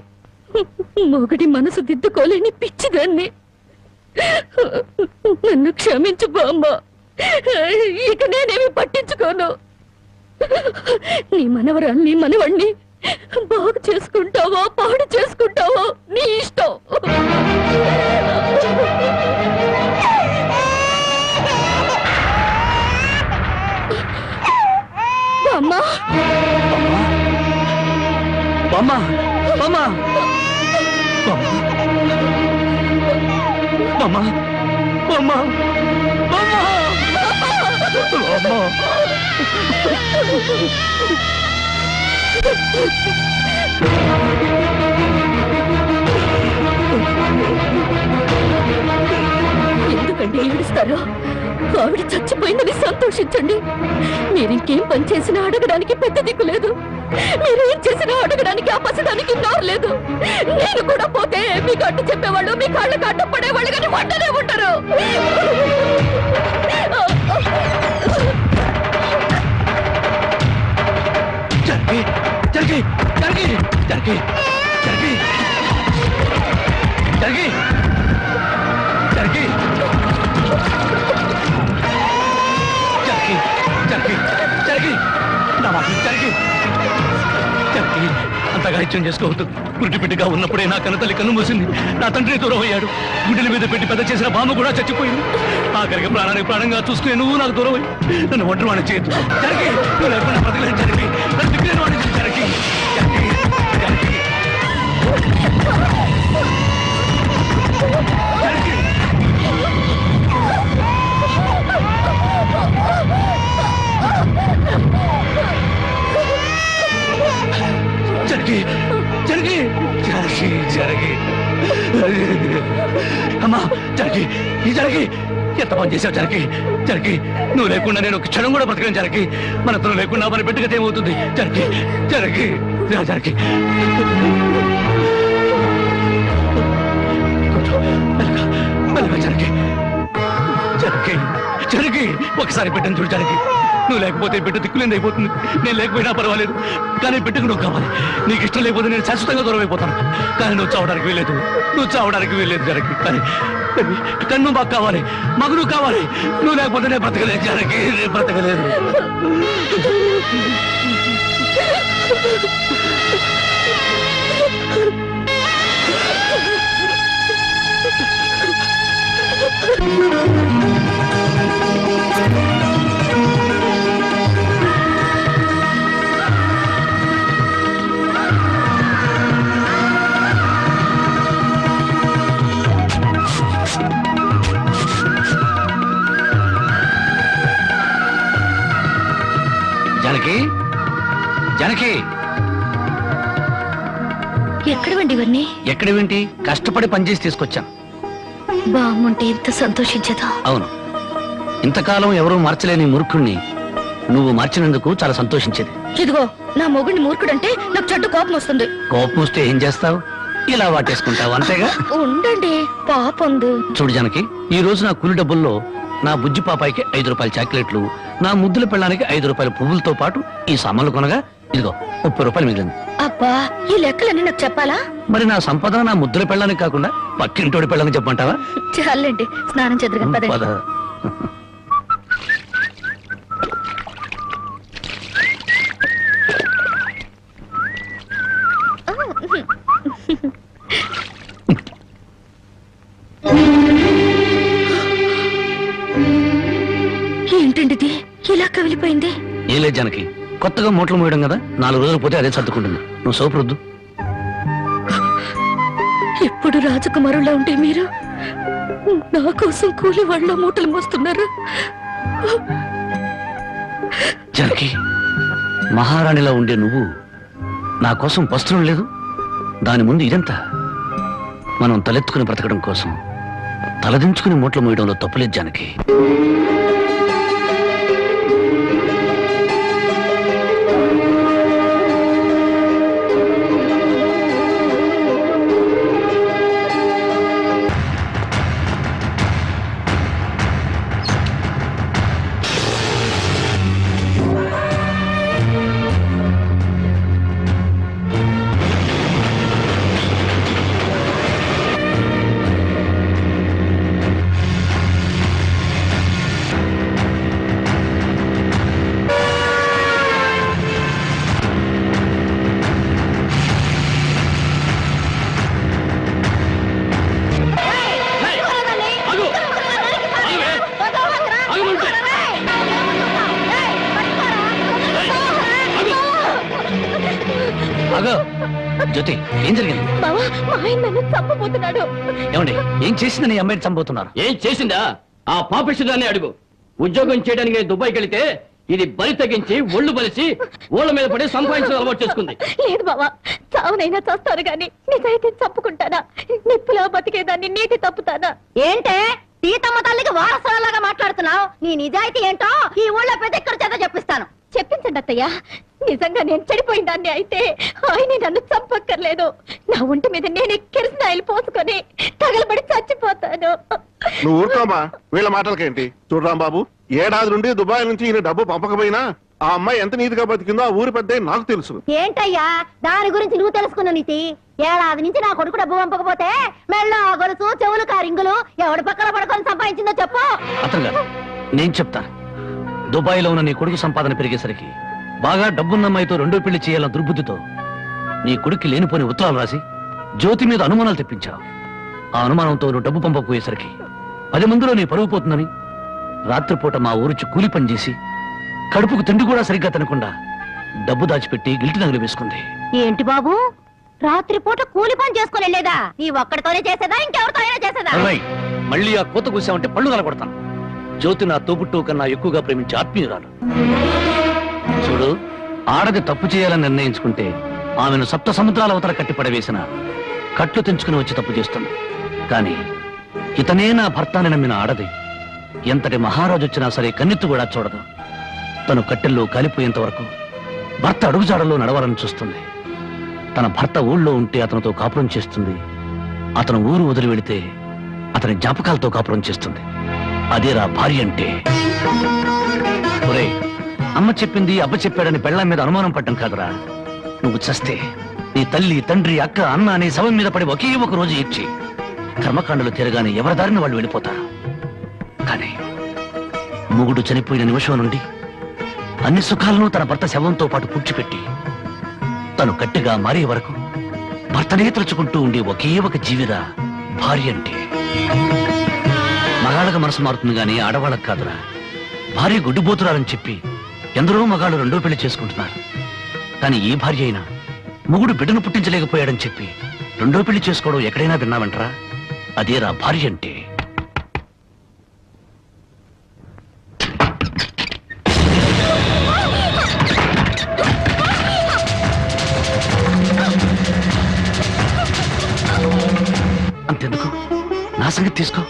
మొగడి మనసు దిద్దుకోలేని పిచ్చిదాన్ని. నన్ను క్షమించు బామ్మ, ఇక నేనేమి పట్టించుకోను. నీ మనవరాల్ని మనవణ్ణి బాగు చేసుకుంటావో పాడు చేసుకుంటావో నీ ఇష్టం. బామ్మ, బామ్మ, బామ్మ, బామ్మ, బామ్మ, బామ్మ, ఎందుకంటే ఏడుస్తారో? ఆవిడ చచ్చిపోయిందని సంతోషించండి. మీరింకేం పని చేసినా అడగడానికి పెద్ద దిక్కు లేదు. మీరేం చేసినా అడగడానికి ఆ పసడానికి నోరు లేదు. నేను కూడా పోతే మీకు అడ్డు చెప్పేవాళ్ళు, మీ కాళ్ళకి అడ్డం పడేవాళ్ళు కానీ వంటనే ఉంటారు. జనకి, జనకి, జనకి, జనకి, జనకి, జనకి, జనకి, జనకి, జనకి, జనకి, నా మాట జనకి, జనకి, అంతగా ఇచ్చం చేసుకోవద్దు. గుడ్డిపెట్టిగా ఉన్నప్పుడే నా కన్నతల్లి కన్ను మూసింది. నా తండ్రి దూరం అయ్యాడు. గుండెల మీద పెట్టి పెద్ద చేసిన బామ్మ కూడా చచ్చిపోయింది. ఆఖరికి ప్రాణానికి ప్రాణంగా చూసుకునే నువ్వు నాకు దూరం అయ్యి నన్ను ఒంటరివాణి చేయొద్దు. జనకి, నువ్వు లేకుండా బ్రతకలేదు. జనకి, నన్ను దిక్కులేని వాడిని చేయి. జనకి, జనకి, జనకి, జనకి, జనకి, జనకి, జనకి, జనకి, అమ్మా, జనకి, ఈ జనకి, ఎంత పని చేశావు జనకి? జనకి, నువ్వు లేకుండా నేను ఒక క్షణం కూడా బ్రతకను జనకి. మనతో లేకుండా మన బిడ్డగత ఏమవుతుంది? జనకి, జనకి, జనకి, జనకి, జనకి, జనకి, ఒకసారి బిడ్డను చూడు జనకి, నువ్వు లేకపోతే బిడ్డ దిక్కులేని అయిపోతుంది. నేను లేకపోయినా పర్వాలేదు, కానీ బిడ్డకు నువ్వు కావాలి. నీకు ఇష్టం లేకపోతే నేను శాశ్వతంగా దూరం అయిపోతాను. కానీ నువ్వు చావడానికి వీలేదు, నువ్వు చావడానికి వీలేదు జనకి. కానీ నువ్వు మాకు కావాలి, మాకు నువ్వు కావాలి. నువ్వు లేకపోతే నేను బ్రతకలేదు జనకి, నేను బ్రతకలేదు. జానకి, జానకి, ఎక్కడవండి ఇవన్నీ? ఎక్కడేంటి? కష్టపడి పనిచేసి తీసుకొచ్చాను. బాగుంటే ఎంత సంతోషించదా? అవును, ఇంతకాలం ఎవరూ మార్చలేని మూర్ఖుణ్ణి నువ్వు మార్చినందుకు చాలా సంతోషించేది. ఇదిగో, నా మొగుడిని మూర్ఖుడంటే నాకు చెడ్డ కోపం వస్తుంది. కోపం వస్తే ఏం చేస్తావు? ఇలా వాటేసుకుంటావు అంతేగా. ఉండండి, పాపందు. చూడు జానకి, ఈ రోజు నా కూలి డబ్బుల్లో నా బుజ్జి పాపాయికి 5 రూపాయల చాక్లెట్లు, నా ముద్దుల పెళ్ళానికి 5 రూపాయల పువ్వులతో పాటు ఈ సామాన్లు కొనగా ఇదిగో 30 రూపాయలు మిగిలింది. అబ్బా, ఈ లెక్కలన్నీ నాకు చెప్పాలా? మరి నా సంపద నా ముద్దుల పెళ్ళానికి కాకుండా పక్కింటోడి పెళ్ళానికి చెప్పమంటావా? చాలండి, స్నానం చేద్దరు పద. కదా. ఏంటండి ఇది ఇలా కవిలిపోయింది? ఏం లేదు జానకి, కొత్తగా మూటలు మోయడం కదా, 4 రోజులు పోతే అదే సర్దుకుంటుంది. నువ్వు సోపరొద్దు. ఇప్పుడు రాజకుమారులా ఉంటే మీరు నా కోసం కూలి వాళ్ళ మూటలు మోస్తున్నారు. జానకి, మహారాణిలా ఉండే నువ్వు నా కోసం పస్తులం లేదు. దాని ముందు ఇదంతా. మనం తలెత్తుకుని బ్రతకడం కోసం తలదించుకుని మూటలు మోయడంలో తప్పులేదు జానకి. జ్యోతి, ఏం జరిగింది? బావా, మా ఆయన నన్ను చంపబోతున్నాడు. ఏమండి, ఏం చేసిందని ఈ అమ్మాయిని చంపుతున్నారు? ఏం చేసిందా? ఆ పాపిష్టిదాన్ని అడుగు. ఉద్యోగం చేయడానికి దుబాయ్కి వెళితే ఇది బలి తగ్గించి ఒళ్ళు బలిసి ఓళ్ళ మీద పడి సంపాదించడం అలవాటు చేసుకుంది. లేదు బావా, చావునైనా చస్తాను గాని నిజాయితీ చంపుకుంటానా? నిప్పులా బతికేదాన్ని నీటి తప్పుతానా? ఏంటే సీతమ్మ తల్లికి వారసులాగా మాట్లాడుతున్నావు? నీ నిజాయితీ ఏంటో ఈ ఊళ్ళో ప్రతి ఒక్కరి చేత చెప్పిస్తాను. చెప్పించండి అత్తయ్య. నిజంగా నేను చెడిపోయిన దాన్ని అయితే ఆయన నన్ను చంపక్కర్లేదు. నా ఒంటి మీద నేను కిరసనాయిలు పోసుకొని తగలబడి చచ్చిపోతాను. నువ్వు ఊరుకోమా, వీళ్ళ మాటలకేంటి? చూడరాం బాబు, ఏడాది నుండి దుబాయ్ నుంచి ఈయన డబ్బు పంపకపోయినా ఆ అమ్మాయి ఎంత నీతిగా బతికిందో ఆ ఊరి పెద్ద నాకు తెలుసు. ఏంటయ్యా దాని గురించి నువ్వు తెలుసుకున్న నీతి? ఏడాది నుంచి నా కొడుకు డబ్బు పంపకపోతే మెళ్ళ గొలుసు చెవులు కారింగులు ఎవడి పక్కన పడుకొని సంపాదించిందో చెప్పు. అతను గారు, నేను చెప్తాను. దుబాయ్ లో ఉన్న నీ కొడుకు సంపాదన పెరిగేసరికి బాగా డబ్బున్న అమ్మాయితో 2వ పెళ్లి చేయాలన్న దుర్బుద్ధితో నీ కొడుక్కి లేనిపోని ఉత్తరాలు రాసి జ్యోతి మీద అనుమానాలు తెప్పించావు. ఆ అనుమానంతో నువ్వు డబ్బు పంపకపోయేసరికి 10 మందిలో నీ పరువు పోతుందని రాత్రిపూట మా ఊరుచి కూలి పని చేసి కడుపుకు తిండి కూడా సరిగ్గా తినకుండా డబ్బు దాచిపెట్టి గిల్టి నగలు వేసుకుంది. ఏంటి బాబు, రాత్రిపూట కూలి పని చేసుకుని వెళ్ళేదా? నీ ఒక్కడితోనే చేసేదా, ఇంకెవరితో అయినా చేసేదా? మళ్ళీ ఆ కోత కూసావంటే పళ్ళు కలగొడతాను. జ్యోతి నా తోబుట్టు కన్నా ఎక్కువగా ప్రేమించే ఆత్మీయురాలు. చూడు, ఆడది తప్పు చేయాలని నిర్ణయించుకుంటే ఆమెను 7 సముద్రాల అవతల కట్టి పడవేసిన కట్లు తెంచుకుని వచ్చి తప్పు చేస్తుంది. కానీ ఇతనే నా భర్తని నమ్మిన ఆడది ఎంతటి మహారాజు వచ్చినా సరే కన్నెత్తు కూడా చూడదు. తను కట్టెల్లో కాలిపోయేంత వరకు భర్త అడుగుజాడల్లో నడవాలని చూస్తుంది. తన భర్త ఊళ్ళో ఉంటే అతనితో కాపురం చేస్తుంది. అతను ఊరు వదిలి వెళితే అతని జ్ఞాపకాలతో కాపురం చేస్తుంది. అదేరా భార్య అంటే. అమ్మ చెప్పింది అబ్బ చెప్పాడని పెళ్ళాం మీద అనుమానం పడ్డం కాదురా. నువ్వు చస్తే నీ తల్లి తండ్రి అక్క అన్న అనే శవం మీద పడి ఒకే ఒక రోజు ఏడ్చి కర్మకాండలు తిరగానే ఎవరి దారిని వాళ్ళు వెళ్ళిపోతారు. కానీ మొగుడు చనిపోయిన నిమిషం నుండి అన్ని సుఖాలను తన భర్త శవంతో పాటు పూడ్చిపెట్టి తను గట్టిగా మారే వరకు భర్తనే తలుచుకుంటూ ఉండే ఒకే ఒక జీవిరా భార్య అంటే. మగాళ్ళకి మనసు మారుతుంది గాని ఆడవాళ్ళకి కాదురా. భార్య గుడ్డిపోతురాలని చెప్పి ఎందరో మగాళ్ళు రెండో పెళ్లి చేసుకుంటున్నారు. కానీ ఈ భార్య అయినా మొగుడు బిడ్డను పుట్టించలేకపోయాడని చెప్పి రెండో పెళ్లి చేసుకోవడం ఎక్కడైనా విన్నావంటరా? అదేరా భార్య అంటే. అంతెందుకు, నా సంగతి తీసుకో.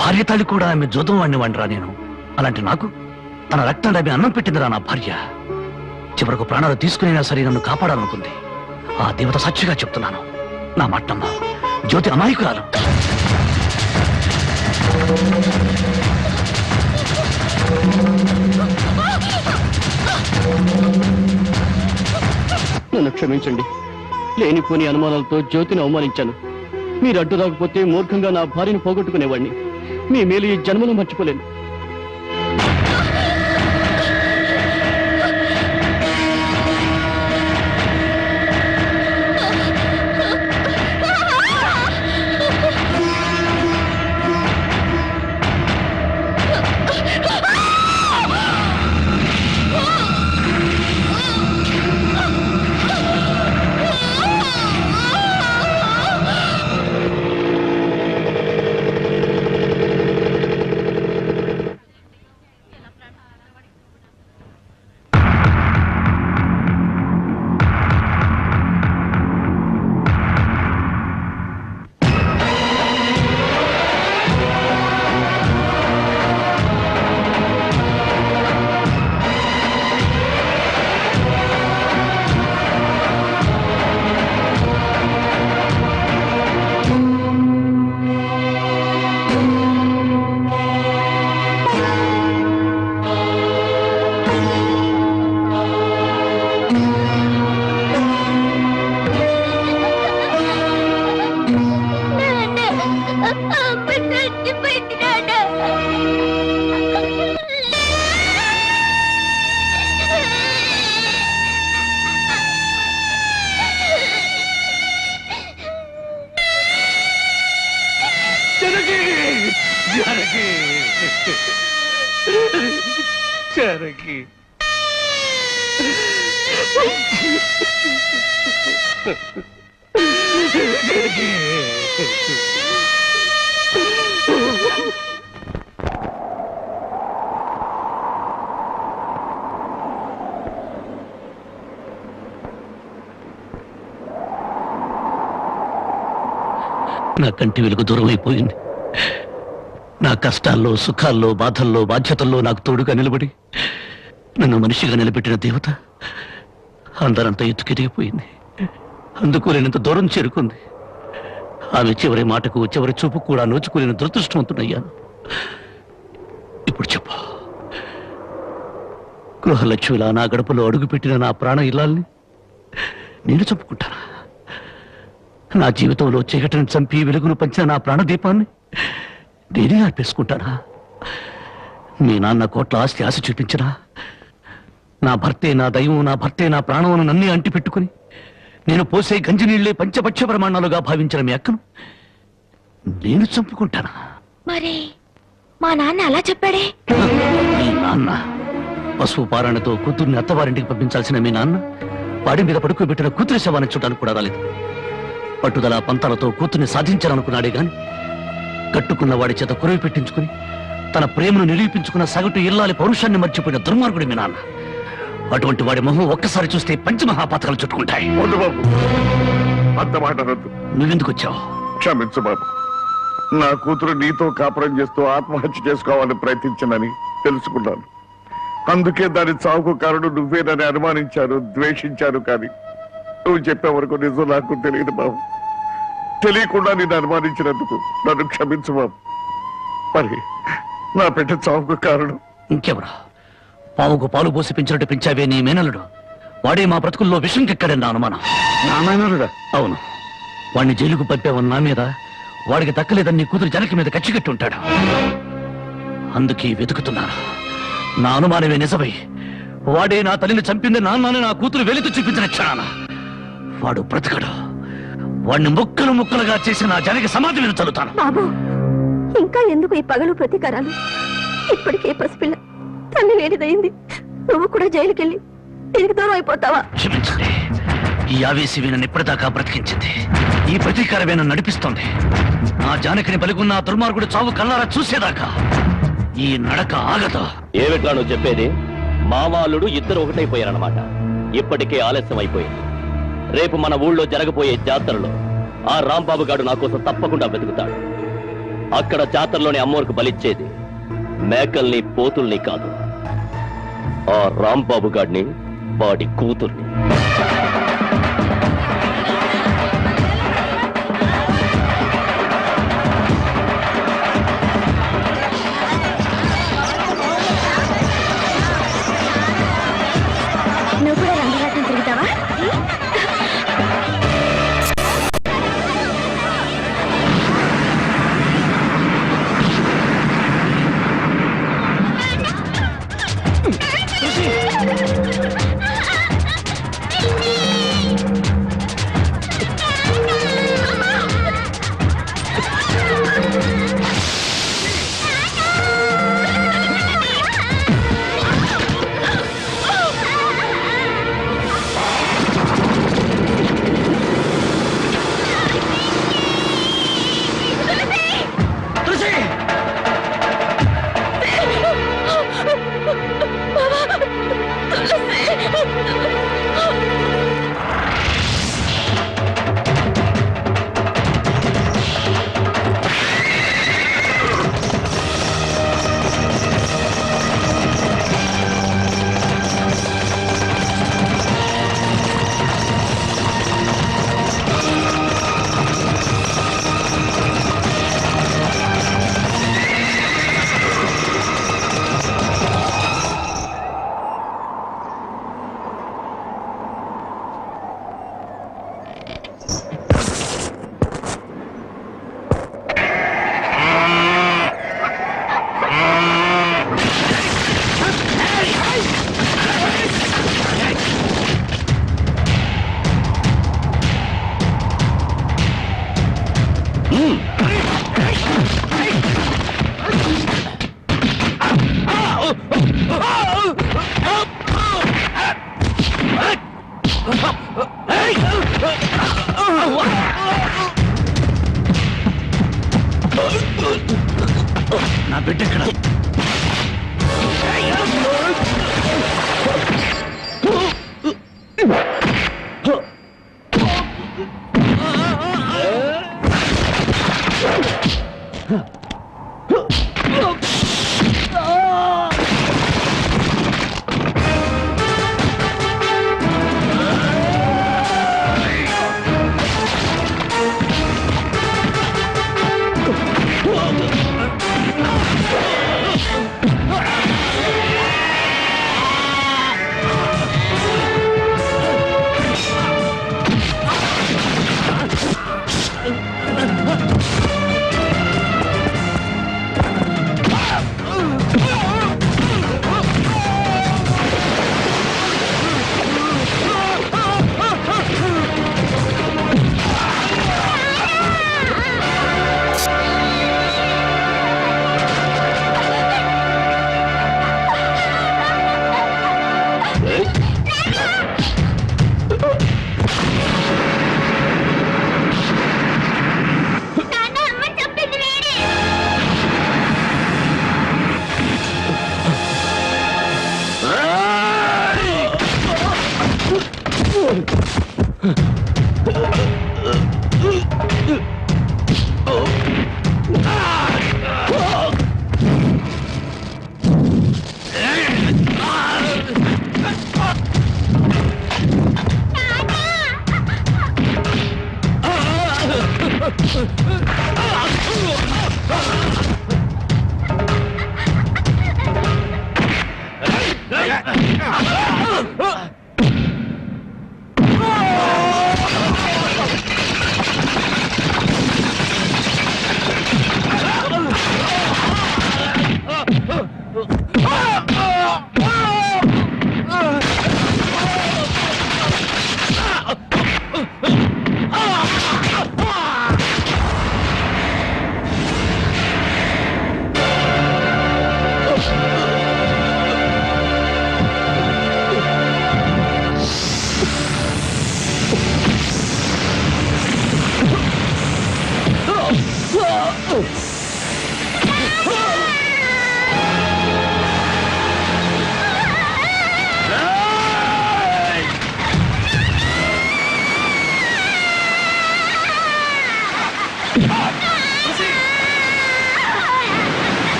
భార్య తాళి కూడా ఆమె జోదం వాడిని వాడిరా నేను. అలాంటి నాకు తన రక్తం ఆమె అన్నం పెట్టిందిరా నా భార్య. చివరకు ప్రాణాలు తీసుకునైనా సరే నన్ను కాపాడాలనుకుంది. ఆ దేవత సాక్షిగా చెప్తున్నాను, నా మాటమ్మ జ్యోతి అమాయకురాలు. నన్ను క్షమించండి. లేనిపోని అనుమానాలతో జ్యోతిని అవమానించాను. మీరు అడ్డు రాకపోతే మూర్ఖంగా నా భార్యను పోగొట్టుకునేవాడిని. మీ మేలు ఈ జన్మలో మర్చిపోలేను. జానకి నా కంటి వెలుగు దూరం అయిపోయింది. నా కష్టాల్లో సుఖాల్లో బాధల్లో బాధ్యతల్లో నాకు తోడుగా నిలబడి నన్ను మనిషిగా నిలబెట్టిన దేవత అందరంతా ఎత్తుకెదిగిపోయింది. అందుకోలేనంత దూరం చేరుకుంది. ఆమె చివరి మాటకు చివరి చూపు కూడా నోచుకోలేని దురదృష్టవంతుడయ్యాను. ఇప్పుడు చెప్పు, గృహలక్ష్మిలా నా గడపలో అడుగుపెట్టిన నా ప్రాణ ఇల్లాల్ని నేను చెప్పుకుంటానా? నా జీవితంలో చీకటిని చంపి వెలుగును పంచిన నా ప్రాణదీపాన్ని నేనే అర్పేసుకుంటానా? మీ నాన్న కోట్ల ఆస్తి ఆశ చూపించరా? నా భర్తే నా దైవం, నా భర్తే నా ప్రాణమును నన్నే అంటి పెట్టుకుని నేను పోసే గంజి నీళ్లే పంచపక్ష ప్రమాణాలుగా భావించిన మీ అక్కను నేను చంపుకుంటానా? మరి మా నాన్న అలా చెప్పాడే. మీ నాన్న పశువు పారాయణతో కూతుర్ని అత్తవారింటికి పంపించాల్సిన మీ నాన్న వాడి మీద పడుకోబెట్టిన కూతురి శవాన్ని చూడడానికి కూడా రాలేదు. పట్టుదల పంతాలతో కూతుర్ని సాధించాలనుకున్నాడే గాని కట్టుకున్న వాడి చేత కురవి పెట్టించుకుని తన ప్రేమను నిరూపించుకున్న సగటు ఇల్లాలి పౌరుషాన్ని మర్చిపోయిన దుర్మార్గుడి మీ నాన్న. అటువంటి వాడి మొహం ఒక్కసారి చూస్తే పంచమహాపాతకాలు చుట్టుకుంటాయి. అంత మాట అనొద్దు. నువ్వెందుకు వచ్చావు? క్షమించు బాబు. నా కూతురు నీతో కాపురం చేస్తూ ఆత్మహత్య చేసుకోవాలని ప్రయత్నించిందని తెలుసుకున్నాను. అందుకే దాని చావుకు కారణం నువ్వేనని అనుమానించాను, ద్వేషించాను. కానీ నువ్వు చెప్పే వరకు నిజం నాకు తెలియదు బాబు. తెలియకుండా నేను అనుమానించినందుకు నన్ను క్షమించు బాబు. మరి నా బిడ్డ చావుకు కారణం ఇంకెవరా? పావుకు పాలు పోసి పెంచినట్టు పెంచావే నీ మేనలుడు వాడే మా బ్రతుకుల్లో విషం కెక్కడని నా అనుమానం. నా మేనలుడా? అవును, వాడిని జైలుకు పంపావని నా మీద, వాడికి దక్కలేదని నీ కూతురు జనకి మీద కచ్చికట్టి ఉంటాడు. అందుకే వెతుకుతున్నాను. నా అనుమానమే నిజమై వాడే నా తల్లిని చంపింది నాన్నని నా కూతురు వెలితో చూపించిన క్షణాన వాడు బ్రతకడు. వాడిని ముక్కలు ముక్కలుగా చేసి నా జనకి సమాధి మీద చల్లుతాను. బాబు, ఇంకా ఎందుకు ఈ పగలు ప్రతీకారాలు? ఇప్పటికే పసిపిల్ల తల్లి వేడిదయింది. నువ్వు కూడా జైలుకెళ్ళి దీనికి దూరం అయిపోతావా? క్షమించండి, ఈ ఆవేశమే నన్ను ఇప్పటిదాకా బ్రతికించింది. ఈ ప్రతీకారమే నన్ను నడిపిస్తోంది. నా జానకిని బలిగున్న ఆ దుర్మార్గుడు చావు కల్లారా చూసేదాకా ఈ నడక ఆగదు. ఏమిట్లా నువ్వు చెప్పేది? మామాలుడు ఇద్దరు ఒకటైపోయారన్నమాట. ఇప్పటికే ఆలస్యం అయిపోయింది. రేపు మన ఊళ్ళో జరగబోయే జాతరలో ఆ రాంబాబు గారు నా కోసం తప్పకుండా వెతుకుతాడు. అక్కడ జాతరలోని అమ్మోరుకు బలిచ్చేది మేకల్ని పోతుల్ని కాదు, ఆ రాంబాబు గారిని, వాడి కూతుర్ని. నువ్వు కూడా రంగరాటం తిరుగుతావా? నా బిడ్డ ఎక్కడ?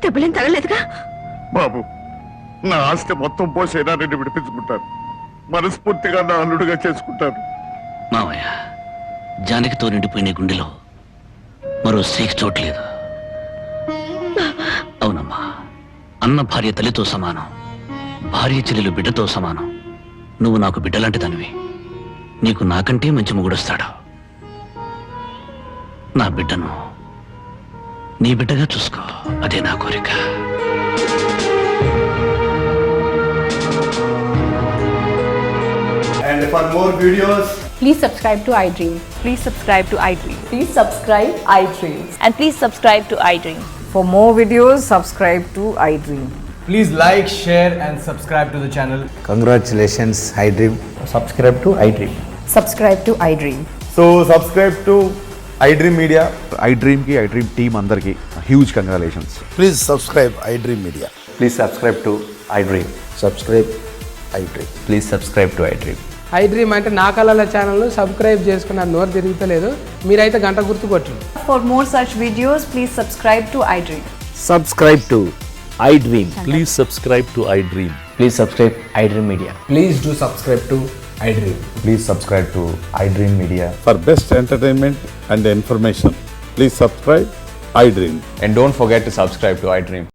దెబ్బలేం తగలేదుగా? బాబు, నా ఆస్తి మొత్తం పోసైనా నేను విడిపించుకుంటాను. మనస్ఫూర్తిగా నా అల్లుడుగా చేసుకుంటాను. మావయ్య, జానకితో నిండిపోయిన గుండెలో మరో స్త్రీకి చోట్లేదు. అవునమ్మా, అన్న భార్య తల్లితో సమానం, భార్య చెల్లెలు బిడ్డతో సమానం. నువ్వు నాకు బిడ్డలాంటి దానివి. నీకు నాకంటే మంచి మొగుడొస్తాడు. నా బిడ్డను నీ బిడ్డగా చూసుకో, అదే నా కోరిక. And for more videos, please subscribe to iDream. Please subscribe to iDream. Please subscribe iDream. And please subscribe to iDream. For more videos, subscribe to iDream. please like, share and subscribe to the channel. Congratulations, iDream. Subscribe to iDream. Subscribe to iDream. So subscribe to iDream Media. iDream ki iDream team andarki huge congratulations. Please subscribe iDream Media. Please subscribe to iDream. Subscribe iDream. Please subscribe to iDream. iDream అంటే నా కళల channel subscribe చేసుకున్న నోరు తిరుగుతలేదు. మీరైతే గంట గుర్తు కొట్టండి. For more such videos, please subscribe to iDream. Subscribe to iDream. Please subscribe to iDream. Please subscribe iDream Media. Please do subscribe to iDream. Please subscribe to iDream Media. For best entertainment and information, please subscribe iDream. And don't forget to subscribe to iDream.